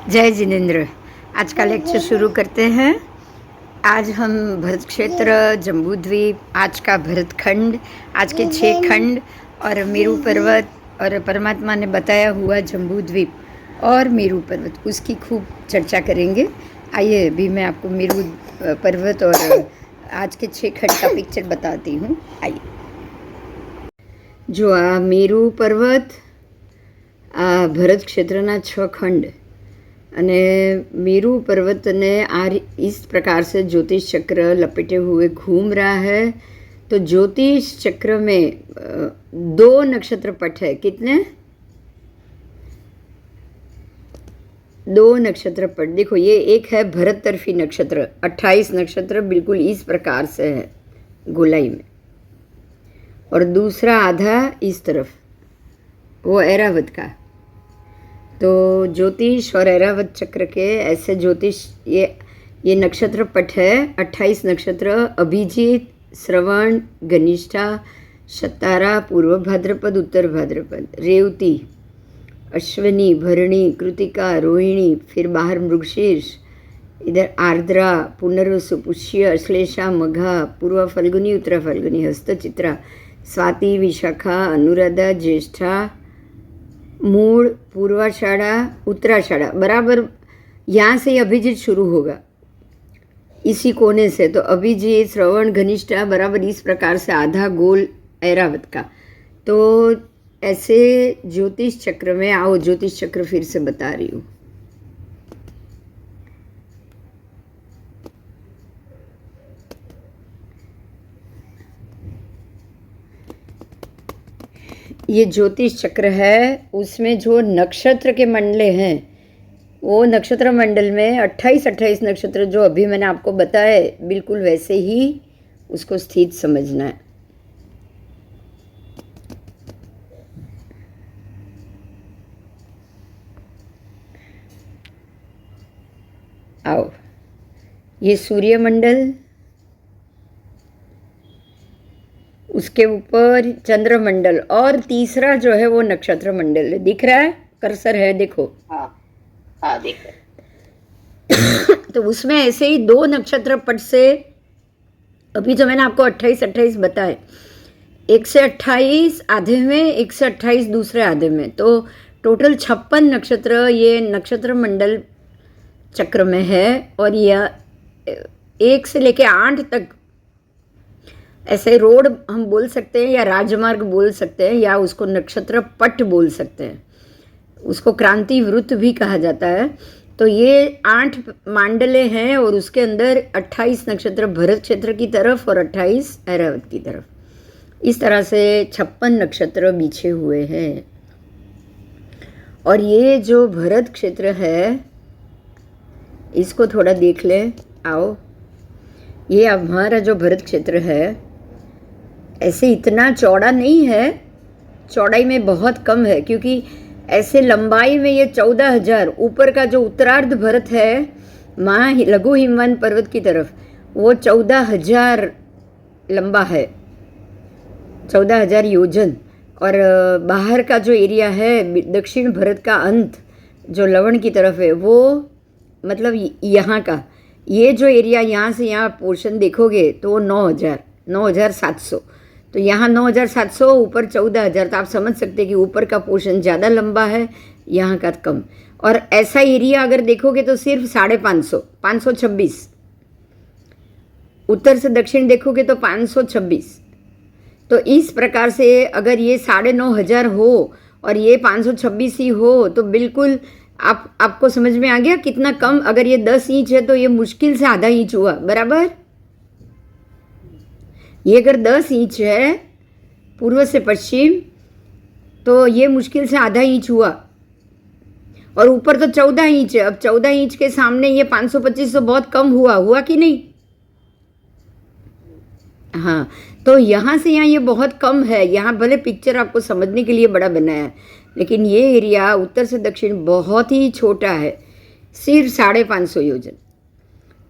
जय जिनेन्द्र। आज का लेक्चर शुरू करते हैं। आज हम भरत क्षेत्र, जम्बूद्वीप, आज का भरत खंड, आज के 6 खंड और मेरू पर्वत और परमात्मा ने बताया हुआ जम्बूद्वीप और मेरू पर्वत, उसकी खूब चर्चा करेंगे। आइए अभी मैं आपको मेरू पर्वत और आज के 6 खंड का पिक्चर बताती हूँ। आइए, जो आ मेरू पर्वत, आ भरत क्षेत्रना 6 खंड અને मेरू पर्वत ने इस प्रकार से ज्योतिष चक्र लपेटे हुए घूम रहा है। तो ज्योतिष चक्र में 2 नक्षत्र पट है। कितने? 2 नक्षत्र पट। देखो, ये एक है भरत तरफी नक्षत्र, 28 नक्षत्र बिल्कुल इस प्रकार से है गोलाई में, और दूसरा आधा इस तरफ, वो ऐरावत का। तो ज्योतिष और ऐरावत चक्र के ऐसे ज्योतिष, ये नक्षत्र पट है 28 नक्षत्र: अभिजीत, श्रवण, घनिष्ठा, शतारा, पूर्व भाद्रपद, उत्तर भाद्रपद, रेवती, अश्विनी, भरणी, कृतिका, रोहिणी, फिर बाहर मृगशीर्ष, इधर आर्द्रा, पुनर्वसु, पुष्य, अश्लेषा, मघा, पूर्व फल्गुनी, उत्तर फल्गुनी, हस्तचित्रा, स्वाति, विशाखा, अनुराधा, ज्येष्ठा, मूल, पूर्वाषाढ़ा, उत्तराषाढ़ा। बराबर यहाँ से अभिजीत शुरू होगा, इसी कोने से। तो अभिजीत, श्रवण, घनिष्ठा बराबर इस प्रकार से आधा गोल ऐरावत का। तो ऐसे ज्योतिष चक्र में आओ, ज्योतिष चक्र फिर से बता रही हूँ। ये ज्योतिष चक्र है, उसमें जो नक्षत्र के मंडले हैं, वो नक्षत्र मंडल में 28 नक्षत्र जो अभी मैंने आपको बताए, बिल्कुल वैसे ही उसको स्थित समझना है। आओ, ये सूर्य मंडल, उसके ऊपर चंद्रमंडल, और तीसरा जो है वो नक्षत्र मंडल है। दिख रहा है? कर्सर है, देखो। हाँ दिख रहा है। तो उसमें ऐसे ही 2 नक्षत्र पट से, अभी जो मैंने आपको 28 बताए, 1 से 28 आधे में, 1 से 28 दूसरे आधे में, तो टोटल 56 नक्षत्र ये नक्षत्र मंडल चक्र में है। और यह 1 से लेके 8 तक ऐसे रोड हम बोल सकते हैं, या राजमार्ग बोल सकते हैं, या उसको नक्षत्र पट बोल सकते हैं, उसको क्रांति वृत्त भी कहा जाता है। तो ये 8 मांडले हैं, और उसके अंदर 28 नक्षत्र भरत क्षेत्र की तरफ और 28 ऐरावत की तरफ, इस तरह से 56 नक्षत्र बिछे हुए हैं। और ये जो भरत क्षेत्र है, इसको थोड़ा देख ले। आओ, ये हमारा जो भरत क्षेत्र है, ऐसे इतना चौड़ा नहीं है, चौड़ाई में बहुत कम है, क्योंकि ऐसे लंबाई में ये 14,000, ऊपर का जो उत्तरार्ध भरत है महा लघु हिमवंत पर्वत की तरफ, वो 14,000 लंबा है, 14,000 योजन। और बाहर का जो एरिया है, दक्षिण भरत का अंत जो लवण की तरफ है, वो मतलब यहाँ का ये जो एरिया, यहाँ से यहाँ पोर्शन देखोगे तो वो 9,700। तो यहाँ 9,700, ऊपर 14,000। तो आप समझ सकते हैं कि ऊपर का पोर्शन ज़्यादा लंबा है, यहाँ का कम। और ऐसा एरिया अगर देखोगे तो सिर्फ 550, 526। उत्तर से दक्षिण देखोगे तो 526। तो इस प्रकार से अगर ये 9,500 हो और ये 526 ही हो, तो बिल्कुल आपको समझ में आ गया कितना कम। अगर ये 10 इंच है तो ये मुश्किल से आधा इंच हुआ, बराबर। ये अगर 10 इंच है पूर्व से पश्चिम, तो ये मुश्किल से आधा इंच हुआ। और ऊपर तो 14 इंच है। अब 14 इंच के सामने ये 525 तो बहुत कम हुआ कि नहीं? हाँ, तो यहाँ से यहाँ ये बहुत कम है। यहाँ भले पिक्चर आपको समझने के लिए बड़ा बनाया है, लेकिन ये एरिया उत्तर से दक्षिण बहुत ही छोटा है, सिर्फ 550 योजन।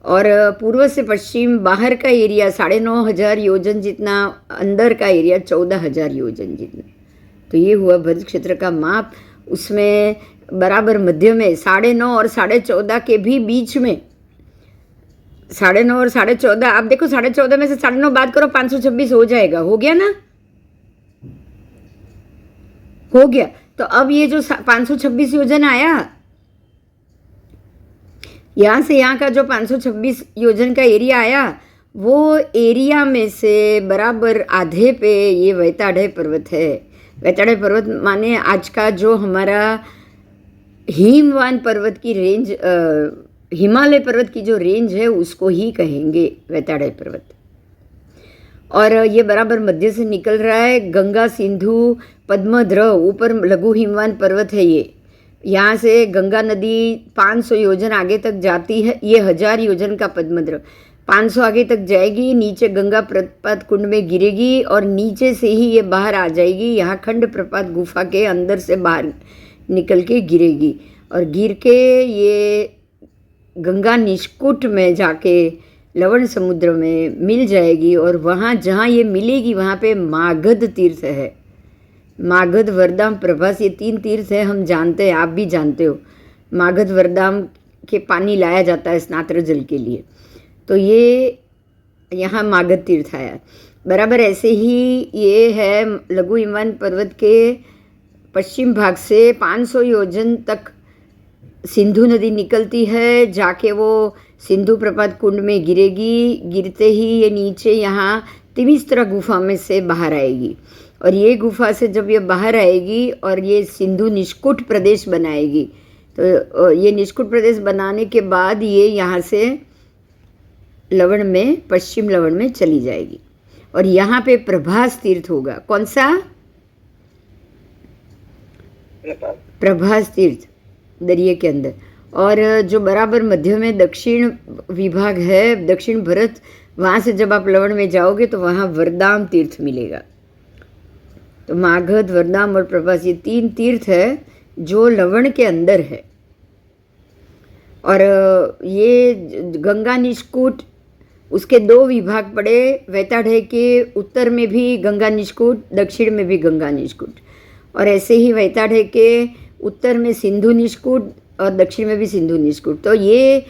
और पूर्व से पश्चिम बाहर का एरिया 9,500 योजन जितना, अंदर का एरिया 14,000 योजन जितना। तो ये हुआ भरत क्षेत्र का माप। उसमें बराबर मध्य में 9.5 और 14.5 के भी बीच में, 9.5 और 14.5, आप देखो 14.5 में से 9.5 बात करो 526 हो जाएगा, हो गया ना, हो गया। तो अब ये जो 526 योजन आया, यहाँ से यहाँ का जो 526 योजन का एरिया आया, वो एरिया में से बराबर आधे पे ये वैताढ़े पर्वत है। वैताढ़े पर्वत माने आज का जो हमारा हिमवान पर्वत की रेंज, हिमालय पर्वत की जो रेंज है उसको ही कहेंगे वैताढ़े पर्वत। और ये बराबर मध्य से निकल रहा है, गंगा सिंधु पद्मद्र ऊपर लघु हिमवान पर्वत है ये। यहाँ से गंगा नदी 500 योजन आगे तक जाती है, ये 1000 योजन का पद्मद्र 500 आगे तक जाएगी, नीचे गंगा प्रपात कुंड में गिरेगी और नीचे से ही ये बाहर आ जाएगी, यहाँ खंड प्रपात गुफा के अंदर से बाहर निकल के गिरेगी और गिर के ये गंगा निष्कुट में जाके लवण समुद्र में मिल जाएगी। और वहाँ जहाँ ये मिलेगी वहाँ पे मागध तीर्थ है, मागध वरदाम प्रभास, ये 3 तीर्थ है, हम जानते हैं, आप भी जानते हो। मागध वरदाम के पानी लाया जाता है स्नात्र जल के लिए, तो ये यहाँ मागध तीर्थ आया। बराबर ऐसे ही ये है लघु हिमवान पर्वत के पश्चिम भाग से 500 योजन तक सिंधु नदी निकलती है, जाके वो सिंधु प्रपात कुंड में गिरेगी, गिरते ही ये नीचे यहाँ तिमिस्त्रा गुफा में से बाहर आएगी और ये गुफा से जब ये बाहर आएगी और ये सिंधु निष्कुट प्रदेश बनाएगी, तो ये निष्कुट प्रदेश बनाने के बाद ये यहाँ से लवण में, पश्चिम लवण में चली जाएगी और यहाँ पे प्रभास तीर्थ होगा। कौन सा? प्रभास तीर्थ दरिए के अंदर। और जो बराबर मध्य में दक्षिण विभाग है, दक्षिण भारत, वहाँ से जब आप लवण में जाओगे तो वहाँ वरदाम तीर्थ मिलेगा। तो मागध, वरदाम और प्रभास, ये 3 तीर्थ है जो लवण के अंदर है। और ये गंगा निष्कुट, उसके 2 विभाग पड़े, वैताढ़े के उत्तर में भी गंगा निष्कुट, दक्षिण में भी गंगा निष्कुट, और ऐसे ही वैताढ़े के उत्तर में सिंधु निष्कुट और दक्षिण में भी सिंधु निष्कुट। तो ये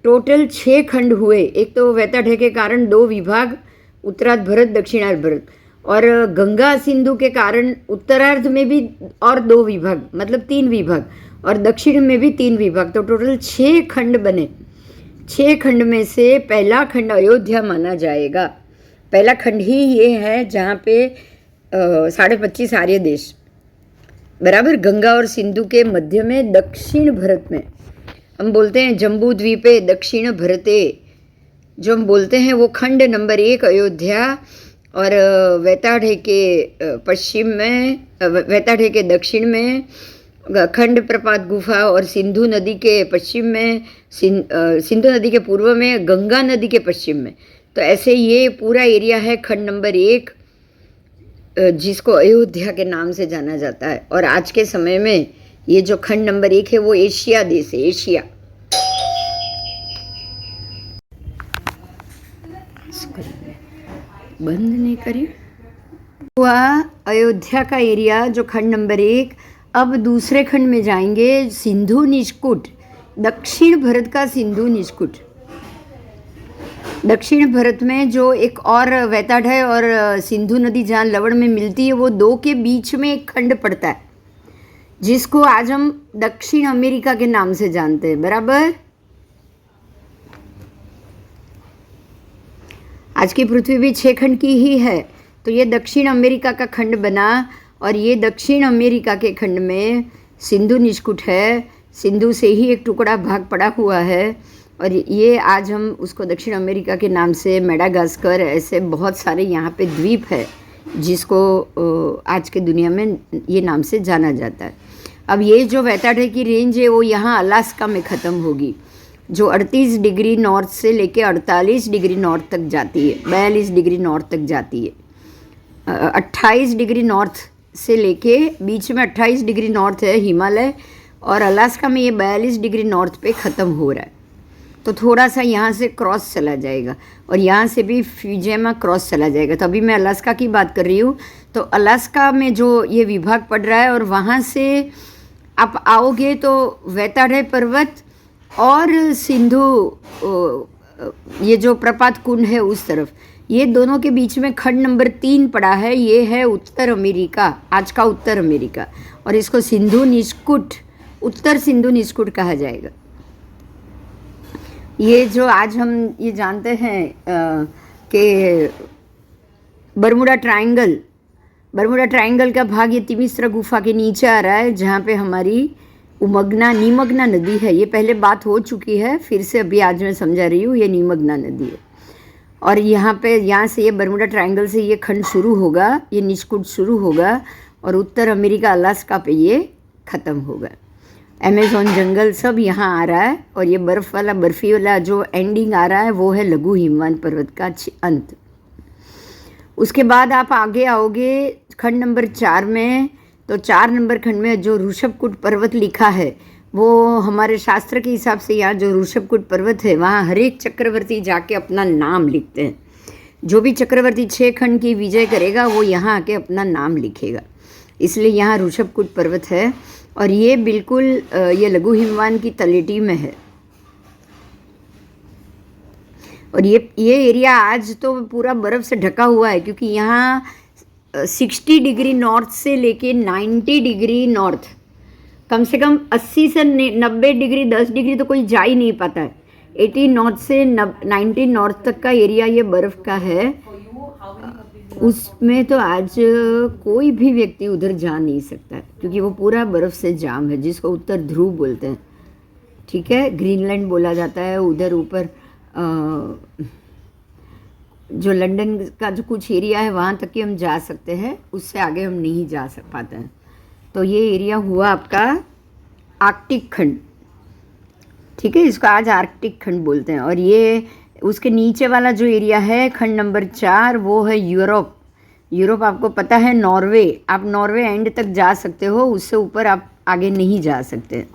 टोटल 6 खंड हुए। एक तो वैताढ़े के कारण 2 विभाग, उत्तरार्ध भरत, दक्षिणार्ध भरत, और गंगा सिंधु के कारण उत्तरार्ध में भी और 2 विभाग, मतलब 3 विभाग, और दक्षिण में भी 3 विभाग, तो टोटल 6 खंड बने। 6 खंड में से पहला खंड अयोध्या माना जाएगा। पहला खंड ही ये है जहाँ पे 25.5 आर्य देश, बराबर गंगा और सिंधु के मध्य में दक्षिण भारत में, हम बोलते हैं जम्बू द्वीपे दक्षिण भरते, जो हम बोलते हैं वो खंड नंबर 1 अयोध्या। और वैताढ़े के पश्चिम में, वैताढ़े के दक्षिण में खंड प्रपात गुफा, और सिंधु नदी के पश्चिम में, सिंधु नदी के पूर्व में, गंगा नदी के पश्चिम में। तो ऐसे ये पूरा एरिया है खंड नंबर 1, जिसको अयोध्या के नाम से जाना जाता है। और आज के समय में ये जो खंड नंबर 1 है वो एशिया देश है, एशिया। बंद नहीं करिए हुआ अयोध्या का एरिया जो खंड नंबर 1। अब दूसरे खंड में जाएंगे, सिंधु निष्कुट, दक्षिण भारत का सिंधु निष्कुट। दक्षिण भारत में जो एक और वैताढ़े और सिंधु नदी जहाँ लवण में मिलती है, वो 2 के बीच में एक खंड पड़ता है, जिसको आज हम दक्षिण अमेरिका के नाम से जानते हैं, बराबर। आज की पृथ्वी भी 6 खंड की ही है, तो ये दक्षिण अमेरिका का खंड बना। और ये दक्षिण अमेरिका के खंड में सिंधु निष्कुट है, सिंधु से ही एक टुकड़ा भाग पड़ा हुआ है, और ये आज हम उसको दक्षिण अमेरिका के नाम से, मेडागास्कर, ऐसे बहुत सारे यहाँ पे द्वीप है जिसको आज के दुनिया में ये नाम से जाना जाता है। अब ये जो वैताढ़े की रेंज है वो यहाँ अलास्का में ख़त्म होगी, जो 38 डिग्री नॉर्थ से लेके 48 डिग्री नॉर्थ तक जाती है, 42 डिग्री नॉर्थ तक जाती है। 28 डिग्री नॉर्थ से लेके बीच में 28 डिग्री नॉर्थ है हिमालय, और अलास्का में ये 42 डिग्री नॉर्थ पे ख़त्म हो रहा है। तो थोड़ा सा यहाँ से क्रॉस चला जाएगा और यहाँ से भी फ्यूजेमा क्रॉस चला जाएगा। तो अभी मैं अलास्का की बात कर रही हूँ। तो अलास्का में जो ये विभाग पड़ रहा है और वहाँ से आप आओगे तो वैताड़े पर्वत और सिंधु ये जो प्रपात कुंड है उस तरफ, ये दोनों के बीच में खंड नंबर 3 पड़ा है। ये है उत्तर अमेरिका, आज का उत्तर अमेरिका, और इसको सिंधु निष्कुट, उत्तर सिंधु निष्कुट कहा जाएगा। ये जो आज हम ये जानते हैं कि बरमुडा ट्रायंगल का भाग ये तिमिस्र गुफा के नीचे आ रहा है, जहाँ पे हमारी नीमग्ना नदी है। ये पहले बात हो चुकी है, फिर से अभी आज मैं समझा रही हूँ, ये नीमग्ना नदी है। और यहाँ से ये बरमुडा ट्रायंगल से ये खंड शुरू होगा, ये निष्कुट शुरू होगा और उत्तर अमेरिका अलास्का पे ये ख़त्म होगा। अमेज़न जंगल सब यहाँ आ रहा है, और ये बर्फ़ी वाला जो एंडिंग आ रहा है वो है लघु हिमवंत पर्वत का अंत। उसके बाद आप आगे आओगे खंड नंबर 4 में, तो 4 नंबर खंड में जो ऋषभकूट पर्वत लिखा है, वो हमारे शास्त्र के हिसाब से यहाँ जो ऋषभकूट पर्वत है, वहाँ हर एक चक्रवर्ती जाके अपना नाम लिखते हैं। जो भी चक्रवर्ती 6 खंड की विजय करेगा वो यहाँ आके अपना नाम लिखेगा, इसलिए यहाँ ऋषभकूट पर्वत है। और ये बिल्कुल ये लघु हिमवान की तलेटी में है। और ये एरिया आज तो पूरा बर्फ़ से ढका हुआ है, क्योंकि यहाँ 60 डिग्री नॉर्थ से लेके 90 डिग्री नॉर्थ, कम से कम 80 से 90 डिग्री, 10 डिग्री तो कोई जा ही नहीं पाता है। 80 नॉर्थ से 90 नॉर्थ तक का एरिया ये बर्फ़ का है। उसमें तो आज कोई भी व्यक्ति उधर जा नहीं सकता है, क्योंकि वो पूरा बर्फ़ से जाम है, जिसको उत्तर ध्रुव बोलते हैं। ठीक है, ग्रीनलैंड बोला जाता है। उधर ऊपर जो लंदन का जो कुछ एरिया है वहाँ तक कि हम जा सकते हैं, उससे आगे हम नहीं जा पाते हैं। तो ये एरिया हुआ आपका आर्कटिक खंड। ठीक है, इसको आज आर्कटिक खंड बोलते हैं। और ये उसके नीचे वाला जो एरिया है खंड नंबर 4, वो है यूरोप। यूरोप आपको पता है, नॉर्वे, आप नॉर्वे एंड तक जा सकते हो, उससे ऊपर आप आगे नहीं जा सकते।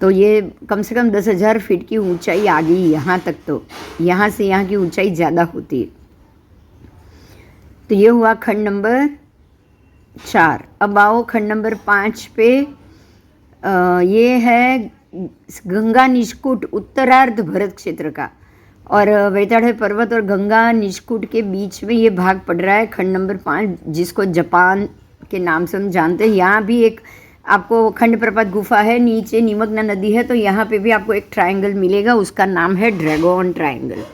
तो ये कम से कम 10,000 फीट की ऊंचाई आ गई यहाँ तक। तो यहाँ से यहाँ की ऊंचाई ज़्यादा होती है। तो ये हुआ खंड नंबर 4। अब आओ खंड नंबर 5 पे। ये है गंगा निष्कुट, उत्तरार्ध भरत क्षेत्र का, और वैताड़े पर्वत और गंगा निष्कुट के बीच में ये भाग पड़ रहा है खंड नंबर 5, जिसको जापान के नाम से हम जानते हैं। यहाँ भी एक आपको खंड प्रपात गुफा है, नीचे नीमग्ना नदी है, तो यहाँ पे भी आपको एक ट्रायंगल मिलेगा, उसका नाम है ड्रैगन ट्रायंगल।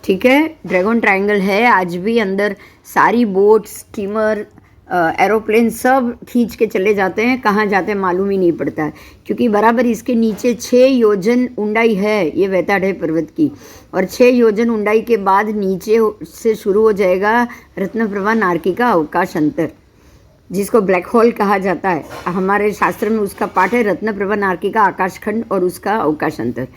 ठीक है, ड्रैगन ट्रायंगल है आज भी। अंदर सारी बोट, स्टीमर, एरोप्लेन सब खींच के चले जाते हैं, कहाँ जाते हैं मालूम ही नहीं पड़ता है, क्योंकि बराबर इसके नीचे 6 योजन ऊंचाई है ये वैताड़े पर्वत की। और 6 योजन ऊंचाई के बाद नीचे से शुरू हो जाएगा रत्नप्रभा नारकी का अवकाश अंतर, जिसको ब्लैक होल कहा जाता है। हमारे शास्त्र में उसका पाठ है रत्नप्रभा नारकी का आकाशखंड और उसका अवकाश अंतर,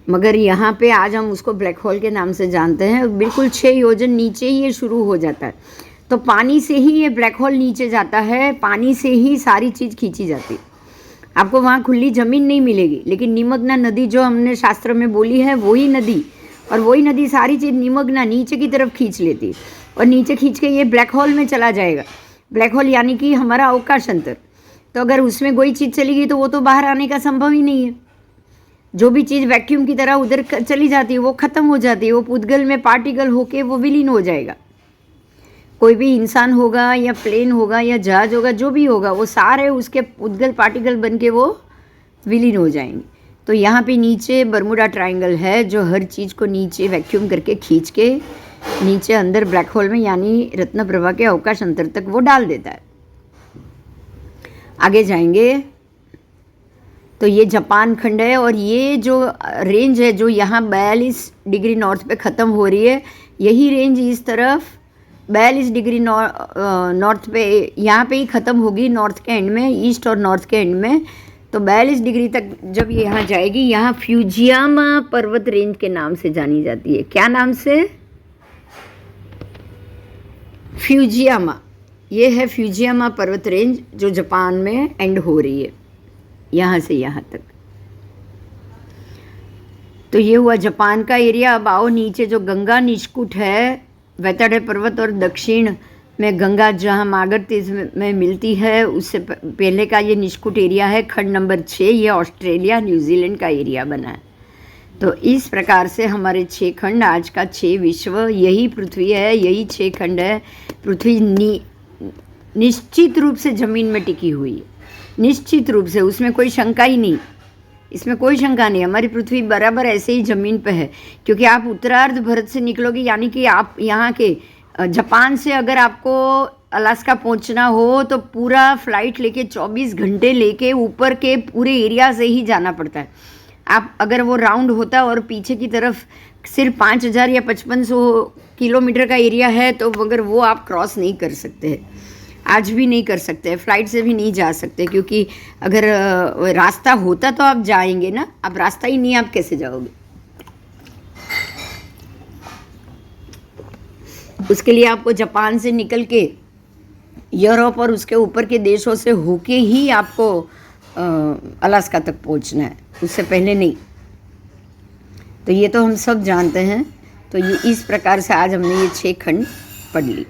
मगर यहाँ पे आज हम उसको ब्लैक होल के नाम से जानते हैं। बिल्कुल 6 योजन नीचे ही ये शुरू हो जाता है। तो पानी से ही ये ब्लैक होल नीचे जाता है, पानी से ही सारी चीज़ खींची जाती है। आपको वहाँ खुली ज़मीन नहीं मिलेगी, लेकिन नीमग्ना नदी जो हमने शास्त्र में बोली है वही नदी, और वही नदी सारी चीज़ नीमग्ना नीचे की तरफ खींच लेती है, और नीचे खींच के ये ब्लैक होल में चला जाएगा। ब्लैक होल यानी कि हमारा अवकाश अंतर। तो अगर उसमें कोई चीज़ चली गई तो वो तो बाहर आने का संभव ही नहीं है। जो भी चीज़ वैक्यूम की तरह उधर चली जाती है वो ख़त्म हो जाती है, वो पुद्गल में पार्टिकल होके वो विलीन हो जाएगा। कोई भी इंसान होगा या प्लेन होगा या जहाज होगा, जो भी होगा, वो सारे उसके पुद्गल पार्टिकल बन के वो विलीन हो जाएंगे। तो यहाँ पे नीचे बरमुडा ट्रायंगल है, जो हर चीज़ को नीचे वैक्यूम करके खींच के नीचे अंदर ब्लैक होल में यानी रत्नप्रभा के अवकाश अंतर तक वो डाल देता है। आगे जाएंगे तो ये जापान खंड है, और ये जो रेंज है जो यहाँ 42 डिग्री नॉर्थ पे ख़त्म हो रही है, यही रेंज इस तरफ 42 डिग्री नॉर्थ पे यहाँ पे ही ख़त्म होगी, नॉर्थ के एंड में, ईस्ट और नॉर्थ के एंड में। तो 42 डिग्री तक जब ये यहाँ जाएगी, यहाँ फ्यूजियामा पर्वत रेंज के नाम से जानी जाती है। क्या नाम से? फ्यूजियामा। ये है फ्यूजियामा पर्वत रेंज जो जापान में एंड हो रही है, यहाँ से यहाँ तक। तो ये हुआ जापान का एरिया। अब आओ नीचे जो गंगा निष्कुट है, वैताड़े पर्वत और दक्षिण में गंगा जहाँ मागरतीज में मिलती है, उससे पहले का ये निष्कुट एरिया है, खंड नंबर 6, ये ऑस्ट्रेलिया न्यूजीलैंड का एरिया बना है। तो इस प्रकार से हमारे 6 खंड, आज का 6 विश्व, यही पृथ्वी है, यही 6 खंड है। पृथ्वी निश्चित रूप से ज़मीन में टिकी हुई है, निश्चित रूप से, उसमें कोई शंका ही नहीं, इसमें कोई शंका नहीं। हमारी पृथ्वी बराबर ऐसे ही ज़मीन पे है, क्योंकि आप उत्तरार्ध भारत से निकलोगे, यानी कि आप यहाँ के जापान से अगर आपको अलास्का पहुँचना हो तो पूरा फ्लाइट लेके 24 घंटे लेके ऊपर के पूरे एरिया से ही जाना पड़ता है। आप अगर वो राउंड होता और पीछे की तरफ सिर्फ 5000 या 5500 किलोमीटर का एरिया है, तो मगर वो आप क्रॉस नहीं कर सकते, आज भी नहीं कर सकते, फ्लाइट से भी नहीं जा सकते, क्योंकि अगर रास्ता होता तो आप जाएंगे ना, अब रास्ता ही नहीं, आप कैसे जाओगे? उसके लिए आपको जापान से निकल के यूरोप और उसके ऊपर के देशों से होके ही आपको अलास्का तक पहुंचना है, उससे पहले नहीं। तो ये तो हम सब जानते हैं। तो ये इस प्रकार से आज हमने ये 6 खंड पढ़ ली।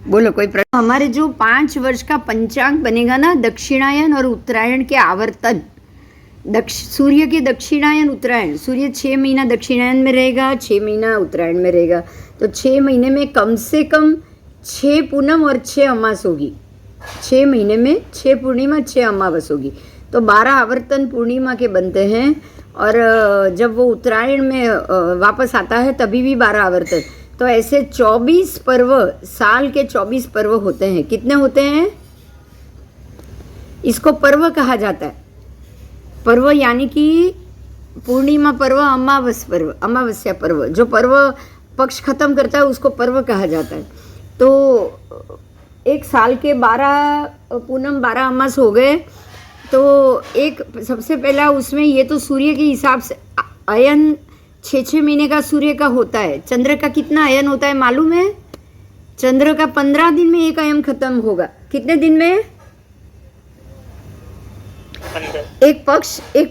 बोलो कोई प्रश्न? हमारे जो 5 वर्ष का पंचांग बनेगा ना, दक्षिणायन और उत्तरायण के आवर्तन, सूर्य के दक्षिणायन उत्तरायण, सूर्य 6 महीना दक्षिणायन में रहेगा, 6 महीना उत्तरायण में रहेगा। तो 6 महीने में कम से कम 6 पूनम और 6 अमास होगी। 6 महीने में 6 पूर्णिमा, 6 अमावस होगी, तो 12 आवर्तन पूर्णिमा के बनते हैं। और जब वो उत्तरायण में वापस आता है तभी भी 12 आवर्तन। तो ऐसे 24 पर्व, साल के 24 पर्व होते हैं। कितने होते हैं? इसको पर्व कहा जाता है। पर्व यानी कि पूर्णिमा पर्व, अमावस्या पर्व, जो पर्व पक्ष खत्म करता है उसको पर्व कहा जाता है। तो एक साल के 12 पूनम 12 अमास हो गए। तो एक सबसे पहला उसमें, ये तो सूर्य के हिसाब से अयन 6 महीने का सूर्य का होता है। चंद्र का कितना अयन होता है मालूम है? चंद्र का 15 दिन में एक अयन खत्म होगा। कितने दिन में? 15। एक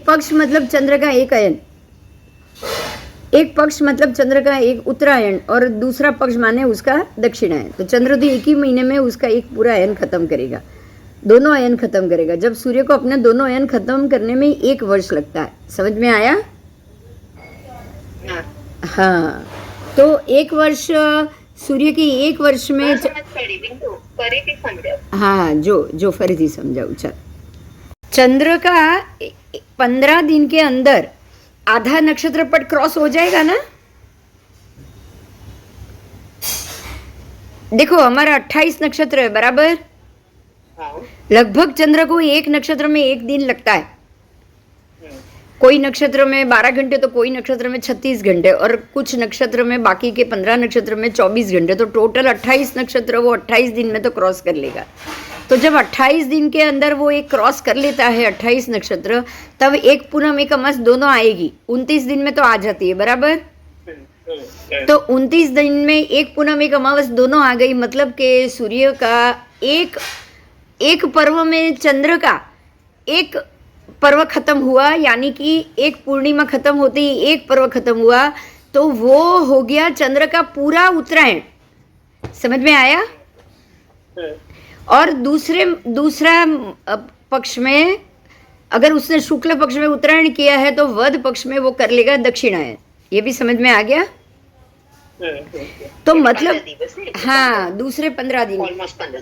पक्ष मतलब चंद्र का एक अयन, एक पक्ष मतलब चंद्र का एक उत्तरायण, और दूसरा पक्ष माने उसका दक्षिणायन। तो चंद्र तो एक ही महीने में उसका एक पूरा अयन खत्म करेगा, दोनों अयन खत्म करेगा। जब सूर्य को अपने दोनों अयन खत्म करने में 1 वर्ष लगता है। समझ में आया? हाँ, तो 1 वर्ष सूर्य के 1 वर्ष में हाँ, जो फरीदी समझाऊ। चल, चंद्र का 15 दिन के अंदर आधा नक्षत्र पट क्रॉस हो जाएगा ना। देखो हमारा 28 नक्षत्र है बराबर। लगभग चंद्र को एक नक्षत्र में 1 दिन लगता है। कोई नक्षत्र में 12 घंटे, तो कोई नक्षत्र में 36 घंटे, और कुछ नक्षत्र में, बाकी के 15 नक्षत्र में 24 घंटे। तो टोटल 28 नक्षत्र वो 28 दिन में तो क्रॉस कर लेगा। तो जब 28 दिन के अंदर वो एक क्रॉस कर लेता है 28 नक्षत्र, तब एक पूनम एक अमास दोनों आएगी। 29 दिन में तो आ जाती है बराबर। तो 29 दिन में एक पूनम एक अमावस दोनों आ गई। मतलब कि सूर्य का एक पर्व में चंद्र का एक पर्व खत्म हुआ, यानी कि एक पूर्णिमा खत्म होती ही एक पर्व खत्म हुआ, तो वो हो गया चंद्र का पूरा उत्तरायण। समझ में आया? और दूसरा पक्ष में अगर उसने शुक्ल पक्ष में उत्तरायण किया है तो वध पक्ष में वो कर लेगा दक्षिणायन। ये भी समझ में आ गया? तो मतलब हाँ, दूसरे 15 दिन।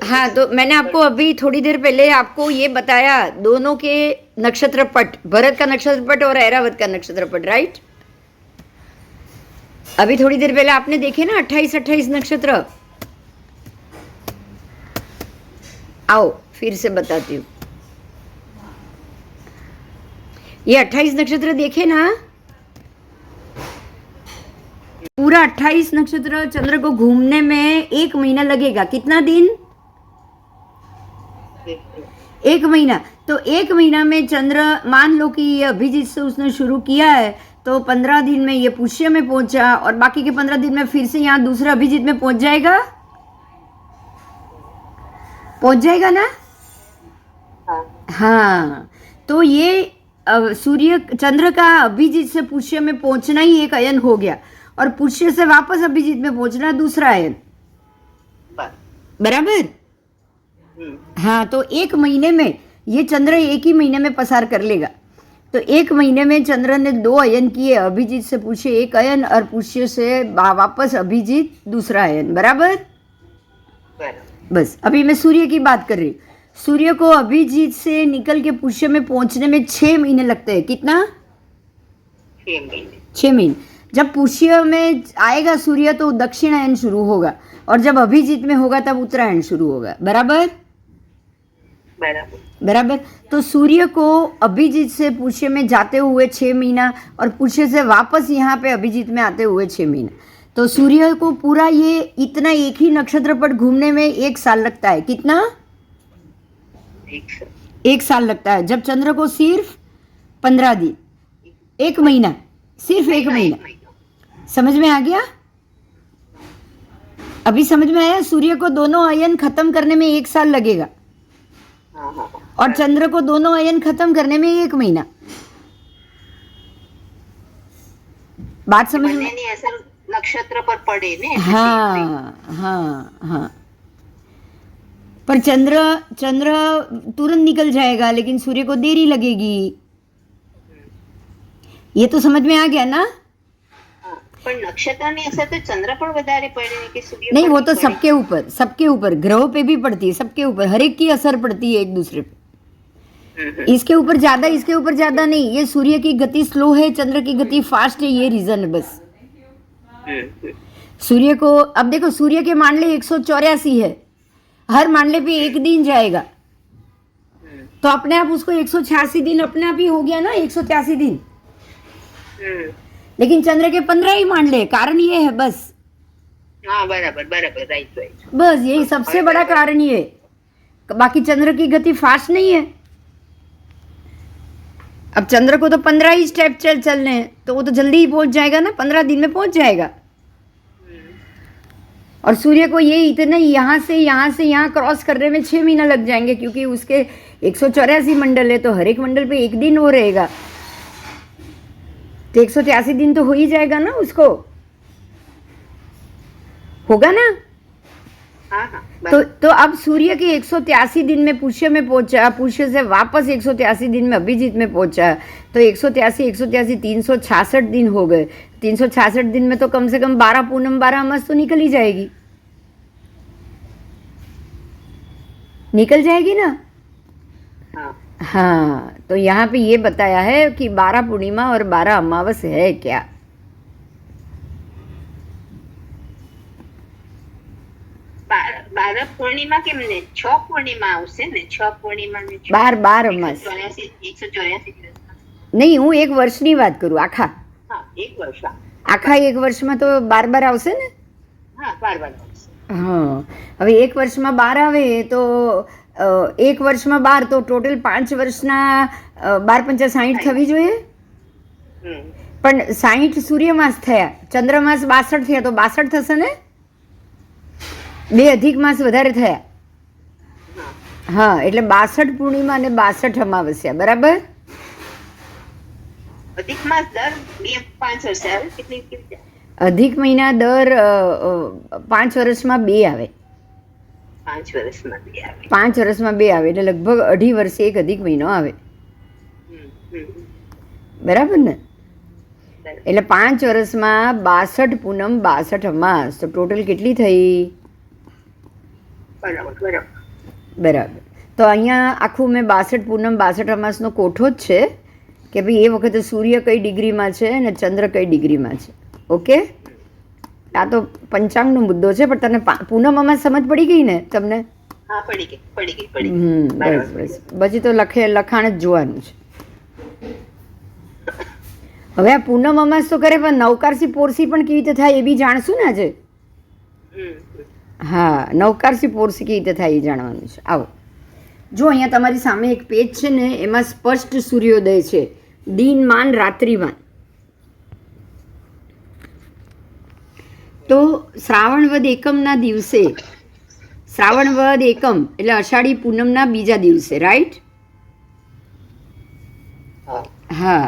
हाँ, तो मैंने आपको अभी थोड़ी देर पहले आपको ये बताया, दोनों के नक्षत्र पट, भरत का नक्षत्र पट और ऐरावत का नक्षत्र पट, राइट? अभी थोड़ी देर पहले आपने देखे ना 28 नक्षत्र। आओ फिर से बताती हूँ। ये 28 नक्षत्र देखे ना, पूरा 28 नक्षत्र चंद्र को घूमने में 1 महीना लगेगा। कितना दिन? 1 महीना। तो 1 महीना में चंद्र, मान लो कि ये अभिजीत से उसने शुरू किया है, तो 15 दिन में ये पुष्य में पहुंचा, और बाकी के 15 दिन में फिर से यहाँ दूसरा अभिजीत में पहुंच जाएगा ना। हाँ, तो ये सूर्य चंद्र का अभिजीत से पुष्य में पहुंचना ही एक अयन हो गया, और पुष्य से वापस अभिजीत में पहुंचना दूसरा अयन। बराबर। हाँ, तो एक महीने में ये चंद्र एक ही महीने में पसार कर लेगा। तो एक महीने में चंद्र ने 2 अयन किए, अभिजीत से पुष्य 1 अयन और पुष्य से वापस अभिजीत दूसरा अयन, बराबर। बस अभी मैं सूर्य की बात कर रही हूँ। सूर्य को अभिजीत से निकल के पुष्य में पहुंचने में 6 महीने लगते हैं। कितना? 6 महीने। जब पुष्य में आएगा सूर्य तो दक्षिणायन शुरू होगा, और जब अभिजीत में होगा तब उत्तरायण शुरू होगा, बराबर। बराबर। तो सूर्य को अभिजीत से पुष्य में जाते हुए 6 महीना और पुष्य से वापस यहाँ पे अभिजीत में आते हुए 6 महीना, तो सूर्य को पूरा ये इतना एक ही नक्षत्र पर घूमने में 1 साल लगता है। कितना? 1 साल लगता है। जब चंद्र को सिर्फ 15 दिन, 1 महीना, सिर्फ 1 महीना। समझ में आ गया? अभी समझ में आया? सूर्य को दोनों अयन खत्म करने में 1 साल लगेगा और चंद्र को दोनों अयन खत्म करने में 1 महीना। बात समझ में? नक्षत्र पर पड़े ने। हाँ हाँ हाँ। पर चंद्र तुरंत निकल जाएगा, लेकिन सूर्य को देरी लगेगी। ये तो समझ में आ गया ना? पर नक्षत्र ने ऐसा तो चंद्र पर વધારે પડે कि सूर्य नहीं, वो तो सबके ऊपर ग्रहों पे भी पड़ती है, सबके ऊपर, हर एक की असर पड़ती है एक दूसरे पे। इसके ऊपर ज्यादा, इसके ऊपर ज्यादा नहीं। ये सूर्य की गति स्लो है, चंद्र की गति फास्ट है, ये रीजन है बस। सूर्य को अब देखो, सूर्य के मांडले 184 है, हर मांडले पे 1 दिन जाएगा, तो अपने आप उसको 186 दिन अपने आप ही हो गया ना, 183 दिन। लेकिन चंद्र के 15 ही मांडले, कारण ये है बस। हाँ, बराबर बराबर, राइट। बस यही सबसे बड़ा कारण ये है। बाकी चंद्र की गति फास्ट नहीं है। अब चंद्र को तो 15 ही स्टेप चलने हैं, तो वो तो जल्दी ही पहुंच जाएगा ना, 15 दिन में पहुंच जाएगा। और सूर्य को ये इतने यहाँ से यहाँ क्रॉस करने में 6 महीना लग जाएंगे, क्योंकि उसके 184 मंडल है, तो हर एक मंडल पे 1 दिन वो रहेगा, तो 183 दिन तो हो ही जाएगा ना उसको, होगा ना? हाँ, तो अब सूर्य के 183 दिन में पुष्य में पहुंचा, पुष्य से वापस 183 दिन में अभिजीत में पहुंचा, तो 183 366 दिन हो गए। 366 दिन में तो कम से कम 12 पूनम 12 अमास तो निकल ही जाएगी, निकल जाएगी ना? हाँ, तो यहाँ पे ये बताया है कि 12 पूर्णिमा और 12 अमावस है क्या? बारह पूर्णिमा केम ने 6 पूर्णिमा આવશે ને, 6 પૂર્ણિમા ને 12 અમાસ 184 નહીં, હું 1 વર્ષની વાત કરું, આખા. હા, 1 વર્ષ, આખા 1 વર્ષમાં તો 12 આવશે ને? હા, 12 આવશે. હા, હવે 1 વર્ષમાં 12 આવે તો 1 વર્ષમાં 12, તો ટોટલ 5 વર્ષના 12 પંચા 60 થવી જોઈએ. પણ 60 સૂર્યમાસ થયા, ચંદ્રમાસ 62 થયા, તો 62 થશે ને? 2 અધિક માસ વધારે થયા. હા, એટલે 62 પૂર્ણિમા અને 62 અમાવસ્યા, બરાબર? અધિક માસ દર 5 વર્ષે આવે, કેટલી? અધિક મહિના દર 5 વર્ષમાં 2 આવે. 5 વર્ષમાં 2 આવે. 5 વર્ષમાં 2 આવે, એટલે લગભગ 2.5 વર્ષે એક અધિક મહિનો આવે, બરાબર ને? એટલે 5 વર્ષમાં 62 પૂનમ 62 અમાસ, તો ટોટલ કેટલી થઈ? બરાબર. તો અહીંયા આખું મેં 62 પૂનમ 62 અમાસનો કોઠો જ છે કે ભાઈ એ વખતે સૂર્ય કઈ ડિગ્રીમાં છે અને ચંદ્ર કઈ ડિગ્રીમાં છે. ઓકે, આ તો પંચાંગનો મુદ્દો છે, પણ તને પૂનમ અમાસ સમજ પડી ગઈ ને તમને? હા, પડી ગઈ. બસ બસ, પછી તો લખાણ જ જોવાનું છે. હવે આ પૂનમ અમાસ તો કરે, પણ નવકારસી પોરસી પણ કેવી રીતે થાય એ બી જાણશું ને આજે. હા, નવકારસી પોરસી કેવી રીતે થાય એ જાણવાનું છે. આવો જો, અહીંયા તમારી સામે એક પેજ છે ને, એમાં સ્પષ્ટ સૂર્યોદય છે, દિનમાન રાત્રિમાન. તો શ્રાવણ વદ એકમના દિવસે, શ્રાવણ વદ એકમ એટલે અષાઢી પૂનમના બીજા દિવસે, રાઈટ? હા,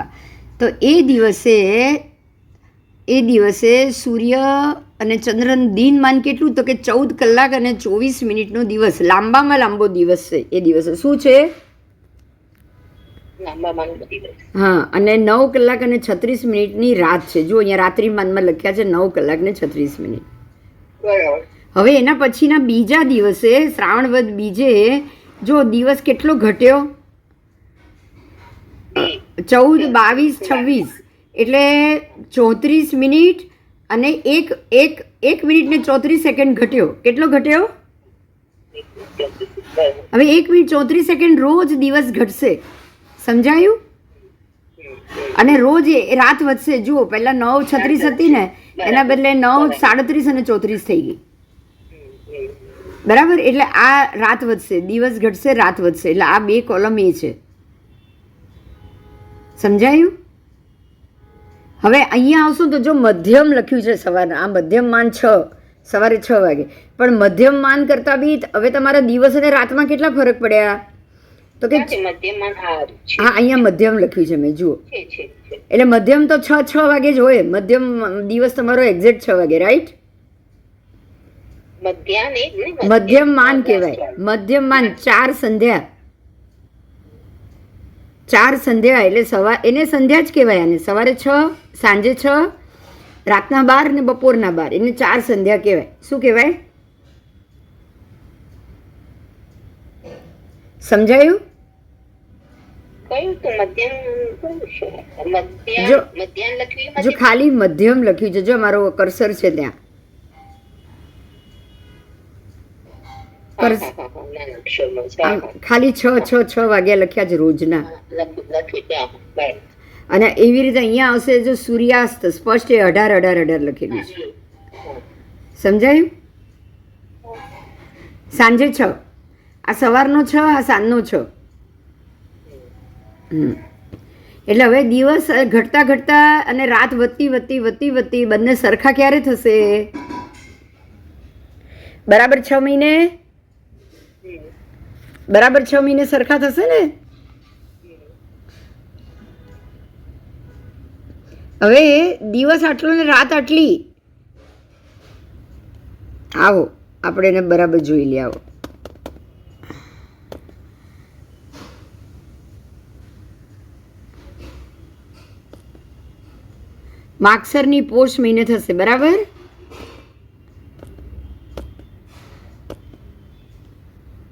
તો એ દિવસે એ દિવસે સૂર્ય અને ચંદ્રનું દિનમાન કેટલું? તો કે 14 કલાક અને 24 મિનિટનો દિવસ, લાંબામાં લાંબો દિવસ છે એ દિવસે. શું છે? હા, અને 9 કલાક અને 36 મિનિટની રાત છે. જો અહીંયા રાત્રિમાનમાં લખ્યા છે 9 કલાક ને 36 મિનિટ. હવે એના પછીના બીજા દિવસે શ્રાવણ વદ બીજે જો દિવસ કેટલો ઘટ્યો? 14, 22, 26 એટલે 34 મિનિટ અને એક મિનિટ ને 34 સેકન્ડ ઘટ્યો. કેટલો ઘટ્યો? હવે 1 મિનિટ 34 સેકન્ડ રોજ દિવસ ઘટશે. સમજાયું? અને રોજ એ રાત વધશે. જુઓ, પહેલા 9:36 હતી ને, એના બદલે 9:37 અને 34 થઈ ગઈ. બરાબર? એટલે આ રાત વધશે, દિવસ ઘટશે, રાત વધશે. એટલે આ બે કોલમ એ છે. સમજાયું? હવે અહીંયા આવશો તો જો મધ્યમ લખ્યું છે સવારના, આ મધ્યમમાન 6, સવારે 6 વાગે. પણ મધ્યમમાન કરતાં બી હવે તમારા દિવસ અને રાતમાં કેટલા ફરક પડ્યા? તો કે હા, અહીંયા મધ્યમ લખ્યું છે મેં, જુઓ. એટલે મધ્યમ તો 6 વાગે જ હોય. મધ્યમ દિવસ તમારો એક્ઝેક્ટ 6 વાગે, રાઈટ? મધ્યમમાન કહેવાય. મધ્યમમાન 4 સંધ્યા, 4 સંધ્યા એટલે સવાર, એને સંધ્યા જ કહેવાય. આને સવારે 6, સાંજે 6, રાતના 12 ને બપોરના 12, એને 4 સંધ્યા કહેવાય. શું કહેવાય? સમજાયું? જો ખાલી મધ્યમ લખ્યું છે, જો મારો કર્સર છે ત્યાં. ખાલી 6 વાગ્યા લખ્યા છે રોજના. અને એવી રીતે અહીંયા આવશે જો સૂર્યાસ્ત સ્પષ્ટ 18 લખેલું છે. સમજાયું? સાંજે 6, આ સવારનો 6, આ સાંજનો 6. એટલે હવે દિવસ ઘટતા ઘટતા અને રાત વધતી બંને સરખા ક્યારે થશે? બરાબર 6 મહિને, બરાબર 6 મહિને સરખા થશે ને? હવે દિવસ આટલો ને રાત આટલી. આવો આપણે એને બરાબર જોઈ લે. આવો, માગસરની પોષ મહિને થશે. બરાબર?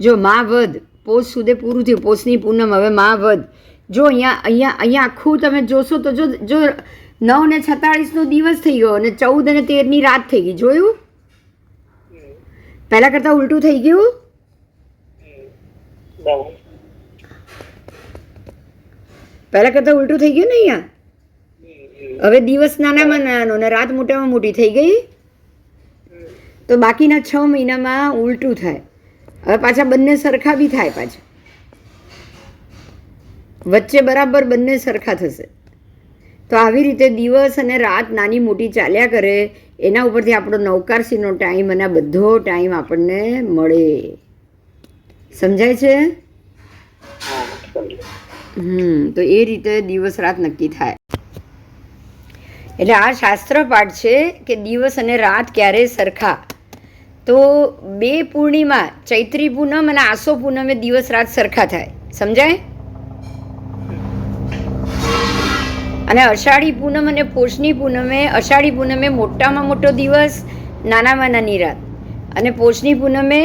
જો મા વદ, પોષ સુધી પૂરું થયું, પોષની પૂનમ, હવે મા વદ. જો અહીંયા આખું તમે જોશો તો જો 9:46 દિવસ થઈ ગયો અને 14 અને 13 રાત થઈ ગઈ. જોયું? પહેલા કરતા ઉલટું થઈ ગયું. પહેલા કરતા ઉલટું થઈ ગયું ને અહીંયા. હવે દિવસ નાનામાં નાનો અને રાત મોટામાં મોટી થઈ ગઈ. તો બાકીના 6 મહિનામાં ઉલટું થાય. હવે પાછા બંને સરખા બી થાય. પાછા વચ્ચે બરાબર બંને સરખા થશે. તો આવી રીતે દિવસ અને રાત નાની મોટી ચાલ્યા કરે. એના ઉપરથી આપણો નવકારસીનો ટાઈમ અને આ બધો ટાઈમ આપણને મળે. સમજાય છે? તો એ રીતે દિવસ રાત નક્કી થાય. એટલે આ શાસ્ત્ર પાઠ છે કે દિવસ અને રાત ક્યારે સરખા. તો 2 પૂર્ણિમા, ચૈત્રી પૂનમ અને આસો પૂનમે દિવસ રાત સરખા થાય. સમજાય? અને અષાઢી પૂનમ અને પોષની પૂનમે, અષાઢી પૂનમે મોટામાં મોટો દિવસ, નાનામાં નાની રાત. અને પોષની પૂનમે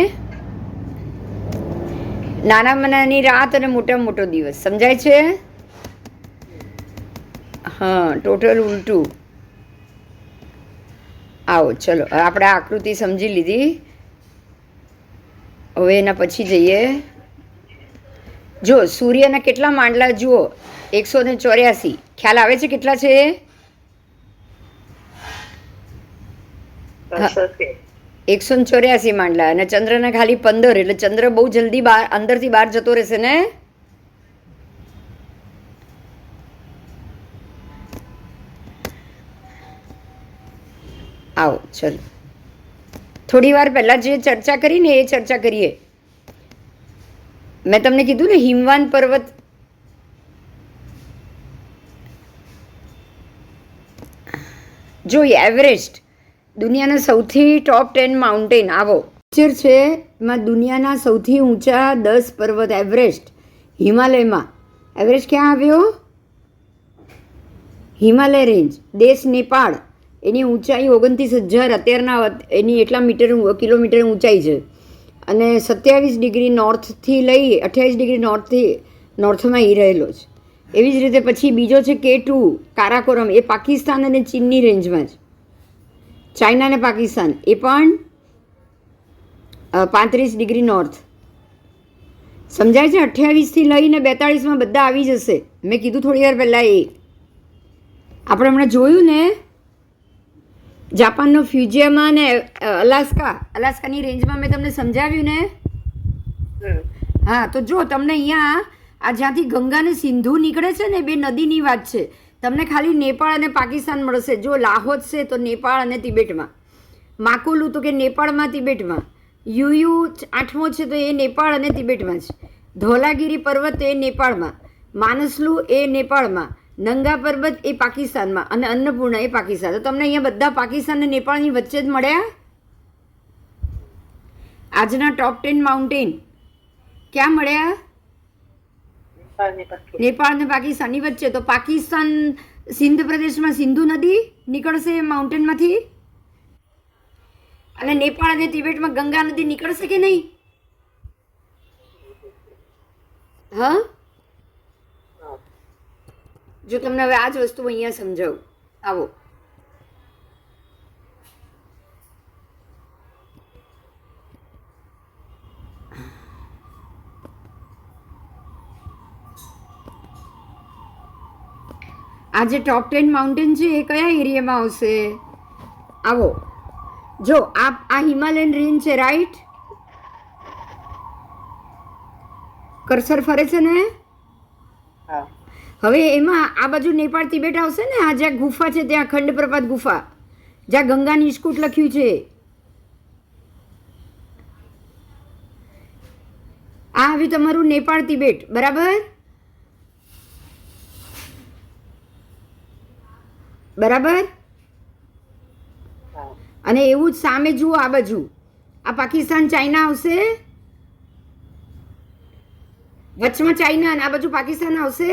નાનામાં નાની રાત અને મોટામાં મોટો દિવસ. સમજાય છે? હા, ટોટલ ઉલટું. આવો ચલો, આપણે આકૃતિ સમજી લીધી. હવે એના પછી જઈએ. જો સૂર્યના કેટલા માંડલા જુઓ? 184. ખ્યાલ આવે છે કેટલા છે? 184 માંડલા. અને ચંદ્રના ખાલી 15. એટલે ચંદ્ર બહુ જલ્દી અંદરથી બહાર જતો રહેશે ને? આવો ચલો, થોડી વાર પહેલાં જે ચર્ચા કરીને એ ચર્ચા કરીએ. મેં તમને કીધું ને હિમવાન પર્વત, જો એવરેસ્ટ દુનિયાના સૌથી ટોપ 10 માઉન્ટેન આવો પિક્ચર છે એમાં દુનિયાના સૌથી ઊંચા 10 પર્વત એવરેસ્ટ હિમાલયમાં. એવરેસ્ટ ક્યાં આવ્યો? હિમાલય રેન્જ, દેશ નેપાળ. એની ઊંચાઈ 29,000 અત્યારના એની એટલા કિલોમીટર ઊંચાઈ છે અને 27 ડિગ્રી નોર્થથી લઈ 28 ડિગ્રી નોર્થમાં એ રહેલો છે. એવી જ રીતે પછી બીજો છે K2 કારાકોરમ, એ પાકિસ્તાન અને ચીનની રેન્જમાં છે. ચાઇના અને પાકિસ્તાન એ પણ 35 ડિગ્રી નોર્થ. સમજાય છે? 28થી લઈને 42માં બધા આવી જશે. મેં કીધું થોડી વાર પહેલાં એ આપણે હમણાં જોયું ને જાપાનનો ફ્યુજિયામા અને અલાસ્કાની રેન્જમાં મેં તમને સમજાવ્યું ને. હા, તો જો તમને અહીંયા આ જ્યાંથી ગંગા અને સિંધુ નીકળે છે ને બે નદીની વાત છે. તમને ખાલી નેપાળ અને પાકિસ્તાન મળશે. જો લાહોદ છે તો નેપાળ અને તિબેટમાં, માકુલુ તો કે નેપાળમાં તિબેટમાં, યુયુ 8મો છે તો એ નેપાળ અને તિબેટમાં છે, ધોલાગીરી પર્વત એ નેપાળમાં, માનસલુ એ નેપાળમાં, નંગા પર્વત એ પાકિસ્તાનમાં અને અન્નપૂર્ણા એ પાકિસ્તાન. તો તમને અહીંયા બધા પાકિસ્તાન અને નેપાળની વચ્ચે જ મળ્યા. આજના ટોપ 10 માઉન્ટેન ક્યાં મળ્યા? નેપાળ અને પાકિસ્તાનની વચ્ચે. તો પાકિસ્તાન સિંધ પ્રદેશમાં સિંધુ નદી નીકળશે માઉન્ટેનમાંથી અને નેપાળ અને તિબેટમાં ગંગા નદી નીકળશે કે નહીં? હા, જો તમને હવે આ જ વસ્તુ અહીંયા સમજાવું. આવો, આ જે ટોપ 10 માઉન્ટેન છે એ કયા એરિયામાં આવશે? આવો, જો આ હિમાલયન રેન્જ છે, રાઈટ? કર્સર ફરે છે ને? હવે એમાં આ બાજુ નેપાળ તિબેટ આવશે ને. આ જ્યાં ગુફા છે ત્યાં ખંડ પ્રપાત ગુફા, જ્યાં ગંગા નિષ્કુટ લખ્યું છે, આ આવ્યું તમારું નેપાળ તિબેટ. બરાબર બરાબર. અને એવું જ સામે જુઓ, આ બાજુ આ પાકિસ્તાન ચાઇના આવશે, વચમાં ચાઇના અને આ બાજુ પાકિસ્તાન આવશે.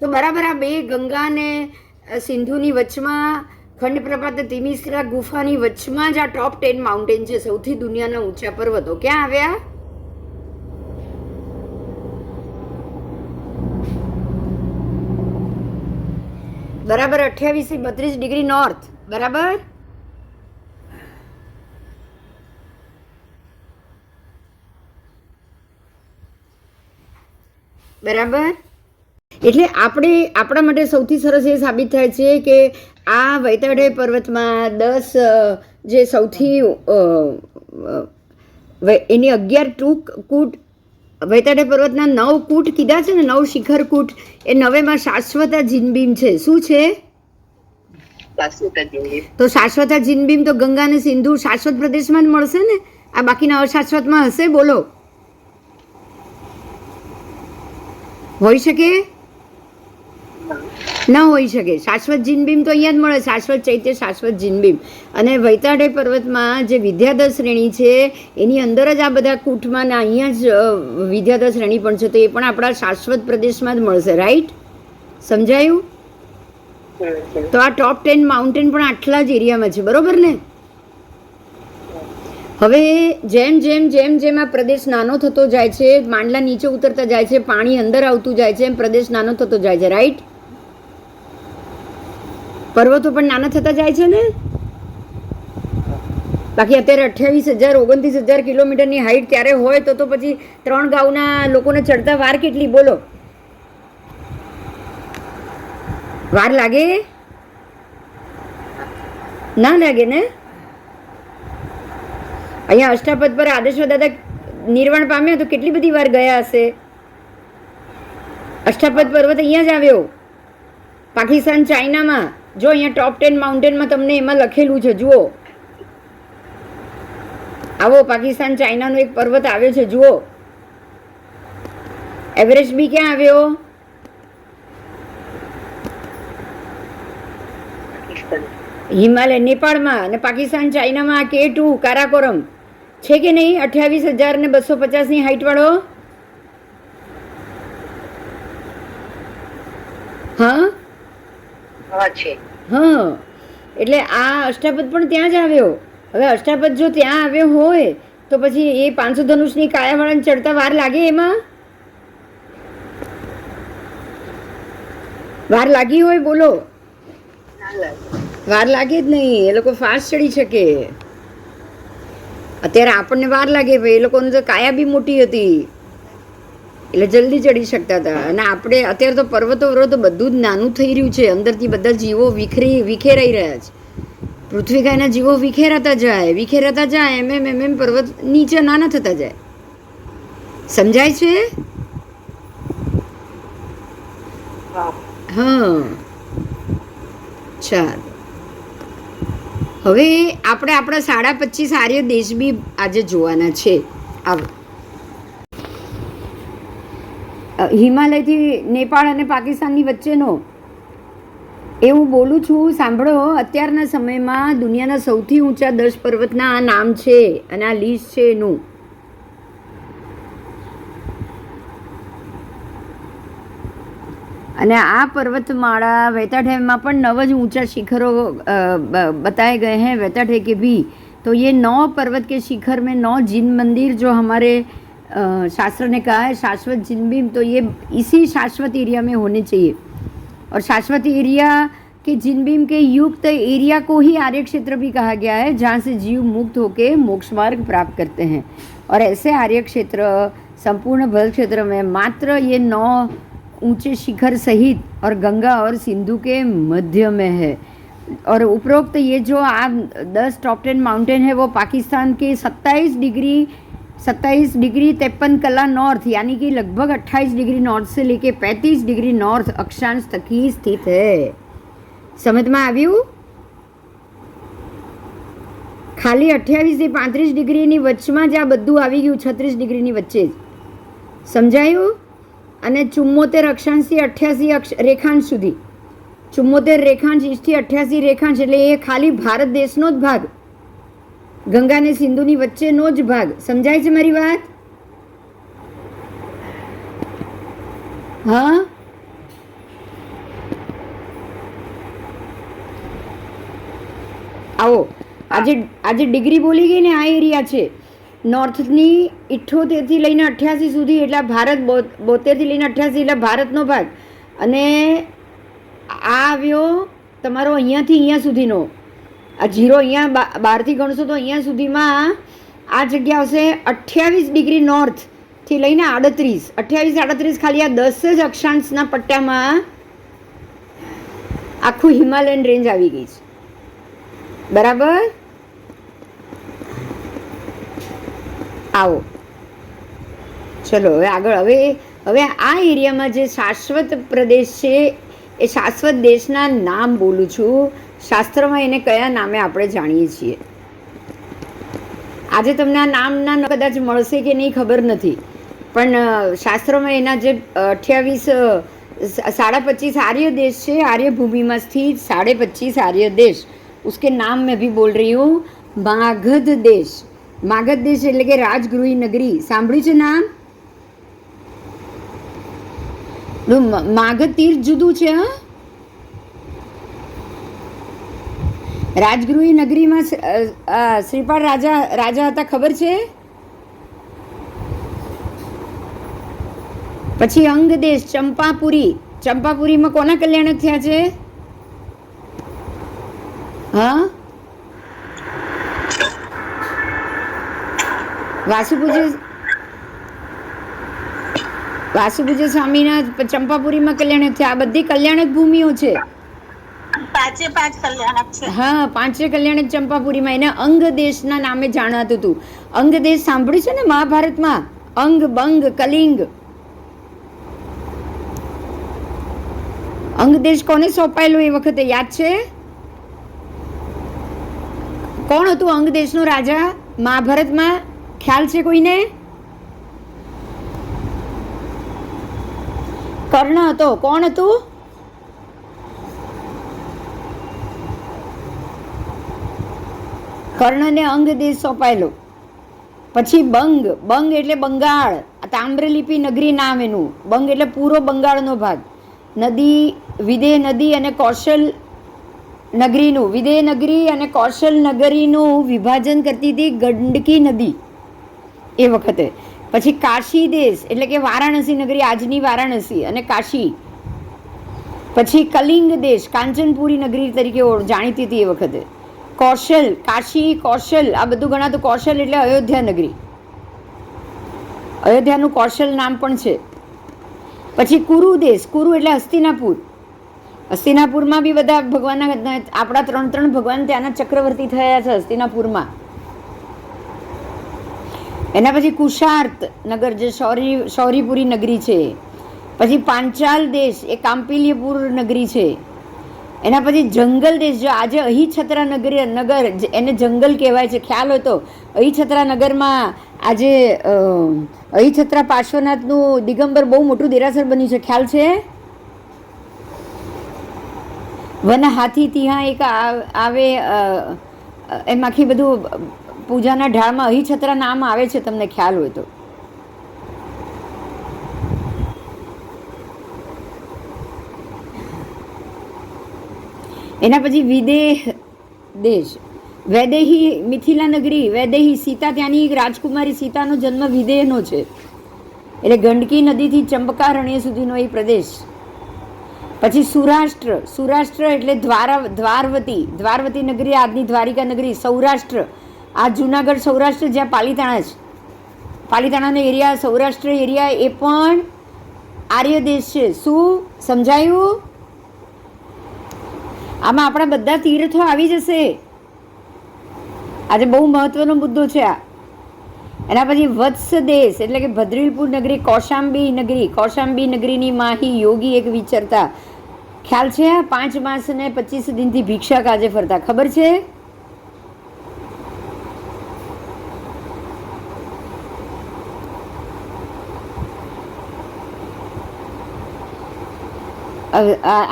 તો બરાબર આ બે ગંગા ને સિંધુની વચમાં ખંડ પ્રપાત તિમિશ્રા ગુફાની વચમાં જ આ ટોપ 10 માઉન્ટેન છે, સૌથી દુનિયાના ઊંચા પર્વતો. ક્યાં આવ્યા? બરાબર 28 થી 32 ડિગ્રી નોર્થ. બરાબર. બરાબર. એટલે આપણા માટે સૌથી સરસ એ સાબિત થાય છે કે આ વૈતરણી પર્વતમાં 10 જે સૌથી એની 11 કૂટ વૈતરણી પર્વતના 9 કૂટ કીધા છે ને, 9 શિખર કૂટ, એ 9માં શાશ્વતા જિનબીમ છે. શું છે? તો શાશ્વતા જિનબીમ તો ગંગા અને સિંધુ શાશ્વત પ્રદેશમાં જ મળશે ને. આ બાકીના અશાશ્વતમાં હશે? બોલો, હોઈ શકે? ન હોઈ શકે. શાશ્વત જિનબીમ તો અહીંયા જ મળે, શાશ્વત ચૈત્ય, શાશ્વત જિનબીમ. અને વૈતરણી પર્વતમાં જે વિદ્યાધર શ્રેણી છે એની અંદર જ આ બધા કૂટમાં ને અહીંયા જ વિદ્યાધર શ્રેણી પણ છે, તો એ પણ આપણા શાશ્વત પ્રદેશમાં જ મળશે. રાઈટ? સમજાયું? તો આ ટોપ 10 માઉન્ટેન પણ આટલા જ એરિયામાં છે. બરોબર ને? હવે જેમ જેમ જેમ જેમ આ પ્રદેશ નાનો થતો જાય છે, માંડલા નીચે ઉતરતા જાય છે, પાણી અંદર આવતું જાય છે, એમ પ્રદેશ નાનો થતો જાય છે. રાઈટ? પર્વતો પણ નાના થતા જાય છે ને. બાકી અત્યારે 28,000 29,000 કિલોમીટરની હાઈટ ત્યારે હોય તો પછી 3 ગાઉના લોકોને ચડતા વાર કેટલી? બોલો, વાર લાગે? ના લાગે ને. અહીંયા અષ્ટાપદ પર આદેશ્વર દાદા નિર્વાણ પામ્યા તો કેટલી બધી વાર ગયા હશે. અષ્ટાપદ પર્વત અહીંયા જ આવ્યો, પાકિસ્તાન ચાઇનામાં. જો અહીંયા ટોપ 10 માઉન્ટેનમાં તમને એમાં લખેલું છે, જુઓ. આવો, પાકિસ્તાન ચાઇનાનો એક પર્વત આવ્યો છે, જુઓ. એવરેસ્ટ બી ક્યાં આવ્યો? હિમાલય નેપાળમાં અને પાકિસ્તાન ચાઇનામાં આ K2 કારાકોરમ છે કે નહીં? 28,250ની હાઈટ વાળો. હા હા, એટલે આ અષ્ટાપદ પણ ત્યાં જ આવ્યો. હવે અષ્ટાપદ જો ત્યાં આવ્યો હોય તો પછી એ 500 ધનુષની કાયાવાળાને ચડતા વાર લાગે? એમાં વાર લાગી હોય? બોલો, વાર લાગે જ નહીં. એ લોકો ફાસ્ટ ચડી શકે. અત્યારે આપણને વાર લાગે, ભાઈ એ લોકોની તો કાયા બી મોટી હતી એટલે જલ્દી ચડી શકતા હતા. અને આપણે અત્યારે તો પર્વતો પર્વતો બધું જ નાનું થઈ રહ્યું છે. અંદરથી બધા જીવો વિખેરાઈ રહ્યા છે. પૃથ્વીકાયના જીવો વિખેરાતા જાય એમ પર્વત નીચે નાના થતા જાય. સમજાય છે? હા, ચાલ. હવે આપણે આપણા 25.5 આર્ય દેશ બી આજે જોવાના છે. આવો, હિમાલયથી નેપાળ અને પાકિસ્તાનની વચ્ચેનો એ હું બોલું છું, સાંભળો. અત્યારના સમયમાં દુનિયાના સૌથી ઊંચા 10 પર્વતના આ નામ છે અને આ લિસ્ટ છે એનું. અને આ પર્વતમાળા वैताठे પણ 9 જ ऊंचा शिखरों बताए गए हैं वैताठे के भी. तो ये 9 पर्वत के शिखर में 9 जिन मंदिर जो हमारे शास्त्र ने कहा है शाश्वत जिनबीम, तो ये इसी शाश्वत एरिया में होने चाहिए. और शाश्वत एरिया के जिनबीम के युक्त एरिया को ही आर्य क्षेत्र भी कहा गया है, जहाँ से जीव मुक्त होके मोक्ष मार्ग प्राप्त करते हैं. और ऐसे आर्य क्षेत्र संपूर्ण भरत क्षेत्र में मात्र ये 9 ऊंचे शिखर सहित और गंगा और सिंधु के मध्य में है. और उपरोक्त ये जो आप 10 टॉप 10 माउंटेन है वो पाकिस्तान के 27 डिग्री 53 कला नॉर्थ यानी कि लगभग 28 डिग्री नॉर्थ से लेके 35 डिग्री नॉर्थ अक्षांश तक ही स्थित है. समझમાં આવ્યું? ખાલી 28 થી 35 ડિગ્રીની વચમાં જ આ બધું આવી ગયું, 36 ડિગ્રીની વચ્ચે જ. સમજાયું? અને 74 અક્ષાંશથી 88 રેખાંશ સુધી, 74 રેખાંશ થી 88 રેખાંશ, એટલે એ ખાલી ભારત દેશનો જ ભાગ, ગંગા ને સિંધુની વચ્ચેનો જ ભાગ. સમજાય છે મારી વાત? હા, આવો. આજે ડિગ્રી બોલી ગઈ ને, આ એરિયા છે નોર્થની 78 થી લઈને 88 સુધી, એટલે ભારત 72 થી લઈને 88 એટલે ભારતનો ભાગ. અને આ આવ્યો તમારો અહીંયાથી અહીંયા સુધીનો. આ જીરો અહીંયા બહારથી ગણશો તો અહીંયા સુધીમાં આ જગ્યા આવશે 28 ડિગ્રી નોર્થથી લઈને 38. 38 ખાલી આ 10 જ અક્ષાંશના પટ્ટામાં આખું હિમાલયન રેન્જ આવી ગઈ છે. બરાબર? આવો, ચલો હવે આગળ. હવે આ એરિયામાં જે શાશ્વત પ્રદેશ છે એ શાશ્વત દેશના નામ બોલું છું. શાસ્ત્રમાં એને કયા નામે આપણે જાણીએ છીએ. આજે તમને આ નામના કદાચ મળશે કે નહીં ખબર નથી, પણ શાસ્ત્રોમાં એના જે 25 आर्य देश છે, आर्य भूमि में स्थित 25 आर्य देश, उसके नाम मैं भी बोल रही हूँ. मागध देश. मागध देश એટલે કે રાજગૃહી નગરી. સાંભળ્યું છે નામ? માગધ તીર્થ જુદું છે. હા, રાજગૃહી નગરીમાં શ્રીપાળ રાજા હતા, ખબર છે? પછી અંગ દેશ, ચંપાપુરીમાં કોના કલ્યાણક થયા છે? હા, વાસુપૂજ્ય સ્વામીના ચંપાપુરીમાં કલ્યાણક થયા. આ બધી કલ્યાણક ભૂમિઓ છે. 5 કલ્યાણક છે. હા, 5 કલ્યાણક ચંપાપુરીમાં. એને અંગ દેશના નામે જાણાતું હતું. અંગ દેશ સાંભળ્યું છે ને મહાભારતમાં? અંગ, બંગ, કલિંગ. અંગ દેશ કોને સોંપાયેલો એ વખતે યાદ છે? કોણ હતું અંગ દેશનો રાજા મહાભારતમાં? ખ્યાલ છે કોઈને? કર્ણ હતો. કોણ હતું? કર્ણને અંગ દેશ સોંપાયેલો. પછી બંગ, બંગ એટલે બંગાળ, તામ્રલિપિ નગરી નામ એનું. બંગ એટલે પૂરો બંગાળનો ભાગ. નદી, વિદેહ નદી અને કૌશલ નગરીનું, વિદેહ નગરી અને કૌશલ નગરીનું વિભાજન કરતી હતી ગંડકી નદી એ વખતે. પછી કાશી દેશ એટલે કે વારાણસી નગરી, આજની વારાણસી અને કાશી. પછી કલિંગ દેશ, કાંચનપુરી નગરી તરીકે જાણીતી હતી એ વખતે. કૌશલ, કાશી, કૌશલ આ બધું ગણાતું. કૌશલ એટલે અયોધ્યા નગરી, અયોધ્યાનું કૌશલ નામ પણ છે. પછી કુરુ દેશ, કુરુ એટલે હસ્તિનાપુર. હસ્તિનાપુરમાં બી બધા ભગવાનના, આપણા 3 ભગવાન ત્યાંના ચક્રવર્તી થયા છે હસ્તિનાપુરમાં. એના પછી કુશાર્ત નગર જે શૌરીપુરી નગરી છે. પછી પાંચાલ દેશ એ કામ્પિલ્યપુર નગરી છે. એના પછી જંગલ દેશ, જો આજે અહીછત્રા નગર એને જંગલ કહેવાય છે, ખ્યાલ હોય તો. અહીછત્રા નગરમાં આજે અહીછત્રા પાર્શ્વનાથનું દિગંબર બહુ મોટું દેરાસર બન્યું છે, ખ્યાલ છે? વન હાથી તિહા એક આવે, એમ આખી બધું પૂજાના ઢાળમાં અહીછત્રા નામ આવે છે, તમને ખ્યાલ હોય તો. એના પછી વિદેહ દેશ, વૈદેહી મિથિલા નગરી, વૈદેહી સીતા, ત્યાંની રાજકુમારી સીતાનો જન્મ વિદેહનો છે. એટલે ગંડકી નદીથી ચંપકારણ્ય સુધીનો એ પ્રદેશ. પછી સુરાષ્ટ્ર, સુરાષ્ટ્ર એટલે દ્વારવતી, દ્વારવતી નગરી આજની દ્વારિકા નગરી. સૌરાષ્ટ્ર, આ જુનાગઢ સૌરાષ્ટ્ર જ્યાં પાલીતાણા છે, પાલીતાણાનો એરિયા સૌરાષ્ટ્ર એરિયા એ પણ આર્ય દેશ છે. શું સમજાયું? આમાં આપણા બધા તીર્થો આવી જશે. આજે બહુ મહત્વનો મુદ્દો છે આ. એના પછી વત્સ દેશ એટલે કે ભદ્રીપુર નગરી, કૌશાંબી નગરી, કૌશાંબી નગરીની માહી યોગી એક વિચરતા. ખ્યાલ છે? 5 માસ ને 25 દિનથી ભિક્ષા કાજે ફરતા, ખબર છે?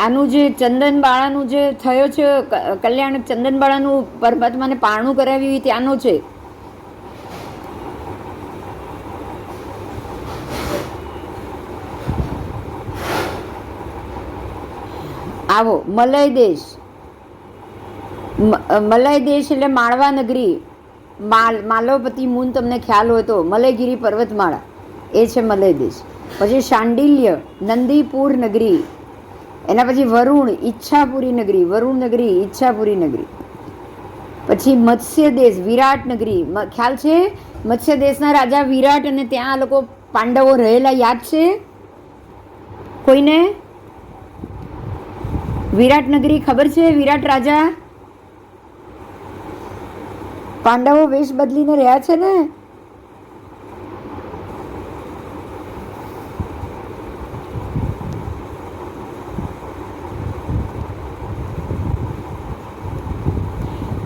આનું જે ચંદનબાળાનું જે થયો છે કલ્યાણ, ચંદનબાળાનું પરમાત્માને પારણું કરાવ્યું ત્યાંનો છે. આવો મલય દેશ, મલય દેશ એટલે માળવા નગરી. માલવપતિ મૂન તમને ખ્યાલ હોય તો, મલયગીરી પર્વતમાળા એ છે મલય દેશ. પછી શાંડિલ્ય નંદીપુર નગરી. એના પછી વરુણ ઈચ્છાપુરી નગરી, વરુણ નગરી, ઈચ્છાપુરી નગરી. પછી મત્સ્ય દેશ, વિરાટ નગરી, ખ્યાલ છે? મત્સ્ય દેશના રાજા વિરાટ, અને ત્યાં આ લોકો પાંડવો રહેલા, યાદ છે કોઈને? વિરાટ નગરી ખબર છે? વિરાટ રાજા, પાંડવો વેશ બદલીને રહ્યા છે ને.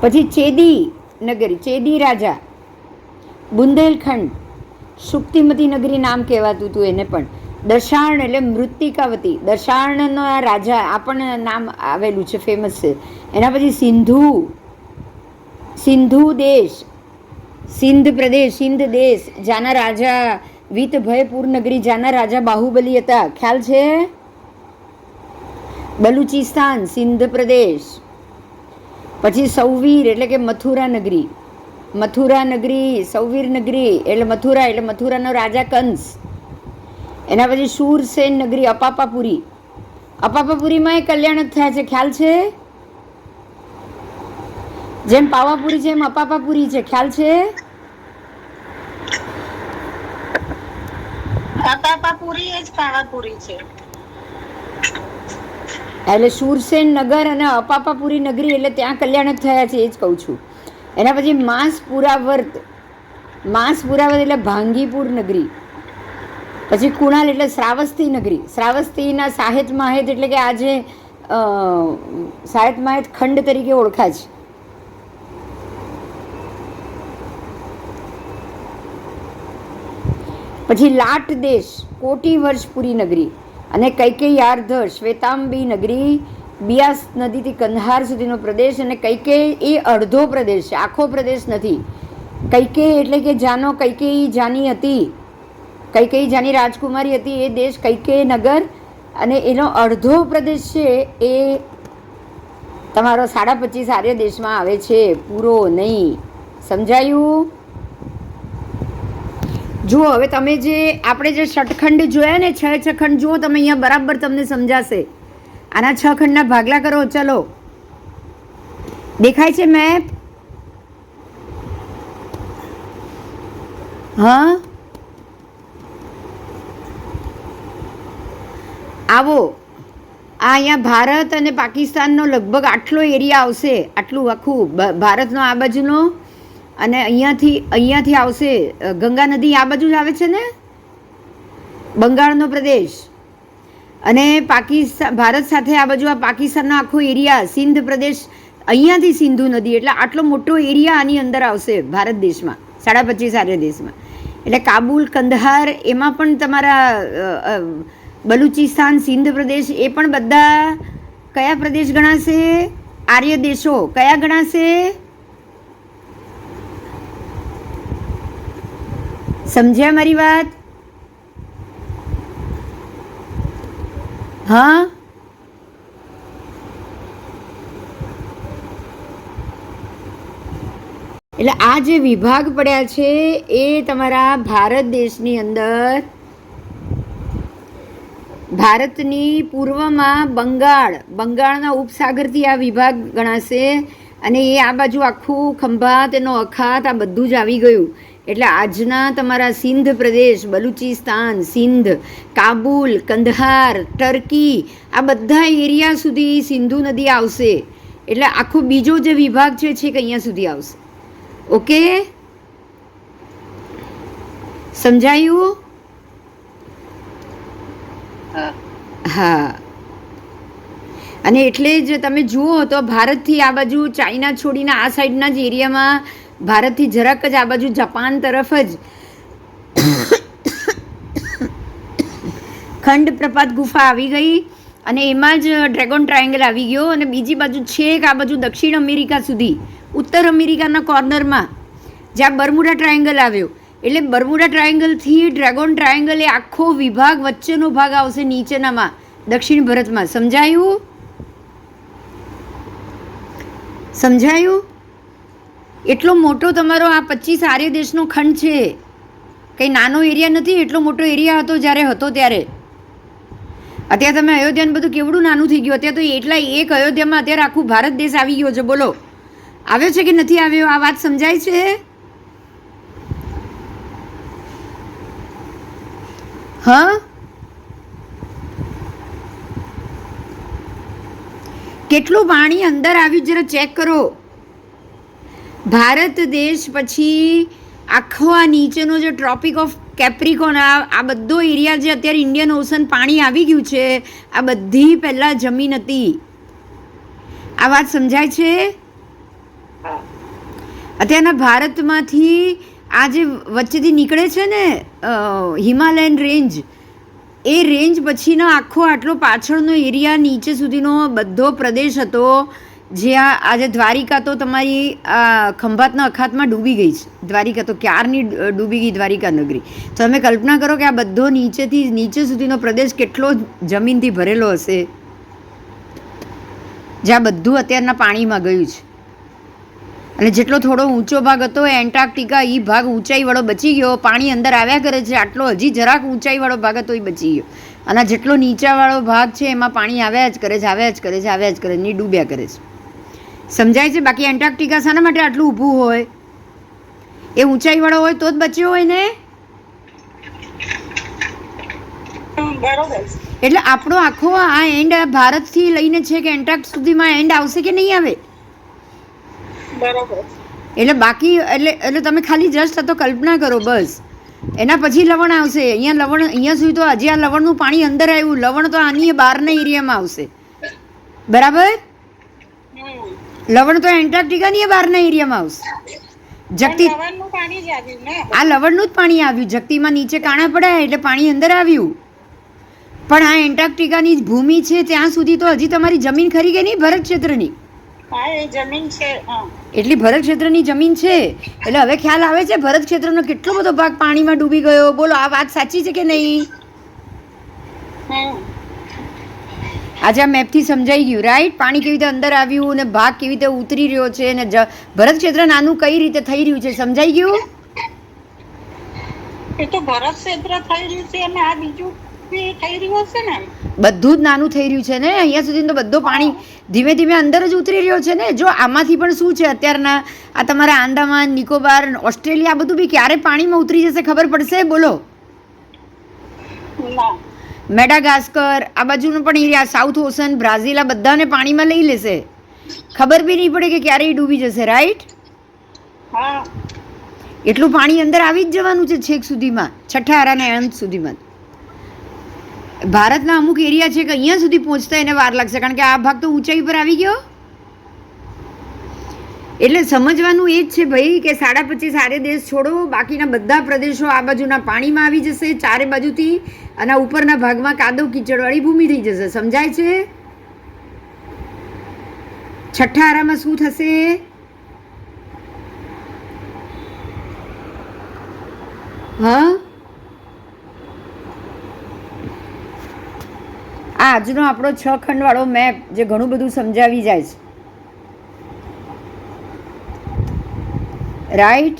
પછી ચેદી નગરી, ચેદી રાજા, બુંદેલખંડ, શુક્તિમતી નગરી નામ કહેવાતું હતું એને પણ. દશાર્ણ એટલે મૃત્તિકાવતી, દશાર્ણના રાજા આ પણ નામ આવેલું છે, ફેમસ છે. એના પછી સિંધુ, સિંધુ દેશ, સિંધ પ્રદેશ, સિંધ દેશ, જ્યાંના રાજા વીતભયપુર નગરી, જ્યાંના રાજા બાહુબલી હતા, ખ્યાલ છે? બલુચિસ્તાન, સિંધ પ્રદેશ. પછી સૌવીર એટલે કે મથુરા નગરી, મથુરા નગરી, સૌવીર નગરી એટલે મથુરાનો રાજા કંસ. એના પછી શૂરસેન નગરી, અપાપાપુરી, અપાપાપુરીમાં એ કલ્યાણ જ થયા છે, ખ્યાલ છે? જેમ પાવાપુરી છે એમ અપાપાપુરી છે, ખ્યાલ છે? અપાપાપુરી એ જ પાવાપુરી છે. એટલે શૂરસેન નગર અને અપાપાપુરી નગરી એટલે ત્યાં કલ્યાણ જ થયા છે, એ જ કહું છું. એના પછી માસપુરાવર્ત, માસપુરાવર્ત એટલે ભાંગીપુર નગરી. પછી કુણાલ એટલે શ્રાવસ્તી નગરી, શ્રાવસ્તીના સાહેત માહેત એટલે કે આજે સાહેત માહેત ખંડ તરીકે ઓળખાય છે. પછી લાટ દેશ, કોટી વર્ષપુરી નગરી, અને કૈકેયાર્ધ, શ્વેતાંબી નગરી, બિયાસ નદીથી કંધાર સુધીનો પ્રદેશ, અને કૈકેયી એ અડધો પ્રદેશ છે, આખો પ્રદેશ નથી. કૈકેયી એટલે કે જાનો કૈકેયી જાની હતી, કૈકેયી જાની રાજકુમારી હતી, એ દેશ કૈકેયી નગર, અને એનો અડધો પ્રદેશ છે એ તમારો 25.5 આર્ય દેશમાં આવે છે, પૂરો નહીં. સમજાયું? જુઓ હવે તમે જે આપણે જે ષટખંડ જોયા ને, 6 ખંડ જુઓ તમે, અહીંયા બરાબર તમને સમજાશે. આના 6 ખંડના ભાગલા કરો. ચલો, દેખાય છે મેપ? હા, આવો. આ અહીંયા ભારત અને પાકિસ્તાનનો લગભગ આટલો એરિયા આવશે, આટલું આખું ભારતનો આ બાજુનો, અને અહીંયાથી આવશે ગંગા નદી આ બાજુ જ આવે છે ને, બંગાળનો પ્રદેશ, અને પાકિસ્તાન ભારત સાથે આ બાજુ આ પાકિસ્તાનનો આખો એરિયા, સિંધ પ્રદેશ, અહીંયાથી સિંધુ નદી, એટલે આટલો મોટો એરિયા આની અંદર આવશે ભારત દેશમાં, 25.5 આર્ય દેશમાં. એટલે કાબુલ, કંદહાર, એમાં પણ તમારા બલુચિસ્તાન, સિંધ પ્રદેશ, એ પણ બધા કયા પ્રદેશ ગણાશે? આર્ય દેશો. કયા ગણાશે? સમજ્યા મારી વાત? હા, એટલે આ જે વિભાગ પડ્યા છે એ તમારા ભારત દેશની અંદર, ભારતની પૂર્વમાં બંગાળના ઉપસાગરથી આ વિભાગ ગણાશે, અને એ આ બાજુ આખું ખંભાત, એનો અખાત, આ બધું જ આવી ગયું. એટલે આજના તમારા સિંધ પ્રદેશ, બલુચિસ્તાન, સિંધ, કાબુલ, કંદહાર, ટર્કી, આ બધા એરિયા સુધી સિંધુ નદી આવશે. એટલે આખો બીજો જે વિભાગ છે છેક અહીંયા સુધી આવશે. ઓકે, સમજાયું? હા. અને એટલે જ તમે જુઓ તો ભારતથી આ બાજુ ચાઇના છોડીને આ સાઈડના જ એરિયામાં, ભારતથી જરાક જ આ બાજુ જાપાન તરફ જ ખંડ પ્રપાત ગુફા આવી ગઈ, અને એમાં જ ડ્રેગન ટ્રાયેંગલ આવી ગયો, અને બીજી બાજુ છેક આ બાજુ દક્ષિણ અમેરિકા સુધી, ઉત્તર અમેરિકાના કોર્નરમાં જ્યાં બર્મુડા ટ્રાયેંગલ આવ્યો, એટલે બર્મુડા ટ્રાયેંગલથી ડ્રેગન ટ્રાયેંગલ, એ આખો વિભાગ વચ્ચેનો ભાગ આવશે નીચેનામાં, દક્ષિણ ભારતમાં. સમજાયું? સમજાયું? એટલો મોટો તમારો આ 25 આર્ય દેશનો ખંડ છે, કંઈ નાનો એરિયા નથી, એટલો મોટો એરિયા હતો જ્યારે હતો ત્યારે. અત્યારે તમે અયોધ્યાનું બધું કેવડું નાનું થઈ ગયું, અત્યારે તો એટલા એક અયોધ્યામાં અત્યારે આખું ભારત દેશ આવી ગયો છે. બોલો, આવ્યો છે કે નથી આવ્યો? આ વાત સમજાય છે? હા, કેટલું પાણી અંદર આવ્યું જરા ચેક કરો. ભારત દેશ પછી આખો આ નીચેનો જે ટ્રોપિક ઓફ કેપ્રિકોન, આ બધો એરિયા જે અત્યારે ઇન્ડિયન ઓશન પાણી આવી ગયું છે, આ બધી પહેલાં જમીન હતી. આ વાત સમજાય છે? અત્યારના ભારતમાંથી આ જે વચ્ચેથી નીકળે છે ને હિમાલયન રેન્જ, એ રેન્જ પછીનો આખો આટલો પાછળનો એરિયા નીચે સુધીનો બધો પ્રદેશ હતો, જ્યાં આજે દ્વારિકા તો તમારી આ ખંભાતના અખાતમાં ડૂબી ગઈ છે. દ્વારિકા તો ક્યારની ડૂબી ગઈ, દ્વારિકા નગરી. તો તમે કલ્પના કરો કે આ બધો નીચેથી નીચે સુધીનો પ્રદેશ કેટલો જમીનથી ભરેલો હશે, જ્યાં બધું અત્યારના પાણીમાં ગયું છે. અને જેટલો થોડો ઊંચો ભાગ હતો એન્ટાર્કટિકા, એ ભાગ ઊંચાઈવાળો બચી ગયો, પાણી અંદર આવ્યા કરે છે. આટલો હજી જરાક ઊંચાઈવાળો ભાગ હતો એ બચી ગયો, અને જેટલો નીચાવાળો ભાગ છે એમાં પાણી આવ્યા જ કરે છે, આવ્યા જ કરે છે, આવ્યા જ કરે છે, ડૂબ્યા કરે છે. સમજાય છે? બાકી એન્ટાર્કટિકા શાના માટે આટલું ઊભું હોય? એ ઊંચાઈવાળો હોય તો જ બચ્યો હોય ને. એટલે આપણો આખો આ એન્ડ ભારતથી લઈને છે કે એન્ટાર્ક સુધીમાં એન્ડ આવશે કે નહીં આવે? એટલે બાકી એટલે તમે ખાલી જસ્ટ તો કલ્પના કરો બસ. એના પછી લવણ આવશે. અહીંયા સુધી તો હજી આ લવણનું પાણી અંદર આવ્યું, લવણ તો આની બહારના એરિયામાં આવશે. બરાબર? લવણ તો એન્ટાર્કટિકાની બહારના એરિયામાં આવશે. જગતી આ લવણનું જ પાણી આવ્યું. જગતીમાં નીચે કાણા પડ્યા એટલે પાણી અંદર આવ્યું. પણ આ એન્ટાર્કટિકાની ભૂમિ છે ત્યાં સુધી તો હજી તમારી જમીન ખરી ગઈ નહીં ભરત ક્ષેત્રની? હા એ જમીન છે. એટલી ભરત ક્ષેત્રની જમીન છે એટલે હવે ખ્યાલ આવે છે ભરત ક્ષેત્રનો કેટલો બધો ભાગ પાણીમાં ડૂબી ગયો. બોલો આ વાત સાચી છે કે નહીં? આજે આ મેપથી સમજાઈ ગયું રાઈટ? પાણી કેવી રીતે અંદર આવ્યું ને ભાગ કેવી રીતે ઉતરી રહ્યો છે ને ભરત ક્ષેત્ર નાનું કઈ રીતે થઈ રહ્યું છે, સમજાઈ ગયું? એ તો ભરત ક્ષેત્ર થઈ રહ્યું છે અને આ બીજું થઈ રહ્યું હશે ને. બધું જ નાનું થઈ રહ્યું છે ને. અહીંયા સુધી તો બધું પાણી ધીમે ધીમે અંદર જ ઉતરી રહ્યો છે ને. જો આમાંથી પણ શું છે અત્યારના આ તમારા આંદામાન નિકોબાર ઓસ્ટ્રેલિયા આ બધું બી ક્યારે પાણીમાં ઉતરી જશે ખબર પડશે? બોલો. મેડાગાસ્કર આ બાજુનો પણ એરિયા, સાઉથ ઓશન, બ્રાઝિલ આ બધાને પાણીમાં લઈ લેશે. ખબર બી નહીં પડે કે ક્યારેય ડૂબી જશે. રાઈટ? એટલું પાણી અંદર આવી જ જવાનું છે છેક સુધીમાં, છઠ્ઠા આરાના અંત સુધીમાં. ભારતના અમુક એરિયા છે કે અહીંયા સુધી પહોંચતા એને વાર લાગશે કારણ કે આ ભાગ તો ઊંચાઈ પર આવી ગયો. એટલે સમજવાનું એ જ છે ભાઈ કે 25.5 આર્ય દેશ છોડો, બાકીના બધા પ્રદેશો આ બાજુના પાણીમાં આવી જશે ચારે બાજુથી અને ઉપરના ભાગમાં કાદવ કીચડવાળી ભૂમિ થઈ જશે. સમજાય છે? છઠ્ઠા આરામાં શું થશે? હા, આ આજનો આપણો 6 ખંડવાળો મેપ જે ઘણું બધું સમજાવી જાય છે. રાઈટ?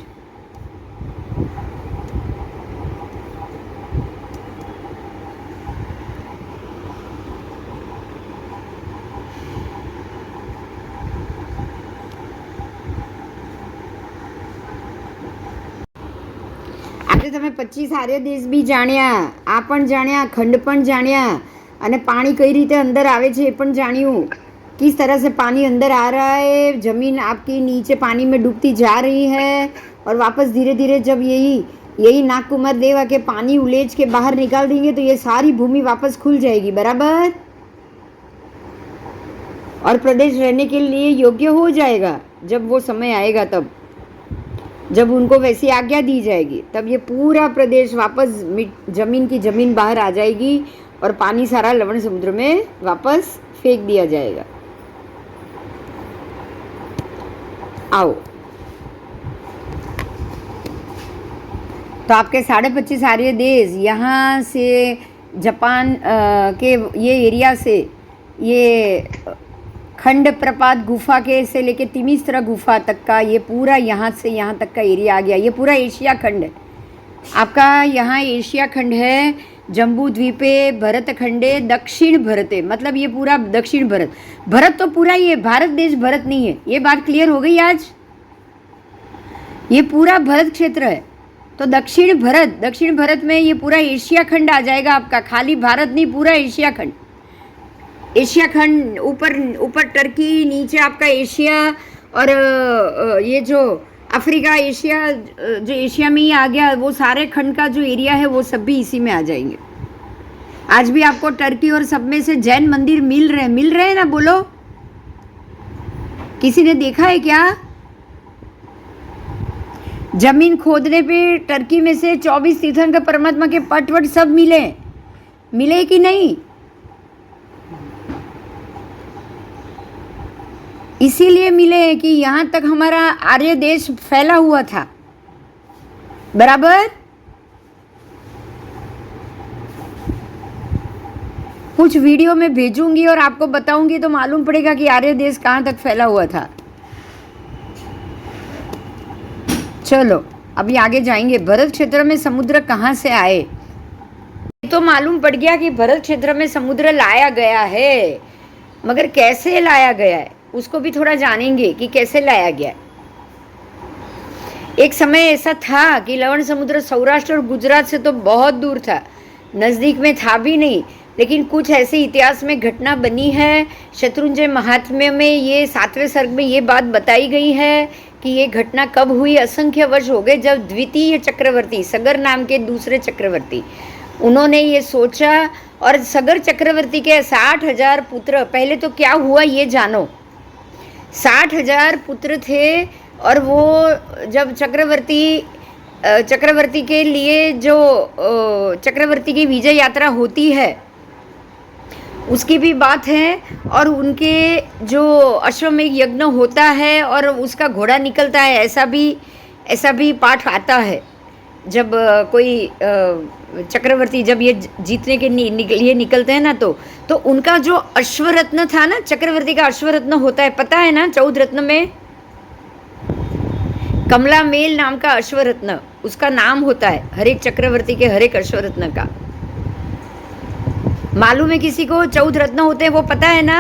આજે તમે 25 આર્ય દેશ બી જાણ્યા, આ પણ જાણ્યા, ખંડ પણ જાણ્યા અને પાણી કઈ રીતે अंदर आवे છે એ પણ જાણ્યું. किस तरह से पानी अंदर आ रहा है, जमीन आपकी नीचे पानी में डूबती जा रही है और वापस धीरे धीरे जब यही नागकुमार देव आके पानी उलेच के बाहर निकाल देंगे तो ये सारी भूमि वापस खुल जाएगी. बराबर? और प्रदेश रहने के लिए योग्य हो जाएगा जब वो समय आएगा, तब जब उनको वैसी आज्ञा दी जाएगी तब ये पूरा प्रदेश वापस जमीन की जमीन बाहर आ जाएगी और पानी सारा लवण समुद्र में वापस फेंक दिया जाएगा. आओ, तो आपके 25.5 आर्य देश यहाँ से जापान के ये एरिया से ये खंड प्रपात गुफा के से लेके तिमिस्रा गुफा तक का ये पूरा यहाँ से यहाँ तक का एरिया आ गया. ये पूरा एशिया खंड है आपका. यहाँ एशिया खंड है. जम्बू द्वीपे भरत खंडे दक्षिण भरते, मतलब ये पूरा दक्षिण भरत. भरत तो पूरा ही है, भारत देश भरत नहीं है. ये बात क्लियर हो गई आज? ये पूरा भरत क्षेत्र है. तो दक्षिण भरत में ये पूरा एशिया खंड आ जाएगा आपका. खाली भारत नहीं, पूरा एशिया खंड. एशिया खंड ऊपर टर्की, नीचे आपका एशिया और ये जो अफ्रीका, एशिया जो एशिया में ही आ गया, वो सारे खंड का जो एरिया है वो सब भी इसी में आ जाएंगे. आज भी आपको टर्की और सब में से जैन मंदिर मिल रहे हैं ना? बोलो, किसी ने देखा है क्या? जमीन खोदने पे टर्की में से 24 तीर्थंकर परमात्मा के पट सब मिले कि नहीं? इसीलिए मिले कि यहाँ तक हमारा आर्य देश फैला हुआ था. बराबर? कुछ वीडियो में भेजूंगी और आपको बताऊंगी तो मालूम पड़ेगा कि आर्य देश कहाँ तक फैला हुआ था. चलो अभी आगे जाएंगे. भरत क्षेत्र में समुद्र कहाँ से आए? तो मालूम पड़ गया कि भरत क्षेत्र में समुद्र लाया गया है, मगर कैसे लाया गया है उसको भी थोड़ा जानेंगे कि कैसे लाया गया. एक समय ऐसा था कि लवण समुद्र सौराष्ट्र और गुजरात से तो बहुत दूर था, नज़दीक में था भी नहीं. लेकिन कुछ ऐसे इतिहास में घटना बनी है. शत्रुंजय महात्म्य में ये 7वें सर्ग में ये बात बताई गई है कि ये घटना कब हुई. असंख्य वर्ष हो गए जब द्वितीय चक्रवर्ती, सगर नाम के दूसरे चक्रवर्ती, उन्होंने ये सोचा और सगर चक्रवर्ती के 60,000 पुत्र. पहले तो क्या हुआ ये जानो. 60,000 पुत्र थे और वो जब चक्रवर्ती के लिए जो चक्रवर्ती की विजय यात्रा होती है उसकी भी बात है। और उनके जो अश्वमेध यज्ञ होता है और उसका घोड़ा निकलता है, ऐसा भी पाठ आता है। जब कोई चक्रवर्ती जब ये जीतने के लिए निकलते हैं ना, तो उनका जो अश्वरत्न था ना, चक्रवर्ती का अश्वरत्न होता है, पता है ना, 14 रत्न में कमला मेल नाम का अश्वरत्न उसका नाम होता है, हर एक चक्रवर्ती के हर एक अश्वरत्न का। मालूम है किसी को 14 रत्न होते हैं, वो पता है ना?